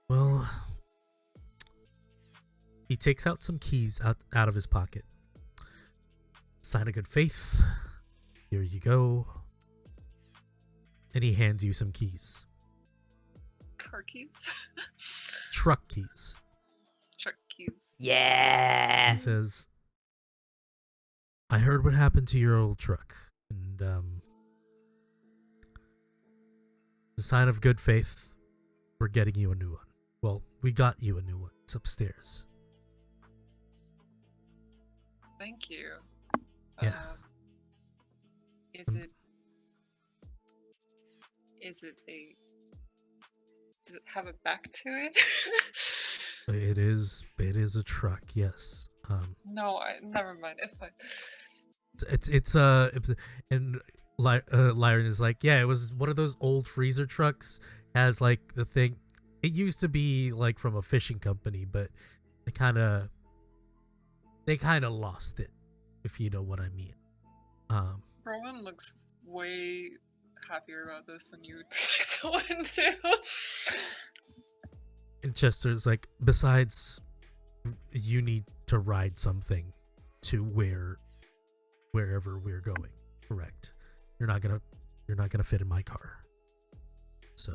Well, he takes out some keys out of his pocket. Sign of good faith. Here you go. And he hands you some keys. Car keys. Truck keys. Truck keys. Yeah. He says, I heard what happened to your old truck, and the sign of good faith, we're getting you a new one. Well, we got you a new one. It's upstairs. Thank you. Yeah. Is it does it have a back to it? It is a truck, yes. No, never mind. It's fine. And Lyron is like, yeah, it was one of those old freezer trucks. Has like the thing. It used to be like from a fishing company, but they kind of lost it, if you know what I mean. Rowan looks way happier about this than you expect someone to. And Chester's like, besides, you need to ride something to wherever we're going. Correct. You're not gonna fit in my car. So,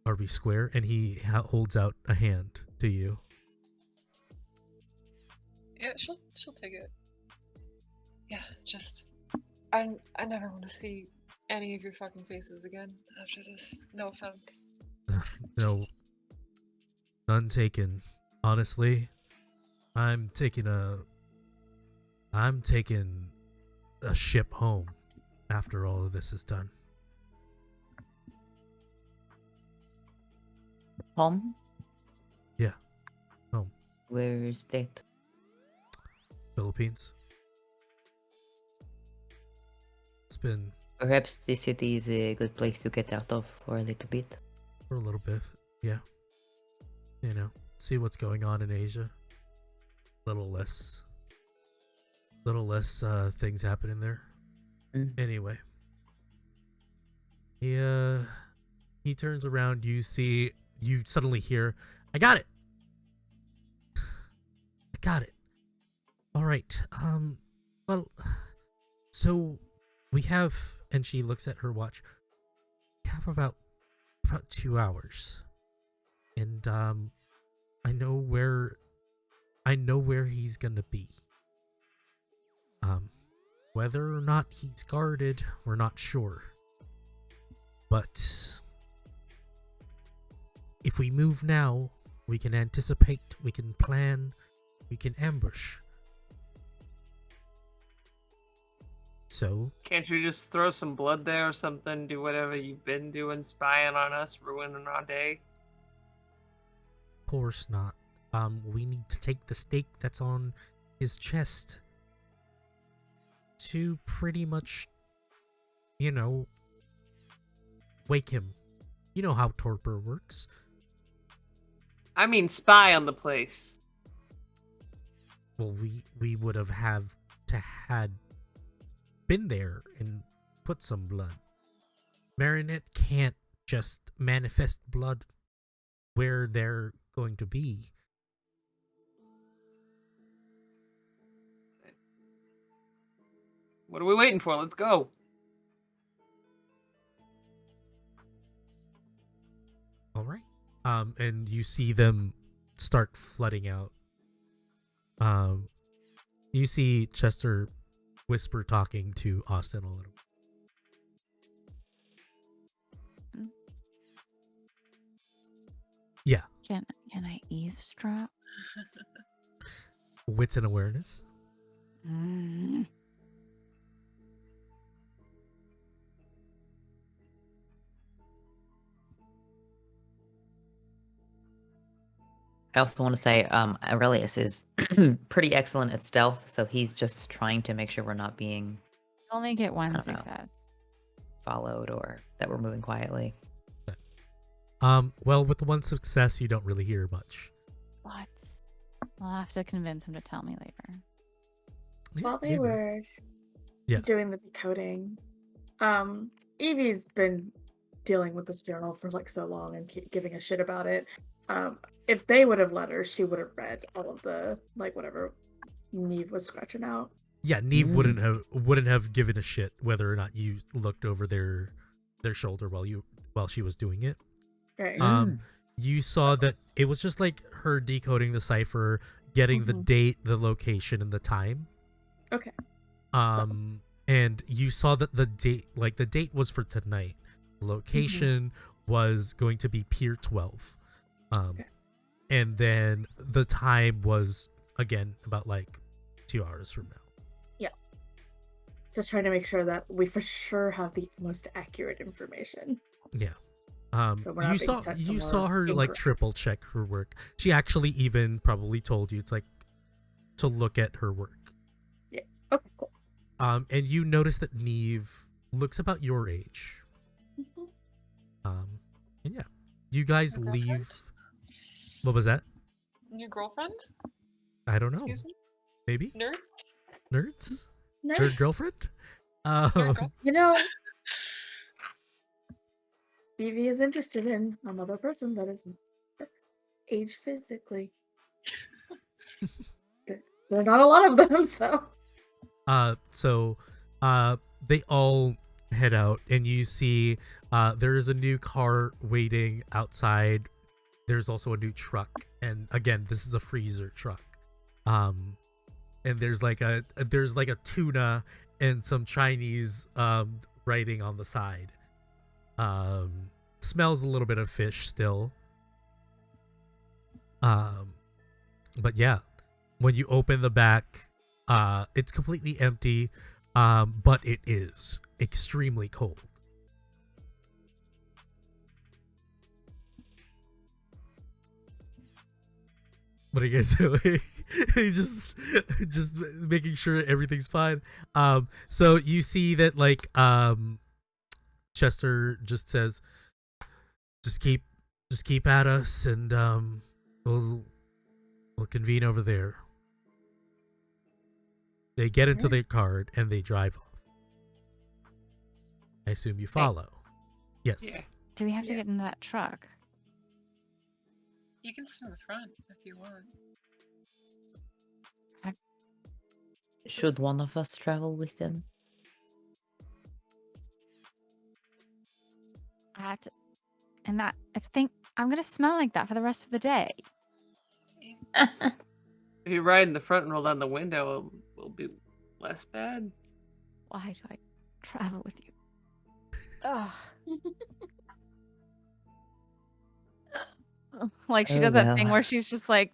are we square? And he holds out a hand to you. Yeah, she'll take it. Yeah, just I never want to see any of your fucking faces again after this. No offense. No, none taken. Honestly, I'm taking a ship home after all of this is done. Home? Yeah, home. Where is that? Philippines. It's been Perhaps this city is a good place to get out of for a little bit. for a little bit, yeah. You know, see what's going on in Asia. Little less things happening there. Mm. Anyway, he turns around. You suddenly hear, I got it. I got it. All right. Well, so we have, and she looks at her watch. We have about 2 hours, and I know where he's gonna be. Whether or not he's guarded, we're not sure. But if we move now, we can anticipate, we can plan, we can ambush. So, Can't you just throw some blood there or something? Do whatever you've been doing, spying on us, ruining our day? of course not. We need to take the stake that's on his chest to pretty much, wake him. You know how torpor works. I mean, spy on the place. Well, we would have had been there and put some blood. Marinette can't just manifest blood where they're going to be. What are we waiting for? Let's go. All right. And you see them start flooding out. You see Chester whisper talking to Austin a little. Yeah. Can I eavesdrop? Wits and awareness. Mm. I also want to say Aurelius is pretty excellent at stealth, so he's just trying to make sure we're not being Only get one don't know. success. followed or that we're moving quietly. Well, with the one success, you don't really hear much. What? I'll have to convince him to tell me later. Yeah, While they maybe. were doing the decoding, Evie's been dealing with this journal for like so long and keep giving a shit about it. If they would have let her, she would have read all of the like whatever Neve was scratching out. Yeah, Neve wouldn't have given a shit whether or not you looked over their shoulder while she was doing it. Right. You saw that it was just like her decoding the cipher, getting the date, the location, and the time. Okay. And you saw that the date was for tonight. The location was going to be Pier 12. And then the time was again about like 2 hours from now. Just trying to make sure that we for sure have the most accurate information. Yeah. So we're not You being set saw her somewhere like incorrect. triple check her work. She actually even probably told you it's like to look at her work. Yeah. Okay. Cool. And you notice that Neve looks about your age. And yeah, you guys Her leave. girlfriend? What was that? New girlfriend? I don't know. Excuse me? Maybe Nerds? nerds. Nice. Her girlfriend. You know, Evie is interested in another person that is age physically. There are not a lot of them, so. So they all head out, and you see there is a new car waiting outside. There's also a new truck, and again, this is a freezer truck. And there's like a tuna and some Chinese writing on the side. Smells a little bit of fish still. But yeah, when you open the back, it's completely empty, but it is extremely cold. What are you guys doing? just making sure everything's fine. So you see that like Chester just says, just keep at us, and we'll convene over there. They get into their car and they drive off. I assume you follow. Yes. Yeah. Do we have to get into that truck? You can sit in the front if you want. Should one of us travel with them? I think I'm gonna smell like that for the rest of the day. If you ride in the front and roll down the window, it'll be less bad. Why do I travel with you? Ugh. Like she Oh, does that well. thing where she's just like,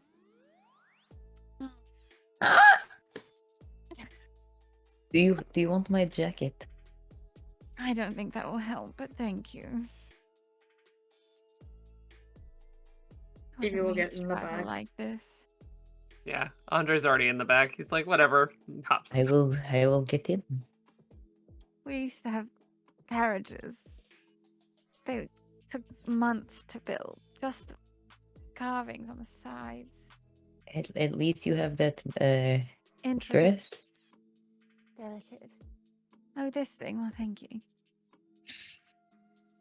Do you want my jacket? I don't think that will help, but thank you. Evie will get Wasn't in made the to travel back. like this. Yeah, Andre's already in the back. He's like, whatever. Hops. I will get in. We used to have carriages. They took months to build. Just the carvings on the sides. At least you have that Intricate. dress. Delicate. Oh, this thing. Well, thank you.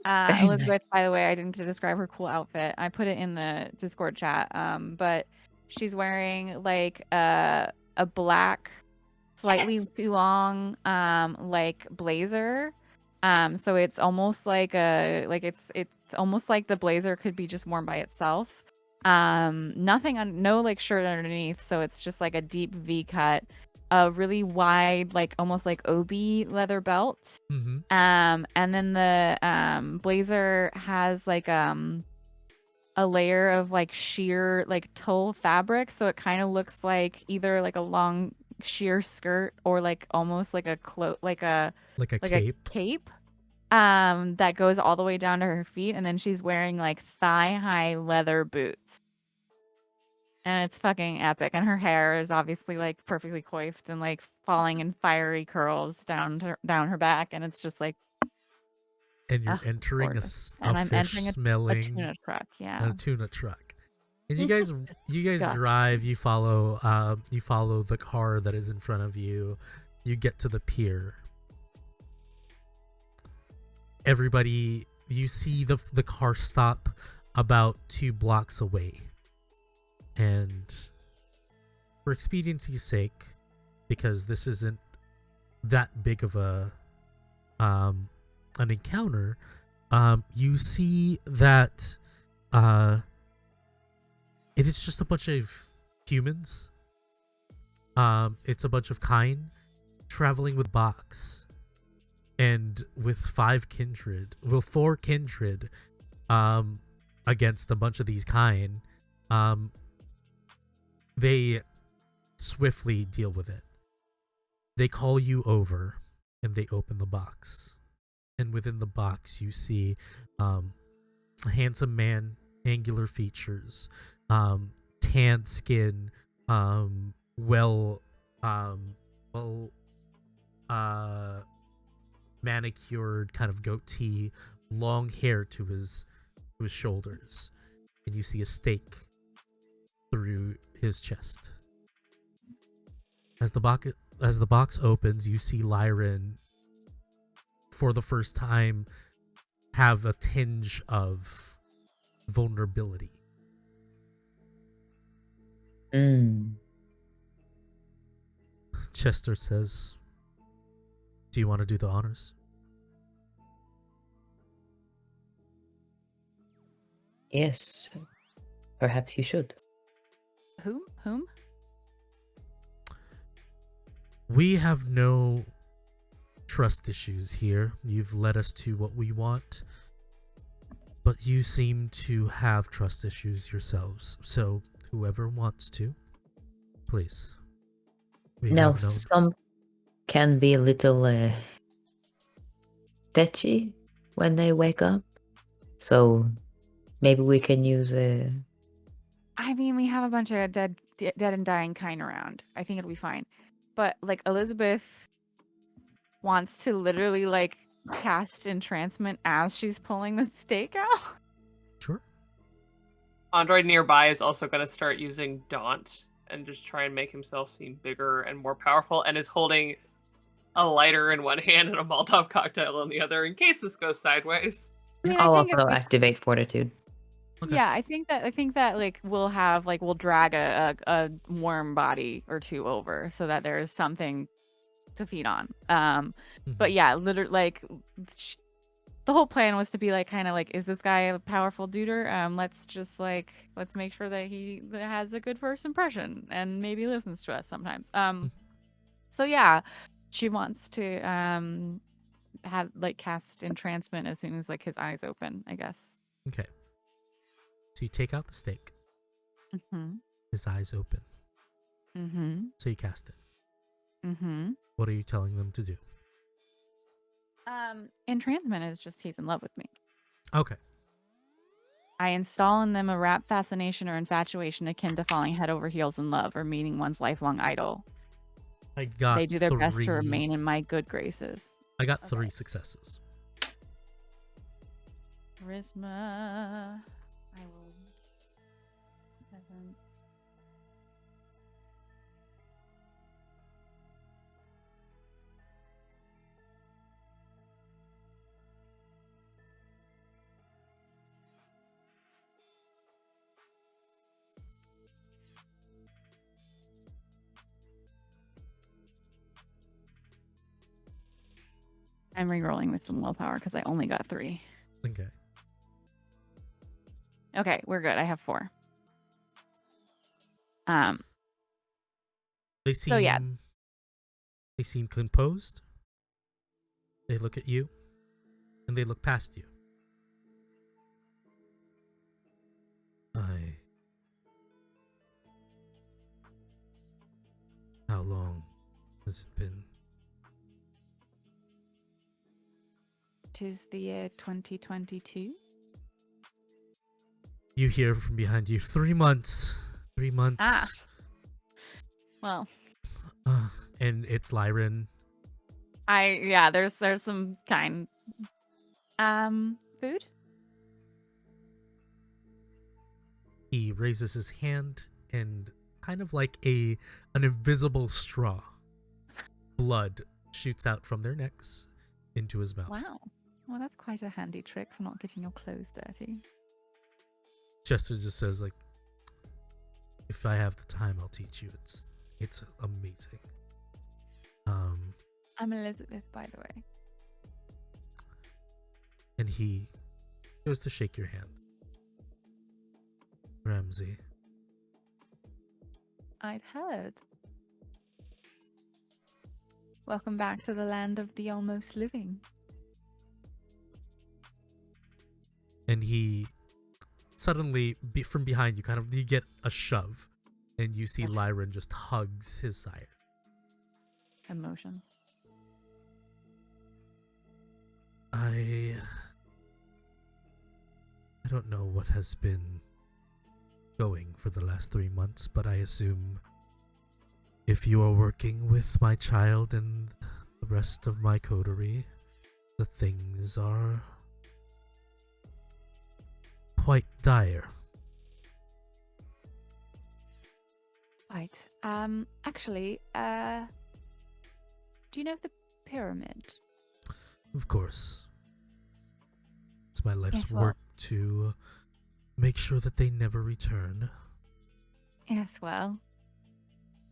Very Elizabeth, by the way, I didn't describe her cool outfit. I put it in the Discord chat. But she's wearing like a black, slightly too long, like blazer. So it's almost like it's almost like the blazer could be just worn by itself. Nothing on, no like shirt underneath. So it's just like a deep V cut, a really wide, like almost like obi leather belt. Mm-hmm. And then the blazer has like a layer of like sheer like tulle fabric, so it kind of looks like either like a long sheer skirt or like almost like a cloak, like a cape that goes all the way down to her feet, and then she's wearing like thigh-high leather boots. And it's fucking epic. And her hair is obviously like perfectly coiffed and like falling in fiery curls down her back, and it's just like. And you're entering gorgeous. a fish smelling a tuna truck. Yeah. a tuna truck. And you guys drive. You follow the car that is in front of you. You get to the pier. Everybody, you see the car stop about 2 blocks away. And for expediency's sake, because this isn't that big of a an encounter, you see that it is just a bunch of humans. It's a bunch of kind traveling with box, and with 4 kindred, against a bunch of these kind. They swiftly deal with it. They call you over, and they open the box. And within the box, you see a handsome man, angular features, tan skin, manicured kind of goatee, long hair to his shoulders, and you see a stake through his chest. As the box opens, you see Lyran, for the first time, have a tinge of vulnerability. Chester says, "Do you want to do the honors?" Yes. Perhaps you should. Whom? We have no trust issues here. You've led us to what we want, but you seem to have trust issues yourselves. So whoever wants to, please. Now, some can be a little tetchy when they wake up, so maybe we can use a. I mean, we have a bunch of dead and dying kind around. I think it'll be fine. But like Elizabeth wants to literally like cast entrancement as she's pulling the stake out. Sure. Andre nearby is also going to start using Daunt and just try and make himself seem bigger and more powerful, and is holding a lighter in one hand and a Molotov cocktail in the other in case this goes sideways. Yeah, I'll also activate Fortitude. Okay. Yeah, I think that like we'll drag a warm body or 2 over so that there's something to feed on. But yeah, literally like the whole plan was to be like kind of like, is this guy a powerful duder? Let's make sure that he has a good first impression and maybe listens to us sometimes. So yeah, she wants to have like cast entrancement as soon as like his eyes open, I guess. Okay. So you take out the stake. Mm-hmm. His eyes open. Mm-hmm. So you cast it. Mm-hmm. What are you telling them to do? Entrancement is just he's in love with me. Okay. I install in them a rap fascination or infatuation akin to falling head over heels in love or meeting one's lifelong idol. I got They do their best to 3. remain in my good graces. I got 3 successes. Charisma. I will. Presence. I'm re-rolling with some willpower because I only got 3. Okay. Okay, we're good. I have 4. They seem So, yeah. They seem composed. They look at you and they look past you. How long has it been? 'Tis the year 2022. You hear from behind you, 3 months. 3 months. Well, and it's Lyran. there's some kind. Food? He raises his hand and kind of like an invisible straw, blood shoots out from their necks into his mouth. Wow. Well, that's quite a handy trick for not getting your clothes dirty. Chester just says, like, if I have the time, I'll teach you. It's amazing. I'm Elizabeth, by the way. And he goes to shake your hand. Ramsey. I'd heard. Welcome back to the land of the almost living. And he suddenly, from behind you, you get a shove, and you see Lyran just hugs his sire. Emotions. I don't know what has been going for the last 3 months, but I assume if you are working with my child and the rest of my coterie, the things are quite dire. Right. Actually, do you know the pyramid? Of course. It's my life's Yes, well- work to make sure that they never return. Yes, well,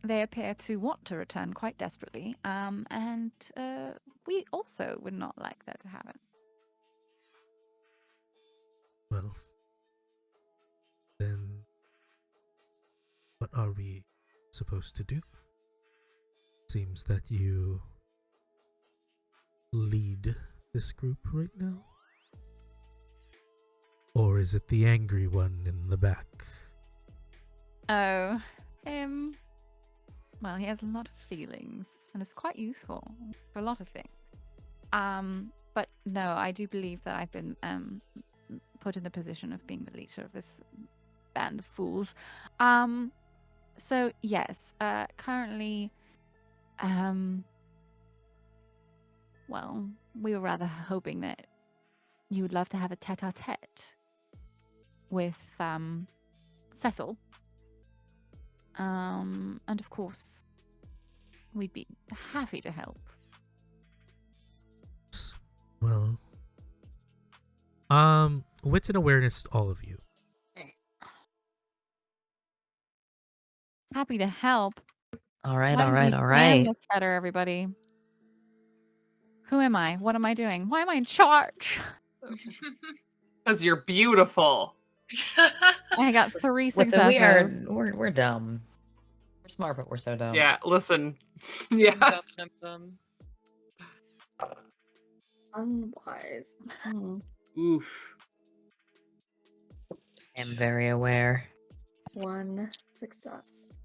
they appear to want to return quite desperately, and we also would not like that to happen. Well, then what are we supposed to do? Seems that you lead this group right now? Or is it the angry one in the back? Oh, well, he has a lot of feelings, and it's quite useful for a lot of things. But no, I do believe that I've been put in the position of being the leader of this band of fools. So yes, currently, well, we were rather hoping that you would love to have a tete-a-tete with Cecil. And of course, we'd be happy to help. Well, wits and awareness, all of you. Happy to help. All right, Why all don't right, we all plan right. this better, everybody. Who am I? What am I doing? Why am I in charge? Because you're beautiful. I got 3 successes. Listen, we're dumb. We're smart, but we're so dumb. Yeah, listen. Yeah. Dum, dum, dum. Unwise. Oof. I'm very aware. 1 success.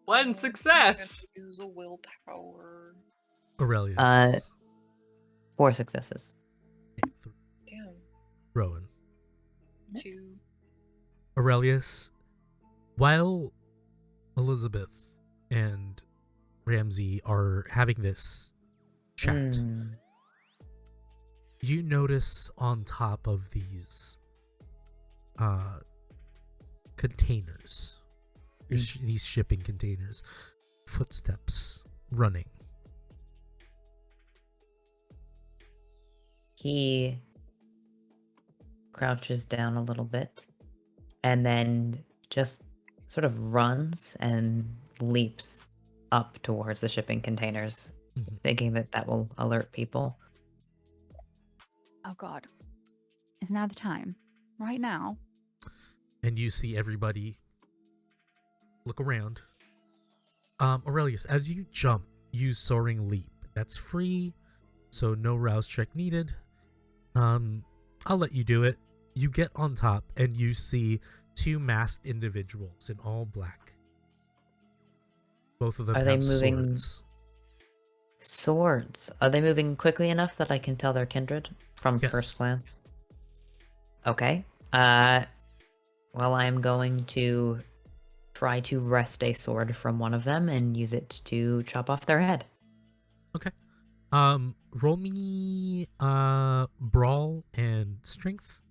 One success. Use a willpower. Aurelius. 4 successes. Okay, 3. Damn. Rowan. 2. Aurelius, while Elizabeth and Ramsey are having this chat, you notice on top of these containers, these shipping containers, footsteps running. He crouches down a little bit and then just sort of runs and leaps up towards the shipping containers, thinking that that will alert people. Oh God. Is now the time. Right now. And you see everybody look around. Aurelius, as you jump, use Soaring Leap. That's free, so no rouse check needed. I'll let you do it. You get on top and you see 2 masked individuals in all black. Both of them Are have they moving swords. Swords. Are they moving quickly enough that I can tell they're kindred from Yes. first glance? Okay. Well, I'm going to try to wrest a sword from one of them and use it to chop off their head. Okay. Roll me brawl and strength.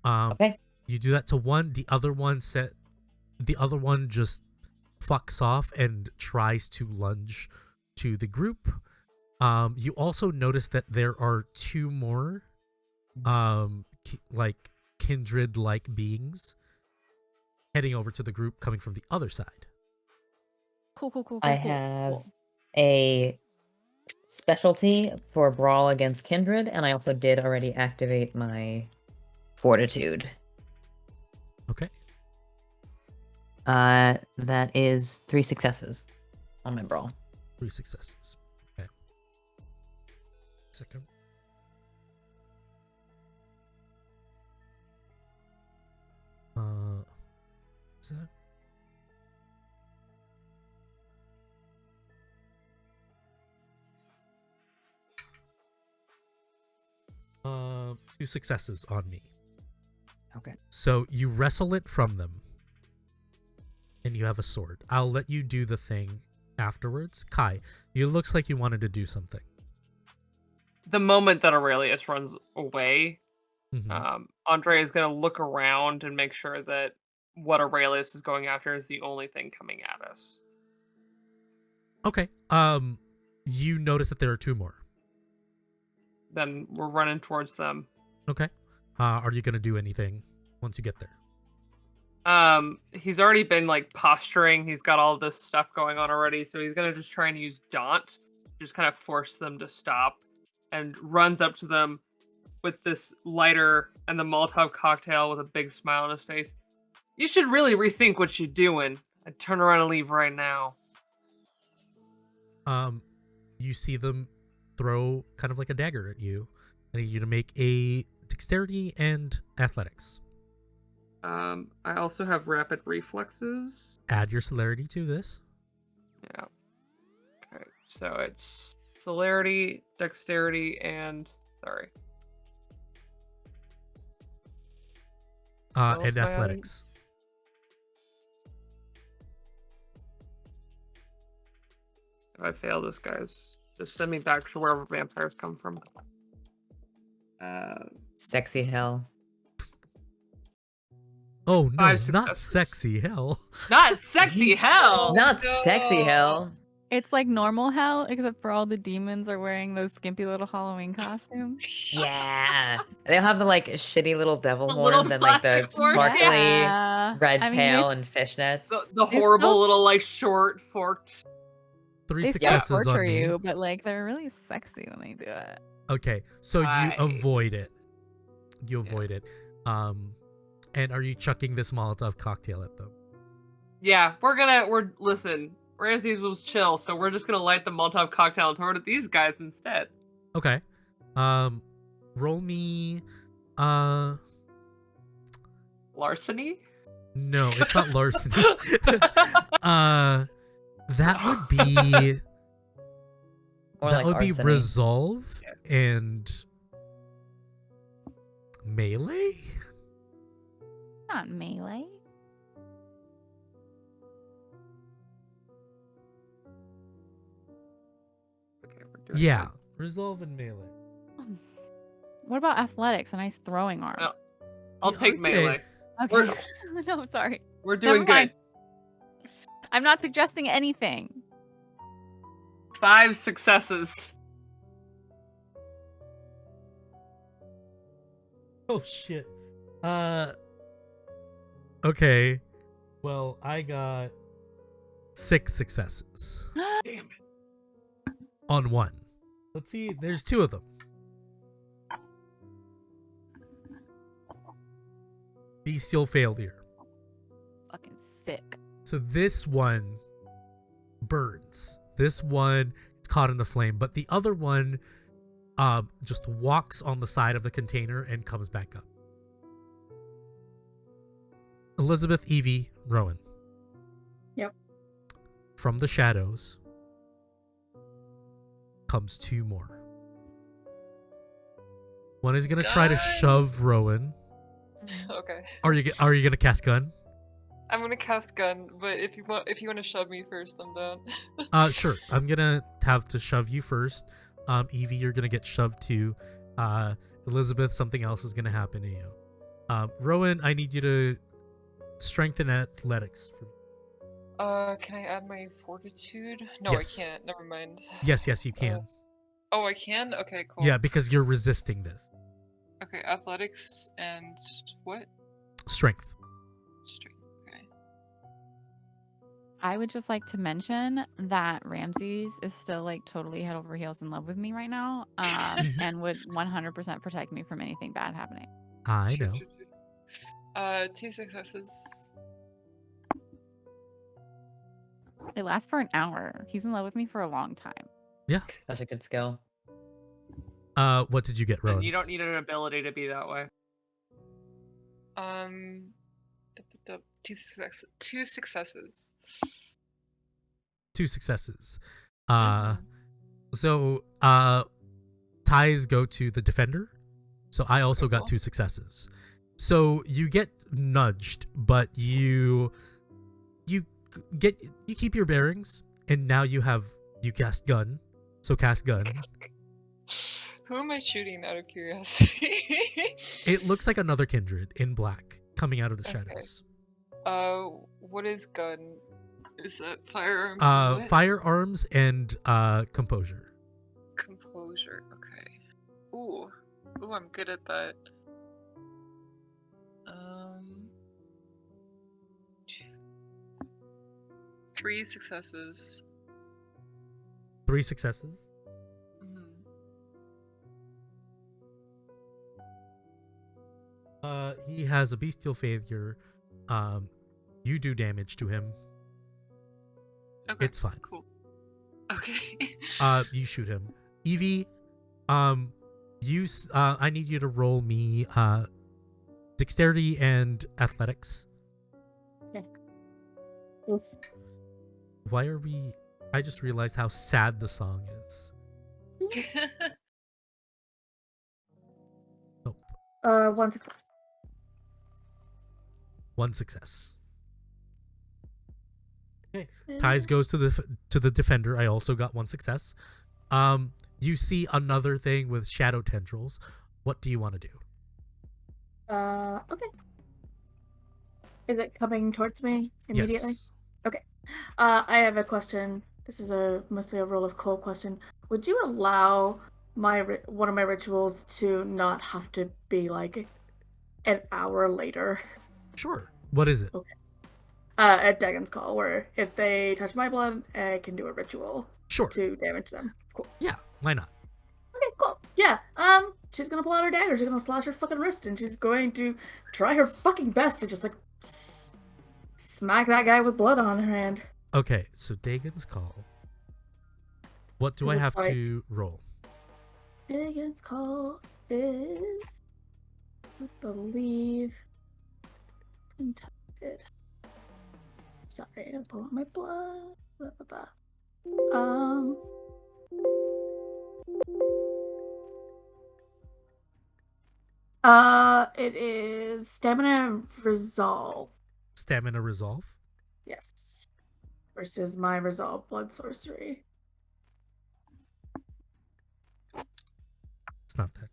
Okay. You do that to one. The other one just fucks off and tries to lunge to the group. You also notice that there are 2 more like kindred like beings heading over to the group coming from the other side. Cool. I have a specialty for brawl against kindred, and I also did already activate my fortitude. Okay. That is 3 successes on my brawl. 3 successes. Okay. Second. Is that? Two successes on me. Okay. So you wrestle it from them, and you have a sword. I'll let you do the thing afterwards. Kai, it looks like you wanted to do something. The moment that Aurelius runs away, Mhm. Andre is going to look around and make sure that what Aurelius is going after is the only thing coming at us. Okay. You notice that there are 2 more. Then we're running towards them. Okay. Are you gonna do anything once you get there? He's already been like posturing. He's got all this stuff going on already, so he's gonna just try and use Daunt, just kind of force them to stop, and runs up to them with this lighter and the Molotov cocktail with a big smile on his face. You should really rethink what you're doing. I'd turn around and leave right now. You see them throw kind of like a dagger at you. I need you to make a dexterity and athletics. I also have rapid reflexes. Add your celerity to this. Yeah. Okay, so it's celerity, dexterity, and sorry. else And am I adding? athletics. If I fail this, guys, just send me back to wherever vampires come from. Sexy hell. Oh no, 5 not successes. sexy hell. Not sexy hell. Not no. sexy hell. It's like normal hell, except for all the demons are wearing those skimpy little Halloween costumes. Yeah. They'll have the like shitty little devil The horns little and like the plastic horn, sparkly Yeah. red I mean, tail and fishnets. The They horrible still- little like short forked. 3 They still successes torture on me. you, but like they're really sexy when they do it. Okay, so you Aye. avoid it. You avoid it. And are you chucking this Molotov cocktail at them? Yeah, listen. Ramses was chill, so we're just gonna light the Molotov cocktail and throw it at these guys instead. Okay. Roll me. Larceny? No, it's not larceny. That would be. Or That like would be arsony. resolve and melee. Not melee. Okay, we're doing Yeah, resolve and melee. What about athletics? A nice throwing arm. No. I'll Yeah, take okay. melee. Okay. We're- No, sorry. We're doing Never mind. good. I'm not suggesting anything. 5 successes. Oh shit. Okay. Well, I got 6 successes Damn it. on one. Let's see. There's 2 of them. Bestial failure. Fucking sick. So this one burns. This one is caught in the flame, but the other one just walks on the side of the container and comes back up. Elizabeth, Evie, Rowan. Yep. From the shadows comes 2 more. One is gonna try to Guys. shove Rowan. Okay. Are you gonna cast gun? I'm gonna cast gun, but if you want to shove me first, I'm down. Sure. I'm gonna have to shove you first. Evie, you're gonna get shoved too. Elizabeth, something else is gonna happen to you. Rowan, I need you to strengthen athletics for me. Can I add my fortitude? No, Yes. I can't. Never mind. Yes, you can. Oh, I can? Okay, cool. Yeah, because you're resisting this. Okay, athletics and what? Strength. Strength. Okay. I would just like to mention that Ramses is still like totally head over heels in love with me right now, and would 100% protect me from anything bad happening. I know. 2 successes. It lasts for an hour. He's in love with me for a long time. That's a good skill. What did you get, And Rowan? you don't need an ability to be that way. 2 successes. 2 successes. 2 successes. So ties go to the defender. So I also got Cool. 2 successes. So you get nudged, but you keep your bearings, and now you cast gun. So cast gun. Who am I shooting out of curiosity? It looks like another kindred in black coming out of the Okay. shadows. What is gun? Is that firearms? and what? Firearms and composure. Composure. Okay. Ooh, I'm good at that. 3 successes. 3 successes. Mhm. He has a bestial failure. You do damage to him. Okay. It's fine. Cool. Okay. You shoot him. Evie, I need you to roll me dexterity and athletics. Oops. Why are we? I just realized how sad the song is. Nope. 1 success. 1 success. Okay. Ties goes to the defender. I also got 1 success. You see another thing with shadow tendrils. What do you want to do? Okay. Is it coming towards me immediately? Yes. I have a question. This is mostly a roll of coal question. Would you allow one of my rituals to not have to be like an hour later? Sure. What is it? At Dagon's Call, where if they touch my blood, I can do a ritual Sure. to damage them. Cool. Yeah. Why not? Okay, cool. Yeah. She's gonna pull out her dagger. She's gonna slash her fucking wrist, and she's going to try her fucking best to just like smack that guy with blood on her hand. Okay. So Dagon's Call. What do I have Like- to roll? Pagan's Call is, I believe, contested. Sorry, I gotta pull out my blood. Blah, blah, blah. It is Stamina Resolve. Stamina Resolve? Yes. Versus my Resolve Blood Sorcery. It's not that.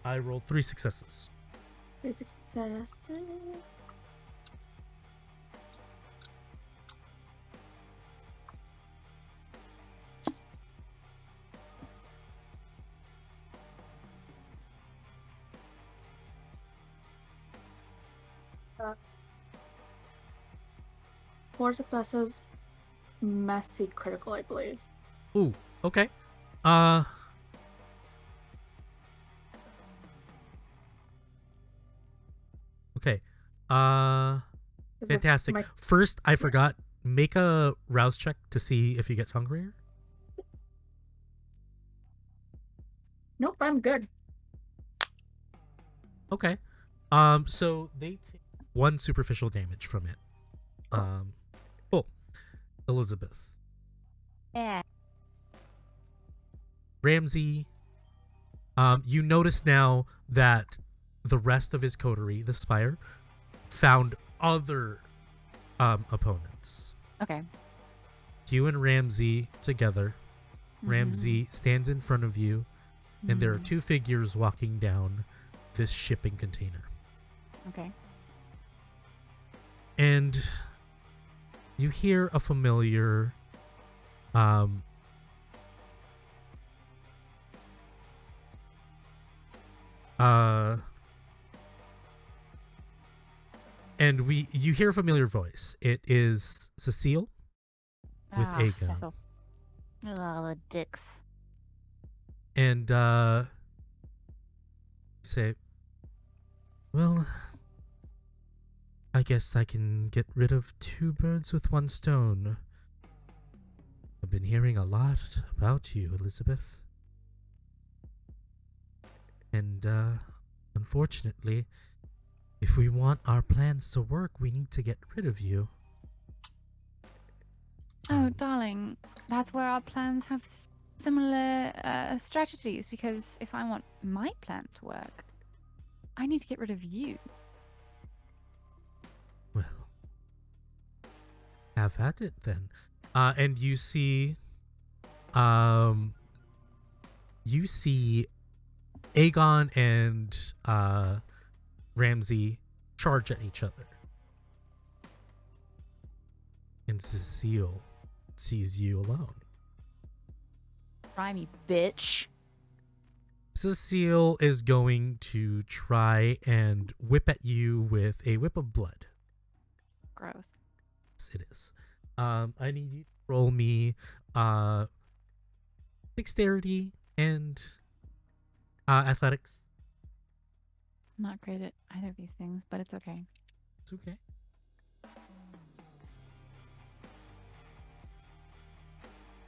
I rolled 3 successes. 3 successes. Four successes. Messy critical, I believe. Ooh, okay. Okay. Fantastic. First, I forgot. Make a rouse check to see if you get hungrier. Nope, I'm good. Okay. So they take 1 superficial damage from it. Cool. Elizabeth. Yeah. Ramsey, you notice now that the rest of his coterie, the Spire, found other opponents. Okay. You and Ramsey together. Ramsey stands in front of you, and there are 2 figures walking down this shipping container. Okay. And you hear a familiar and you hear a familiar voice. It is Cecile with Aegon. Cecil. Oh, the dicks. And say, well, I guess I can get rid of 2 birds with 1 stone. I've been hearing a lot about you, Elizabeth. And unfortunately, if we want our plans to work, we need to get rid of you. Oh, darling, that's where our plans have similar strategies, because if I want my plan to work, I need to get rid of you. Well, have at it then. And you see Aegon and Ramsey charge at each other. And Cecile sees you alone. Try me, bitch. Cecile is going to try and whip at you with a whip of blood. Gross. Yes, it is. I need you to roll me dexterity and athletics. I'm not great at either of these things, but it's okay. It's okay.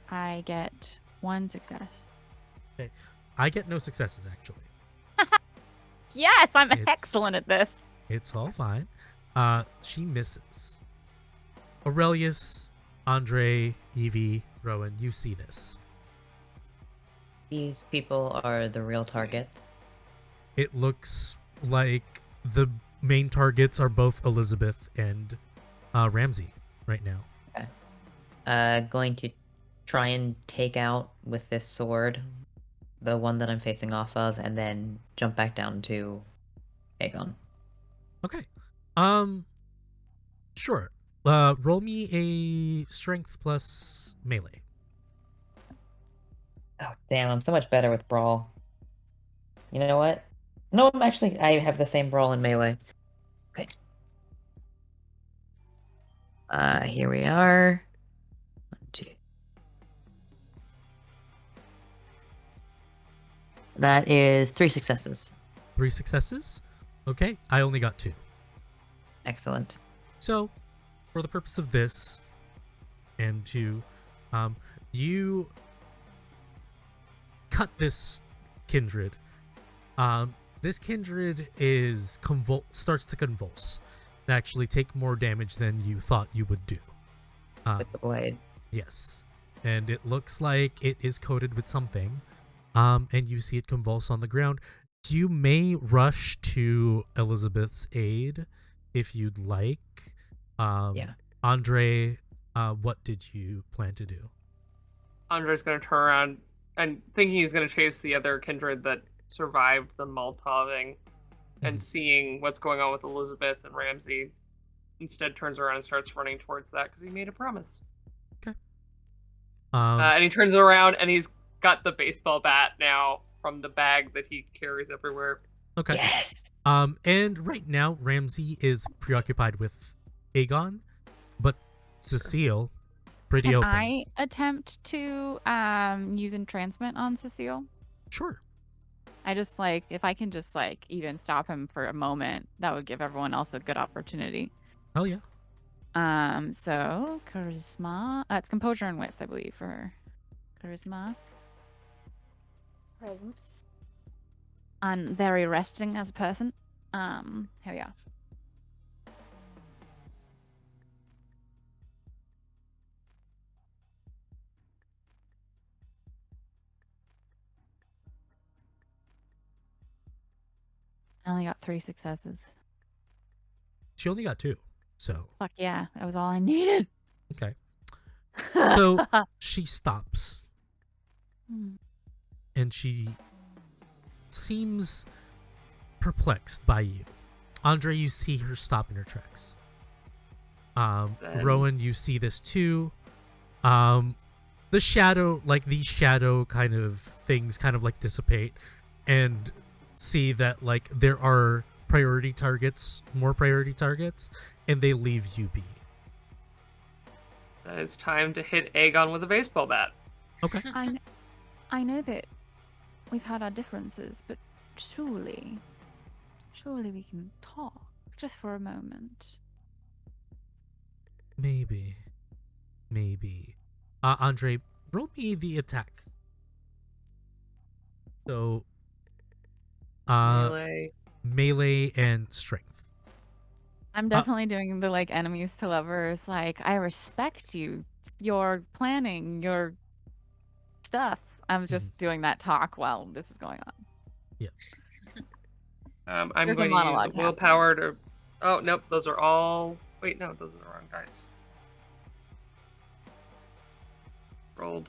I get 1 success. Okay. I get no successes, actually. Yes, I'm It's- excellent at this. It's all fine. She misses. Aurelius, Andre, Evie, Rowan, you see this. These people are the real targets. It looks like the main targets are both Elizabeth and Ramsey right now. Going to try and take out with this sword the one that I'm facing off of, and then jump back down to Aegon. Okay. Sure. Roll me a strength plus melee. Oh, damn, I'm so much better with Brawl. You know what? No, I have the same Brawl and melee. Okay. Here we are. 1, 2. That is 3 successes. 3 successes. Okay. I only got 2. Excellent. So, for the purpose of this, and to, you cut this kindred. This kindred is starts to convulse and actually take more damage than you thought you would do. With the blade. Yes, and it looks like it is coated with something. And you see it convulse on the ground. You may rush to Elizabeth's aid if you'd like. Yeah. Andre, what did you plan to do? Andre's going to turn around and thinking he's going to chase the other kindred that survived the Molotoving, and seeing what's going on with Elizabeth and Ramsey, instead turns around and starts running towards that because he made a promise. Okay. And he turns around and he's got the baseball bat now from the bag that he carries everywhere. Okay. Yes. And right now Ramsey is preoccupied with Aegon, but Cecile, pretty Can open. I attempt to use entrancement on Cecile? Sure. I just if I can just even stop him for a moment, that would give everyone else a good opportunity. Oh yeah. So charisma. It's composure and wits, I believe, for her. Charisma. Presence. I'm very resting as a person. Here we are. I only got 3 successes. She only got 2, so. Fuck yeah, that was all I needed. Okay. So she stops, and she seems perplexed by you. Andre, you see her stop in her tracks. Rowan, you see this too. The shadow, these shadow kind of things dissipate, and see that there are more priority targets, and they leave you be. It's time to hit Aegon with a baseball bat. Okay. I know that we've had our differences, but surely we can talk just for a moment. Maybe. Andre, roll me the attack. So, melee and strength. I'm definitely doing the enemies to lovers. I respect you, your planning, your stuff. I'm just doing that talk while this is going on. Yeah. I'm There's a going to use monologue the willpower to. Oh nope, those are all. Wait, no, those are the wrong dice. Rolled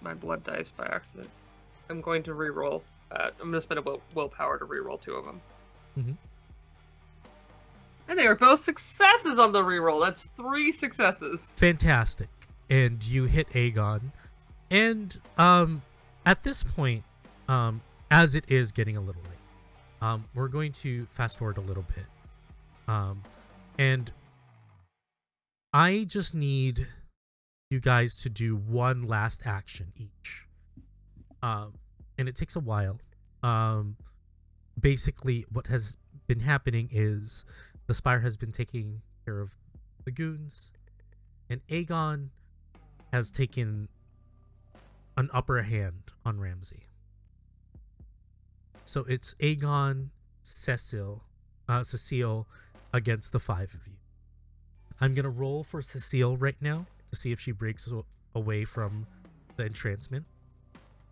my blood dice by accident. I'm going to re-roll. I'm going to spend a willpower to re-roll 2 of them. And they were both successes on the re-roll. That's 3 successes. Fantastic. And you hit Aegon. And at this point, as it is getting a little late, we're going to fast forward a little bit. And I just need you guys to do one last action each. And it takes a while. Basically, what has been happening is the Spire has been taking care of the goons, and Aegon has taken an upper hand on Ramsey. So it's Aegon, Cecile against the 5 of you. I'm going to roll for Cecile right now to see if she breaks away from the entrancement.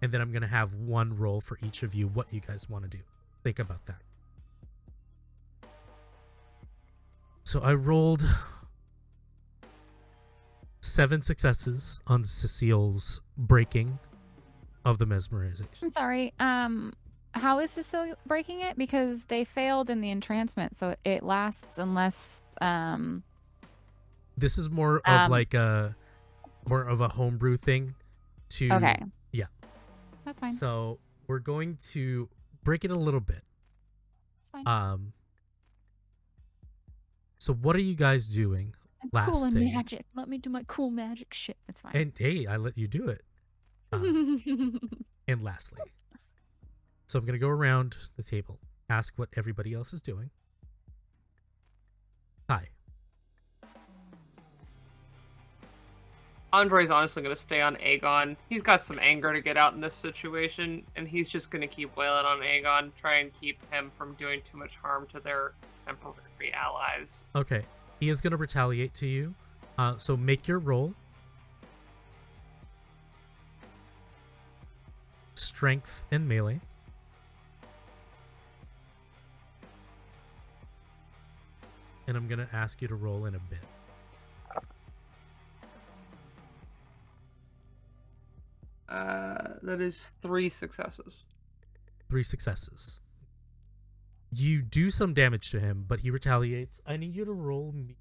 And then I'm going to have one roll for each of you, what you guys want to do. Think about that. So I rolled 7 successes on Cecile's breaking of the mesmerization. I'm sorry. How is Cecile breaking it? Because they failed in the entrancement, so it lasts unless. This is more of more of a homebrew thing. Okay. Yeah. That's fine. So we're going to break it a little bit. It's fine. So what are you guys doing? Last cool thing. magic. Let me do my cool magic shit. It's fine. And hey, I let you do it. And lastly, so I'm going to go around the table, ask what everybody else is doing. Hi. Andre's honestly going to stay on Aegon. He's got some anger to get out in this situation, and he's just going to keep wailing on Aegon, try and keep him from doing too much harm to their temporary allies. Okay. He is going to retaliate to you. So make your roll. Strength and melee. And I'm going to ask you to roll in a bit. That is 3 successes. 3 successes. You do some damage to him, but he retaliates. I need you to roll me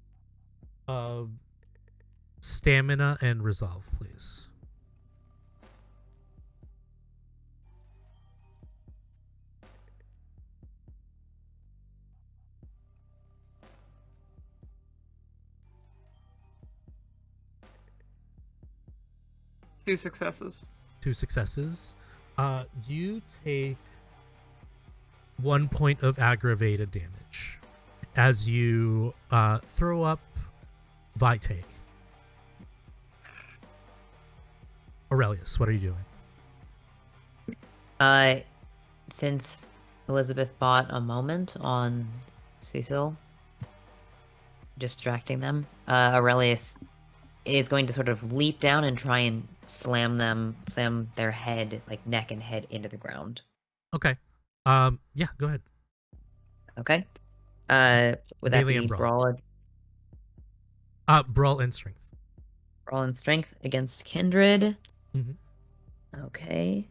stamina and resolve, please. Two successes. 2 successes. You take 1 point of aggravated damage as you throw up Vitae. Aurelius, what are you doing? Since Elizabeth bought a moment on Cecil, distracting them, Aurelius is going to sort of leap down and try and slam their head, like neck and head, into the ground. Okay. Yeah, go ahead. Okay. Would that Melee be and brawl. brawl? Brawl and strength. Brawl and strength against Kindred. Mhm. Okay.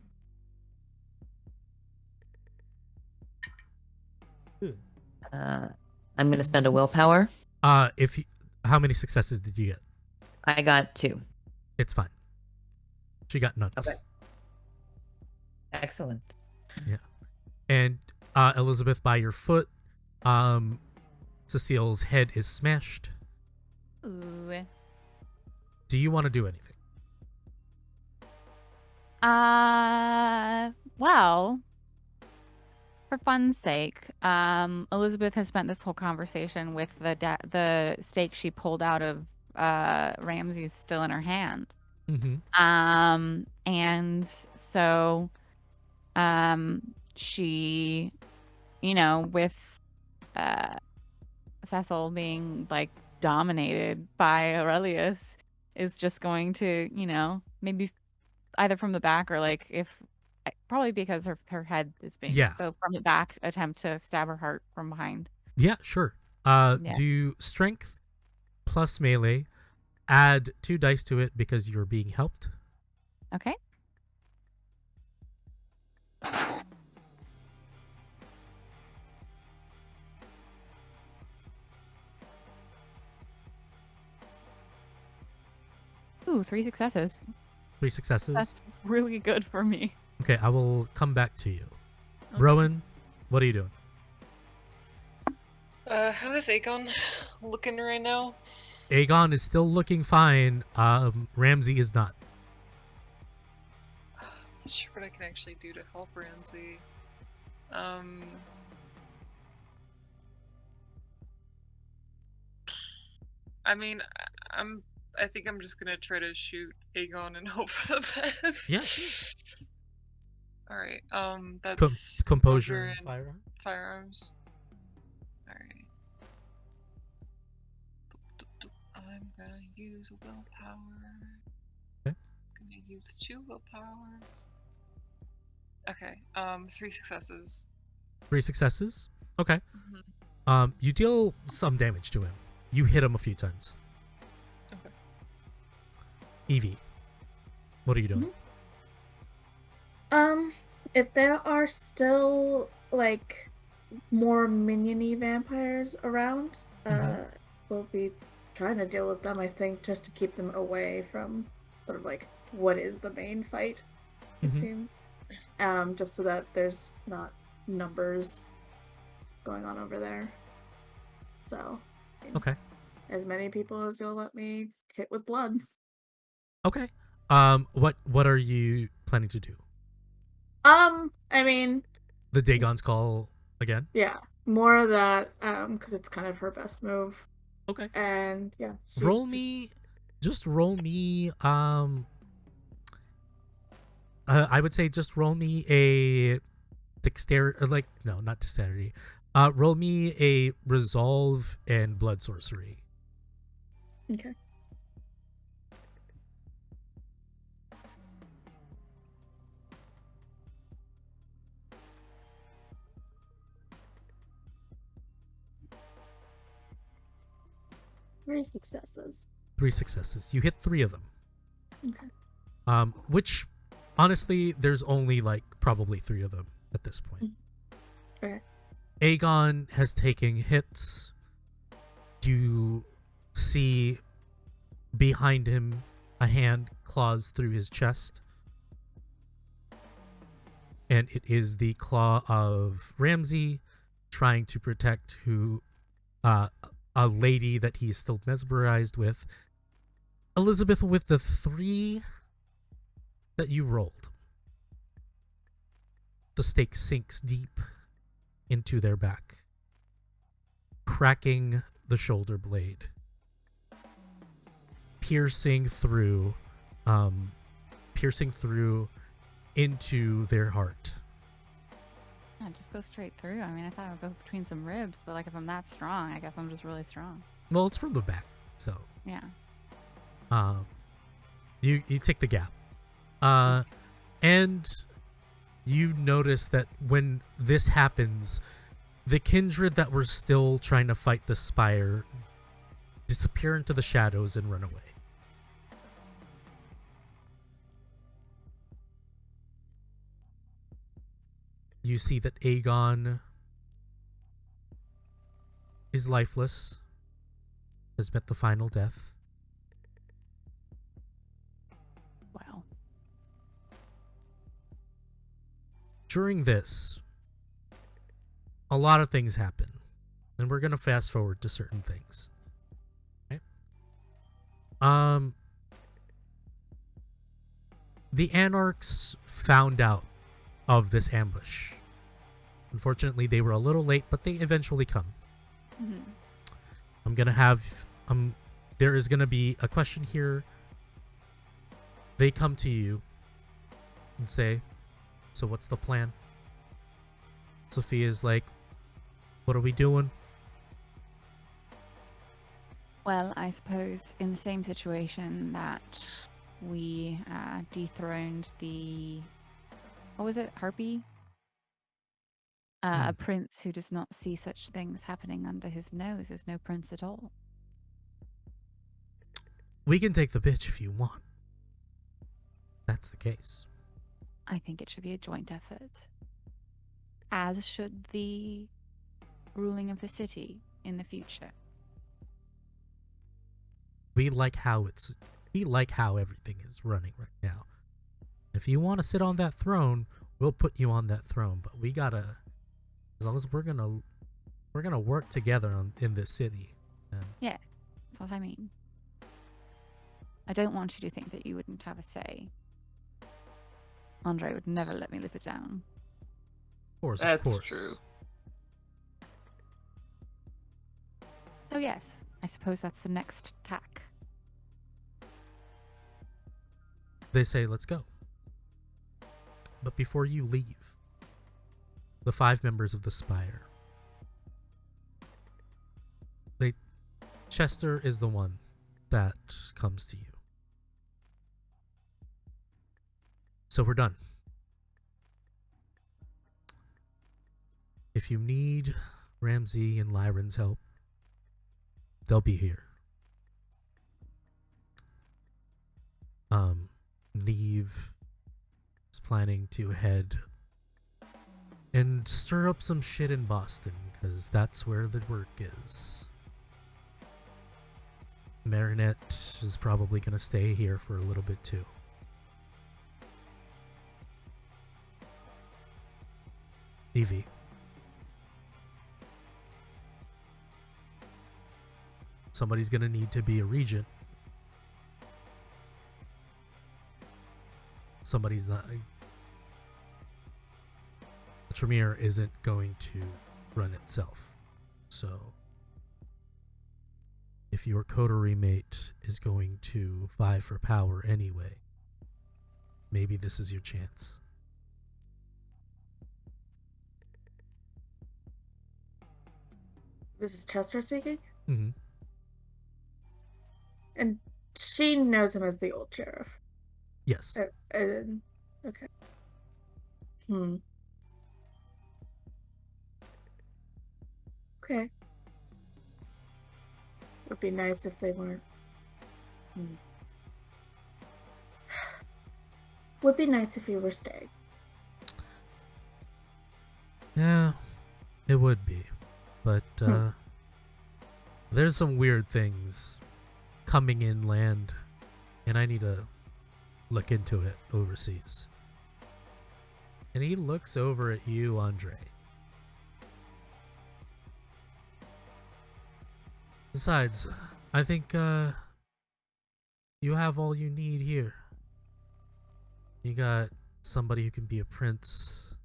I'm gonna spend a willpower. How many successes did you get? I got 2. It's fine. She got none. Okay. Excellent. Yeah. And Elizabeth, by your foot, Cecile's head is smashed. Ooh. Do you want to do anything? Well, for fun's sake, Elizabeth has spent this whole conversation with the stake she pulled out of Ramsay's still in her hand. Mm-hmm. And so, she, with Cecil being like dominated by Aurelius, is just going to, maybe either from the back or like probably because her head is being so from the back, attempt to stab her heart from behind. Yeah, sure. Do strength plus melee. Add 2 dice to it because you're being helped. Okay. Ooh, 3 successes. 3 successes. That's really good for me. Okay, I will come back to you. Okay. Rowan, what are you doing? How is Aegon looking right now? Aegon is still looking fine. Ramsay is not. Not sure what I can actually do to help Ramsay. I mean, I think I'm just gonna try to shoot Aegon and hope for the best. Yeah, sure. Alright, that's composure and firearms. Alright. I'm gonna use a willpower. Okay. Gonna use 2 willpowers. Okay, 3 successes. 3 successes? Okay. Mm-hmm. You deal some damage to him. You hit him a few times. Okay. Evie, what are you doing? If there are still like more minion-y vampires around, we'll be trying to deal with them, I think, just to keep them away from sort of like what is the main fight, it seems. Just so that there's not numbers going on over there. So, okay. As many people as you'll let me hit with blood. Okay. What are you planning to do? I mean, the Dagon's Call again? Yeah, more of that, because it's kind of her best move. Okay. And yeah. Roll me just roll me I would say just roll me a dexterity, like, no, not dexterity. Roll me a resolve and blood sorcery. Okay. Three successes. 3 successes. You hit 3 of them. Okay. Which honestly, there's only like probably 3 of them at this point. Okay. Aegon has taken hits. You see behind him a hand claws through his chest. And it is the claw of Ramsey trying to protect a lady that he's still mesmerized with. Elizabeth, with the 3 that you rolled, the stake sinks deep into their back, cracking the shoulder blade, piercing through into their heart. Yeah, just go straight through. I mean, I thought I would go between some ribs, but like if I'm that strong, I guess I'm just really strong. Well, it's from the back, so Yeah. you take the gap, and you notice that when this happens, the kindred that were still trying to fight the spire disappear into the shadows and run away. You see that Aegon is lifeless, has met the final death. Wow. During this, a lot of things happen, and we're gonna fast forward to certain things. Okay. The Anarchs found out of this ambush. Unfortunately, they were a little late, but they eventually come. Mm-hmm. I'm gonna have there is gonna be a question here. They come to you and say, "So what's the plan?" Sophia's like, "What are we doing?" Well, I suppose in the same situation that we dethroned the, what was it, Harpy? A prince who does not see such things happening under his nose is no prince at all. We can take the bitch if you want. That's the case. I think it should be a joint effort, as should the ruling of the city in the future. We like how everything is running right now. If you want to sit on that throne, we'll put you on that throne. But we gotta, as long as we're gonna work together in this city. And Yeah, that's what I mean. I don't want you to think that you wouldn't have a say. Andre would never let me live it down. of course, That's of course. true. So yes, I suppose that's the next tack. They say, "Let's go." But before you leave, the 5 members of the Spire, Chester is the one that comes to you. So we're done. If you need Ramsey and Lyron's help, they'll be here. Neve is planning to head and stir up some shit in Boston, because that's where the work is. Marinette is probably going to stay here for a little bit too. Evie. Somebody's going to need to be a regent. Somebody's not. Tremere isn't going to run itself. So if your coterie mate is going to vie for power anyway, maybe this is your chance. This is Chester speaking? Mm-hmm. And she knows him as the old sheriff. Yes. Okay. Okay. Would be nice if they weren't. Would be nice if you were staying. Yeah, it would be. But there's some weird things coming inland, and I need to look into it overseas. And he looks over at you, Andre. Besides, I think you have all you need here. You got somebody who can be a prince,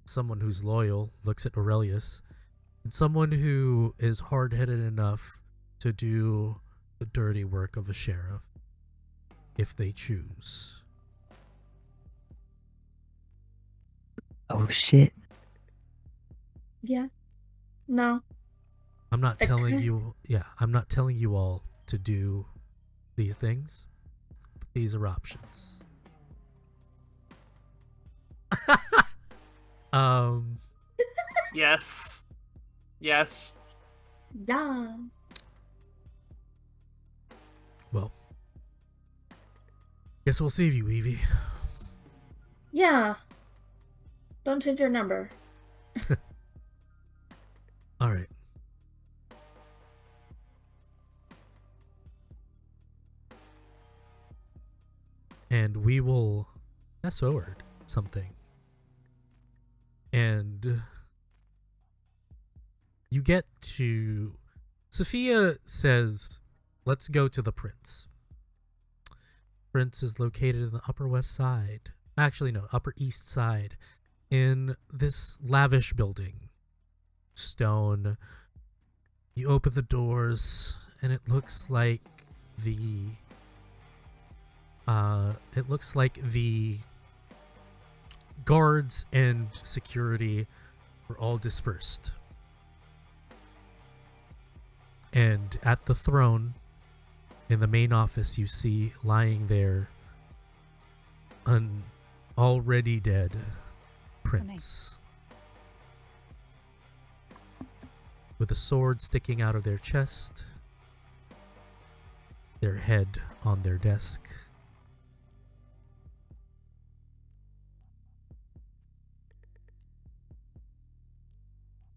someone who's loyal, looks at Aurelius, and someone who is hard-headed enough to do the dirty work of a sheriff, if they choose. Oh shit. Yeah. No. I'm not telling Okay. you, I'm not telling you all to do these things, but these are options. Yes. Yes. Yeah. Well, guess we'll save you, Evie. Yeah. Don't change your number. All right. And we will fast forward something. And you get to... Sophia says, let's go to the Prince. Prince is located in the Upper West Side. Actually, no, Upper East Side. In this lavish building. Stone. You open the doors, and it looks like the guards and security were all dispersed. And at the throne, in the main office, you see lying there an already dead prince. With a sword sticking out of their chest, their head on their desk.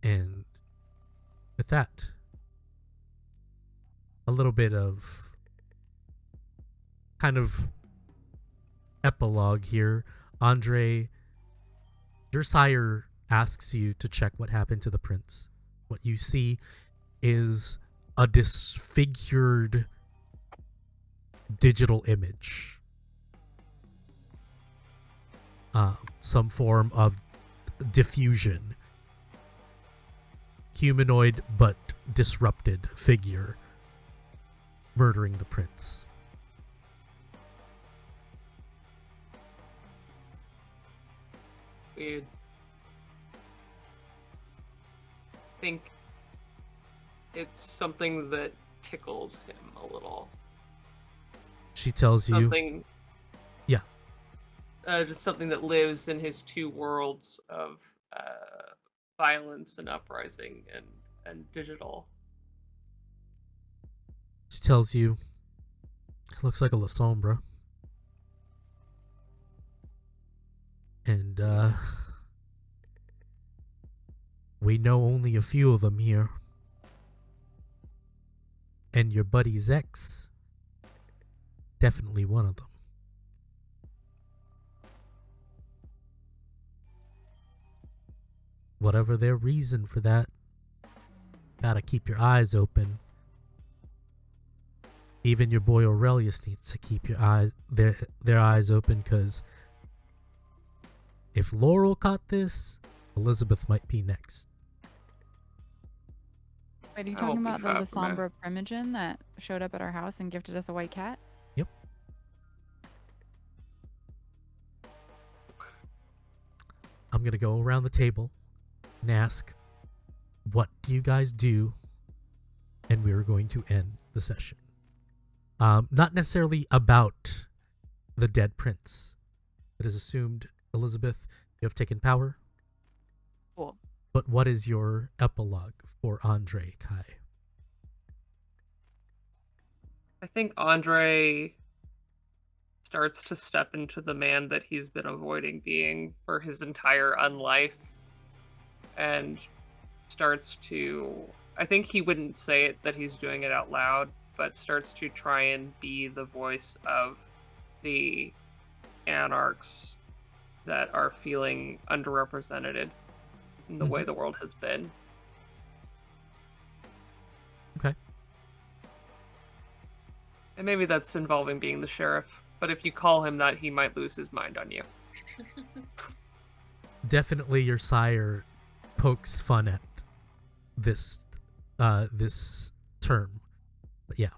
And with that, a little bit of kind of epilogue here. Andre, your sire asks you to check what happened to the prince. What you see is a disfigured digital image. Some form of diffusion. Humanoid but disrupted figure murdering the prince. Weird. I think it's something that tickles him a little. She tells you... Something. Yeah. Just something that lives in his two worlds of violence and uprising and digital. She tells you, it looks like a La Sombra. And, we know only a few of them here. And your buddy Zex, definitely one of them. Whatever their reason for that, gotta keep your eyes open. Even your boy Aurelius needs to keep your eyes their eyes open, because if Laurel caught this, Elizabeth might be next. Wait, are you I won't talking be about far the from it. Sombra Primogen that showed up at our house and gifted us a white cat? Yep. I'm going to go around the table and ask, what do you guys do? And we are going to end the session. Not necessarily about the dead prince. It is assumed, Elizabeth, you have taken power. Cool. But what is your epilogue for Andre Kai? I think Andre starts to step into the man that he's been avoiding being for his entire unlife, and starts to, I think he wouldn't say it that he's doing it out loud, but starts to try and be the voice of the anarchs that are feeling underrepresented in the way the world has been. Okay. And maybe that's involving being the sheriff, but if you call him that, he might lose his mind on you. Definitely your sire pokes fun at this term. But yeah.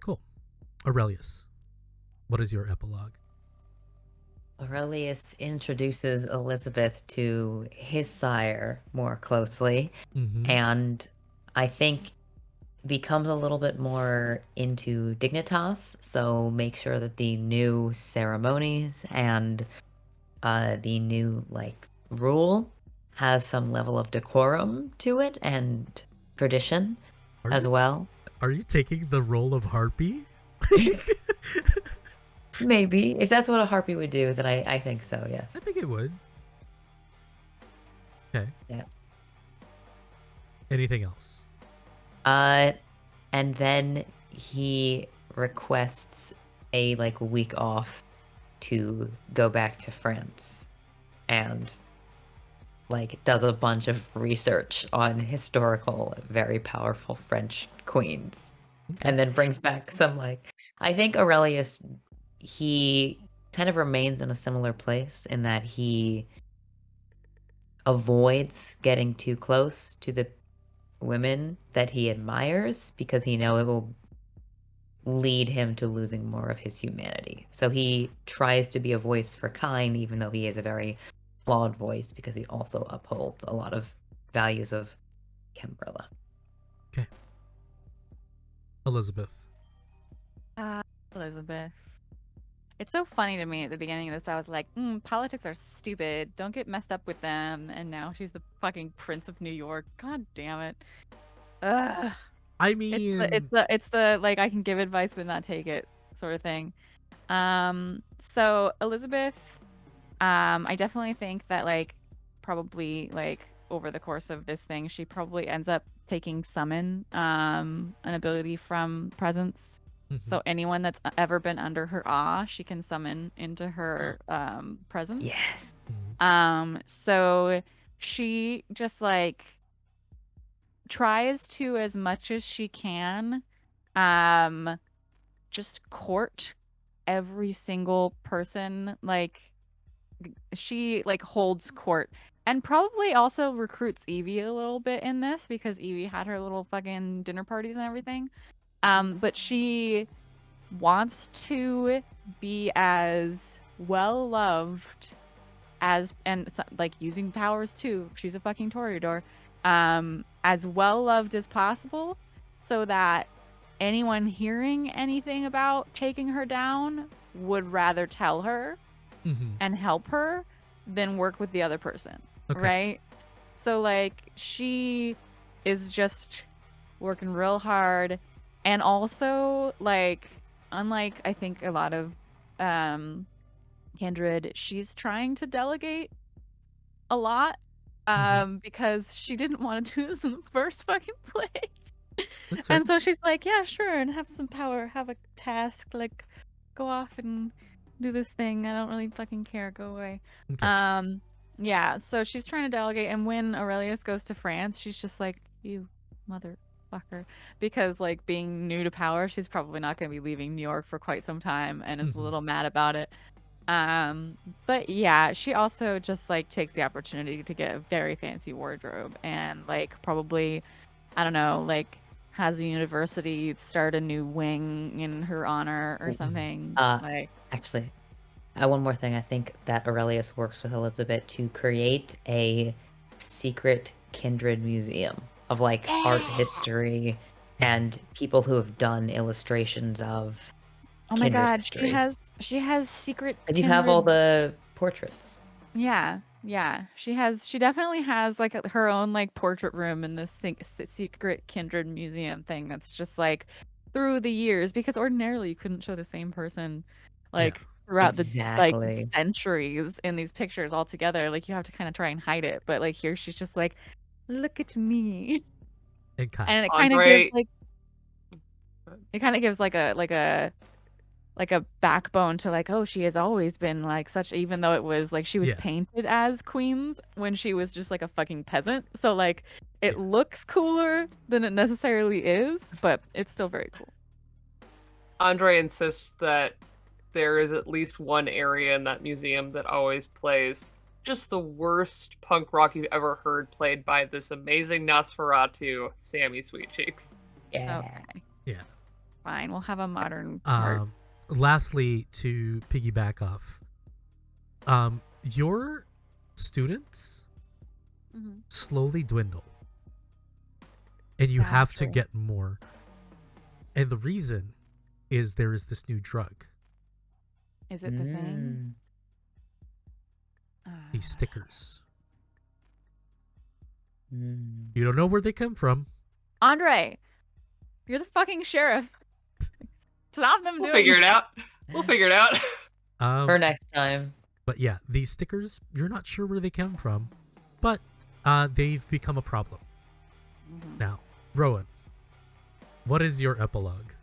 Cool. Aurelius, what is your epilogue? Aurelius introduces Elizabeth to his sire more closely, and I think becomes a little bit more into dignitas, so make sure that the new ceremonies and the new rule has some level of decorum to it and tradition as well. Are you taking the role of harpy? Maybe. If that's what a harpy would do, then I think so, yes. I think it would. Okay. Yeah. Anything else? And then he requests a week off to go back to France and does a bunch of research on historical, very powerful French queens. And then brings back some I think Aurelius, he kind of remains in a similar place in that he avoids getting too close to the women that he admires because he knows it will lead him to losing more of his humanity. So he tries to be a voice for kind, even though he is a very flawed voice because he also upholds a lot of values of Kimbrella. Okay. Elizabeth. Elizabeth. It's so funny to me at the beginning of this. I was like, politics are stupid. Don't get messed up with them. And now she's the fucking Prince of New York. God damn it. Ugh. I mean, it's the I can give advice but not take it sort of thing. So Elizabeth, I definitely think that probably over the course of this thing, she probably ends up taking summon, an ability from presence. So anyone that's ever been under her awe, she can summon into her presence. Yes. So she just tries to, as much as she can, just court every single person. She holds court, and probably also recruits Evie a little bit in this because Evie had her little fucking dinner parties and everything. But she wants to be as well loved as, and using powers too. She's a fucking Toreador. As well loved as possible, so that anyone hearing anything about taking her down would rather tell her and help her than work with the other person. Okay. Right? So she is just working real hard, and also unlike I think a lot of kindred, she's trying to delegate a lot because she didn't want to do this in the first fucking place. And so she's like, yeah, sure, and have some power, have a task, go off and do this thing. I don't really fucking care. Go away. Okay. Yeah, so she's trying to delegate, and when Aurelius goes to France, she's just like, you motherfucker. Because being new to power, she's probably not going to be leaving New York for quite some time and is a little mad about it. But yeah, she also just takes the opportunity to get a very fancy wardrobe and probably I don't know, like has a university start a new wing in her honor or something. Like, Actually, one more thing. I think that Aurelius works with Elizabeth to create a secret kindred museum of like art history and people who have done illustrations of oh my kindred god, history. she has secret Because you have all kindred. the portraits. Yeah, yeah. She definitely has like her own like portrait room in this secret kindred museum thing that's just like through the years, because ordinarily you couldn't show the same person like throughout the like Exactly. centuries in these pictures all together. Like you have to kind of try and hide it, but like here she's just like, look at me. And Kai. And it kind of gives Andre, like like a backbone to like, oh, she has always been like such, even though it was like she was Yeah. painted as queens when she was just like a fucking peasant. So like it looks cooler than it necessarily is, but it's still very cool. Andre insists that there is at least one area in that museum that always plays just the worst punk rock you've ever heard played by this amazing Nosferatu, Sammy Sweetcheeks. Yeah. Okay. Yeah. Fine, we'll have a modern part. Lastly, to piggyback off, your students slowly dwindle, and you have to get more. And the reason is there is this new drug. Is it the thing? These stickers. You don't know where they come from. Andre, you're the fucking sheriff. Stop them We'll doing figure it out. We'll figure it out. For next time. But yeah, these stickers, you're not sure where they come from, but they've become a problem. Now, Rowan, what is your epilogue?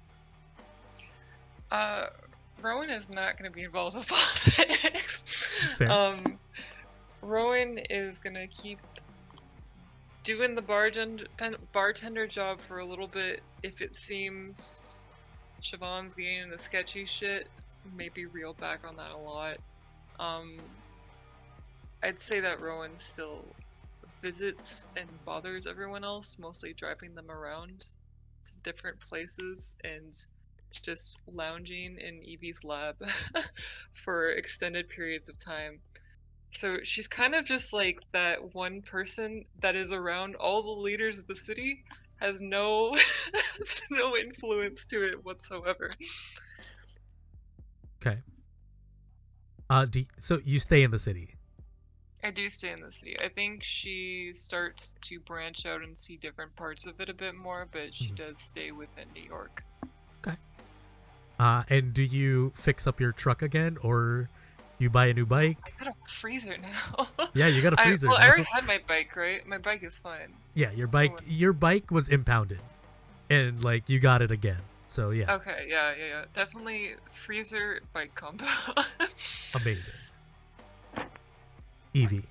Rowan is not going to be involved with politics. That's fair. Rowan is going to keep doing the bartender job for a little bit. If it seems Siobhan's getting into sketchy shit, maybe reel back on that a lot. I'd say that Rowan still visits and bothers everyone else, mostly driving them around to different places and just lounging in Evie's lab for extended periods of time. So she's kind of just like that one person that is around all the leaders of the city, has no no influence to it whatsoever. Okay. So you stay in the city? I do stay in the city. I think she starts to branch out and see different parts of it a bit more, but she does stay within New York. Okay. And do you fix up your truck again, or you buy a new bike? I got a freezer now. Yeah, you got a freezer now. I already had my bike, right? My bike is fine. Yeah, your bike was impounded, and like you got it again. So yeah. Okay, yeah. Definitely freezer bike combo. Amazing. Evie.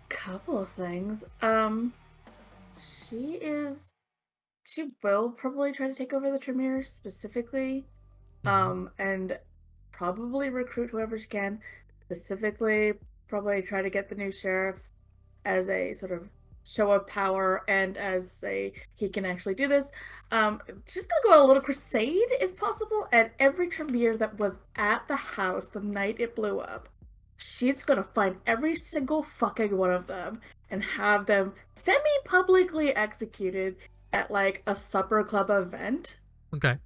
Couple of things. She will probably try to take over the Tremere specifically, and probably recruit whoever she can. Specifically, probably try to get the new sheriff as a sort of show of power and as he can actually do this. She's gonna go on a little crusade if possible, and every Tremere that was at the house the night it blew up, she's gonna find every single fucking one of them and have them semi-publicly executed at like a supper club event. Okay.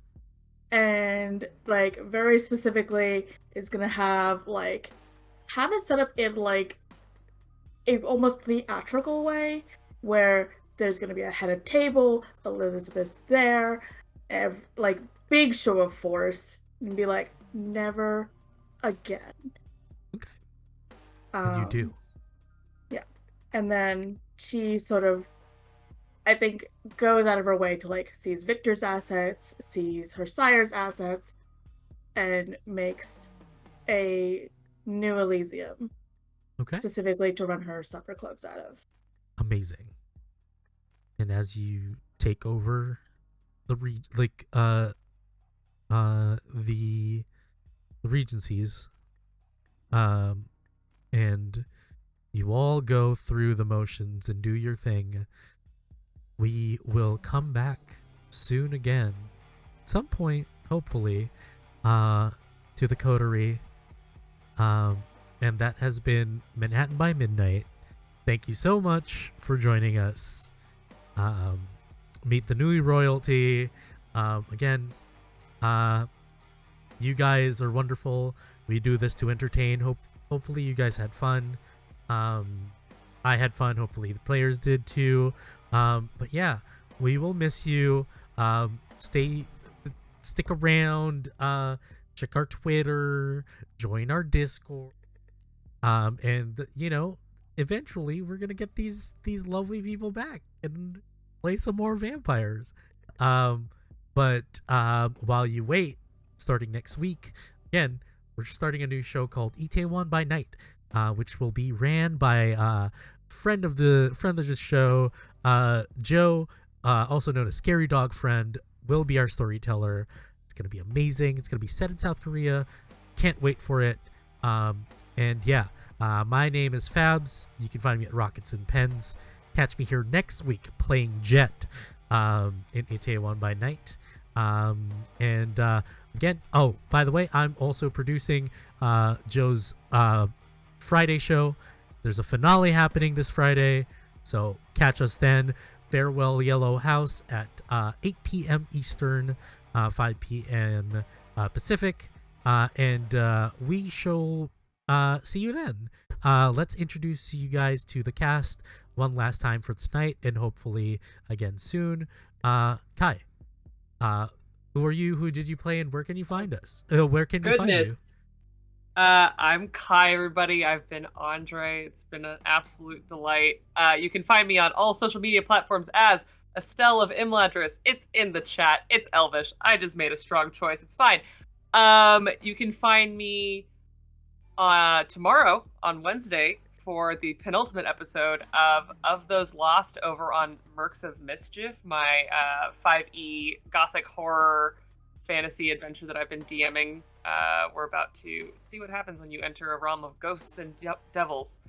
And like very specifically is gonna have it set up in like a almost theatrical way where there's gonna be a head of table, Elizabeth's there, like big show of force, and be like, never again. Okay. And you do. Yeah. And then she sort of, I think, goes out of her way to like seize Victor's assets, seize her sire's assets, and makes a new Elysium. Okay. Specifically to run her supper clubs out of. Amazing. And as you take over the regencies, and You all go through the motions and do your thing. We will come back soon again. At some point, hopefully, to the Coterie. And that has been Manhattan by Midnight. Thank you so much for joining us. Meet the Nui royalty. Again, you guys are wonderful. We do this to entertain. Hopefully you guys had fun. I had fun. Hopefully the players did too. But yeah, we will miss you. Stick around. Check our Twitter. Join our Discord. And eventually we're gonna get these lovely people back and play some more vampires. But while you wait, starting next week, again, we're starting a new show called Itaewon by Night, which will be ran by friend of the show, Joe, also known as Scary Dog Friend, will be our storyteller. It's gonna be amazing. It's gonna be set in South Korea. Can't wait for it. And yeah, my name is Fabs. You can find me at Rockets and Pens. Catch me here next week playing Jet in Itaewon by Night. Again, oh, by the way, I'm also producing Joe's Friday show. There's a finale happening this Friday, so catch us then. Farewell Yellow House at 8 p.m. Eastern, 5 p.m. Pacific, and we shall see you then. Let's introduce you guys to the cast one last time for tonight, and hopefully again soon. Kai, who are you? Who did you play, and where can you find us? Where can we find you? I'm Kai, everybody. I've been Andre. It's been an absolute delight. You can find me on all social media platforms as Estelle of Imladris. It's in the chat. It's Elvish. I just made a strong choice. It's fine. You can find me tomorrow on Wednesday for the penultimate episode of Those Lost over on Mercs of Mischief, my 5e gothic horror fantasy adventure that I've been DMing. We're about to see what happens when you enter a realm of ghosts and devils.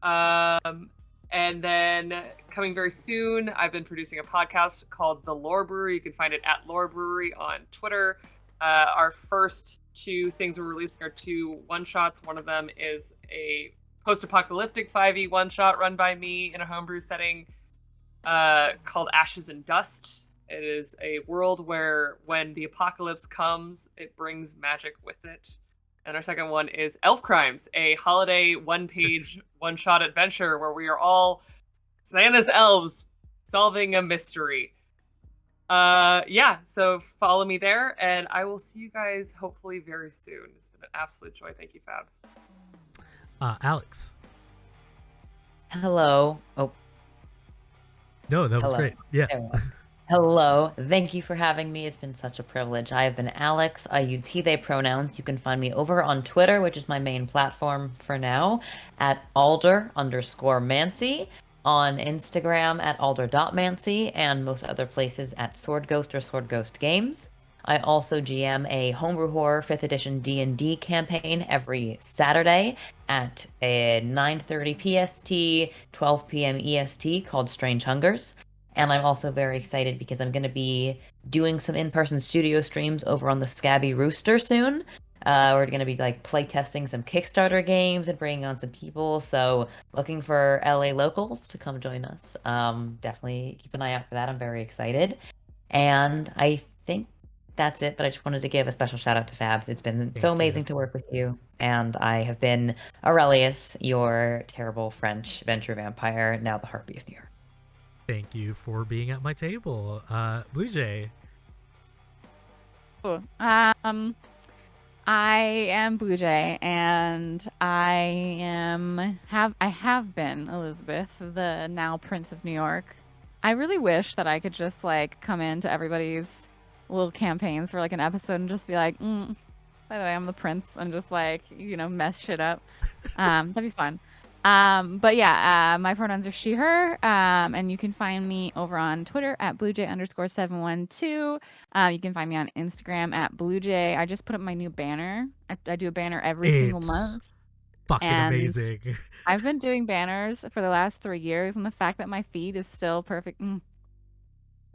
And then coming very soon, I've been producing a podcast called The Lore Brewery. You can find it at Lore Brewery on Twitter. Our first two things we're releasing are 2 one-shots. One of them is a post-apocalyptic 5e one-shot run by me in a homebrew setting called Ashes and Dust. It is a world where when the apocalypse comes, it brings magic with it. And our second one is Elf Crimes, a holiday one-page one-shot adventure where we are all Santa's elves solving a mystery. Yeah, so follow me there, and I will see you guys hopefully very soon. It's been an absolute joy. Thank you, Fabs. Alex. Hello. Oh. No, that was Hello. great. Yeah. Hello. Thank you for having me. It's been such a privilege. I have been Alex. I use he, they pronouns. You can find me over on Twitter, which is my main platform for now, at Alder_Mancy, on Instagram at Alder.Mancy, and most other places at Sword Ghost or Sword Ghost Games. I also GM a Homebrew Horror 5th edition D&D campaign every Saturday at 9:30 PST, 12 p.m. EST called Strange Hungers. And I'm also very excited because I'm going to be doing some in-person studio streams over on the Scabby Rooster soon. We're going to be play testing some Kickstarter games and bringing on some people. So looking for LA locals to come join us. Definitely keep an eye out for that. I'm very excited. And I think that's it. But I just wanted to give a special shout out to Fabs. It's been so amazing to work with you. And I have been Aurelius, your terrible French venture vampire, now the Harpy of New York. Thank you for being at my table. Blue Jay. Cool. I am Blue Jay, and I have been Elizabeth, the now Prince of New York. I really wish that I could just come into everybody's little campaigns for an episode and just be like, by the way, I'm the prince, and just mess shit up. That'd be fun. But yeah, my pronouns are she, her, and you can find me over on Twitter at BlueJ_712. You can find me on Instagram at BlueJ. I just put up my new banner. I do a banner every single month. fucking And amazing. I've been doing banners for the last 3 years, and the fact that my feed is still perfect.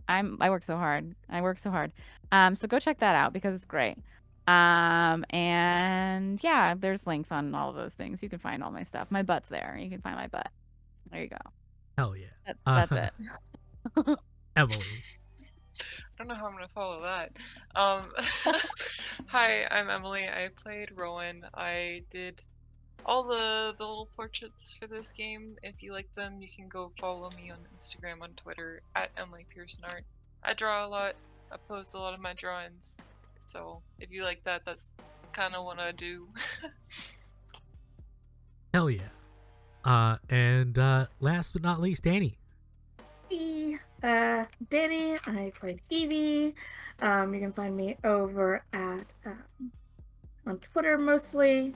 I work so hard. I work so hard. So go check that out because it's great. And yeah, there's links on all of those things. You can find all my stuff. My butt's there. You can find my butt. There you go. Hell yeah. That's it. Emily. I don't know how I'm gonna follow that. Hi, I'm Emily. I played Rowan. I did all the little portraits for this game. If you like them, you can go follow me on Instagram, on Twitter, at Emily Pearson Art. I draw a lot. I post a lot of my drawings. So if you like that, that's kind of what I do. Hell yeah. And last but not least, Danny. Hey, Danny. I played Evie. You can find me over at on Twitter mostly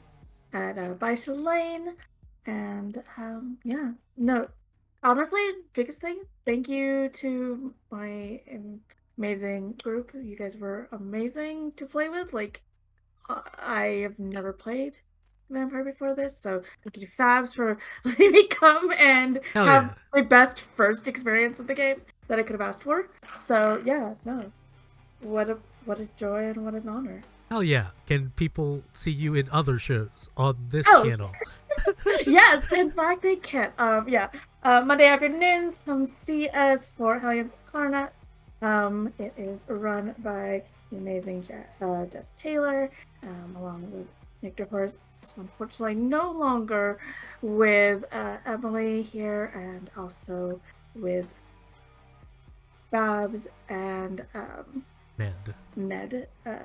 at by Shalane. And yeah, no, honestly, biggest thing, thank you to my amazing group. You guys were amazing to play with. Like, I have never played Vampire before this, so thank you to Fabs for letting me come and Hell have yeah. my best first experience with the game that I could have asked for. So yeah, no, what a joy and what an honor. Hell yeah. Can people see you in other shows on this channel? Yes, in fact they can. Yeah. Monday afternoons, come see us for Hellions Incarnate. It is run by the amazing Jess Taylor, along with Victor Horst. Unfortunately, no longer with Emily here, and also with Babs and Ned. I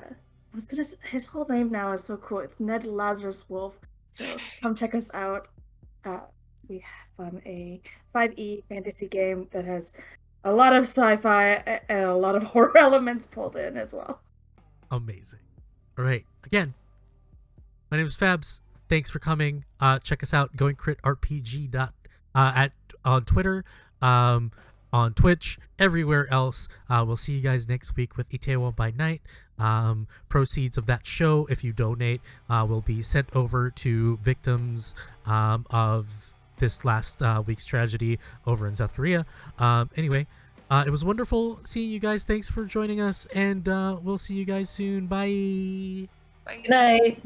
was gonna. His whole name now is so cool. It's Ned Lazarus Wolf. So come check us out. We have a 5e fantasy game that has a lot of sci-fi and a lot of horror elements pulled in as well. Amazing. All right. Again, my name is Fabs. Thanks for coming. Check us out, goingcritrpg on Twitter, on Twitch, everywhere else. We'll see you guys next week with Itaewon by Night. Proceeds of that show, if you donate, will be sent over to victims of this last week's tragedy over in South Korea. Anyway, it was wonderful seeing you guys. Thanks for joining us, and we'll see you guys soon. Bye. Bye. Good night.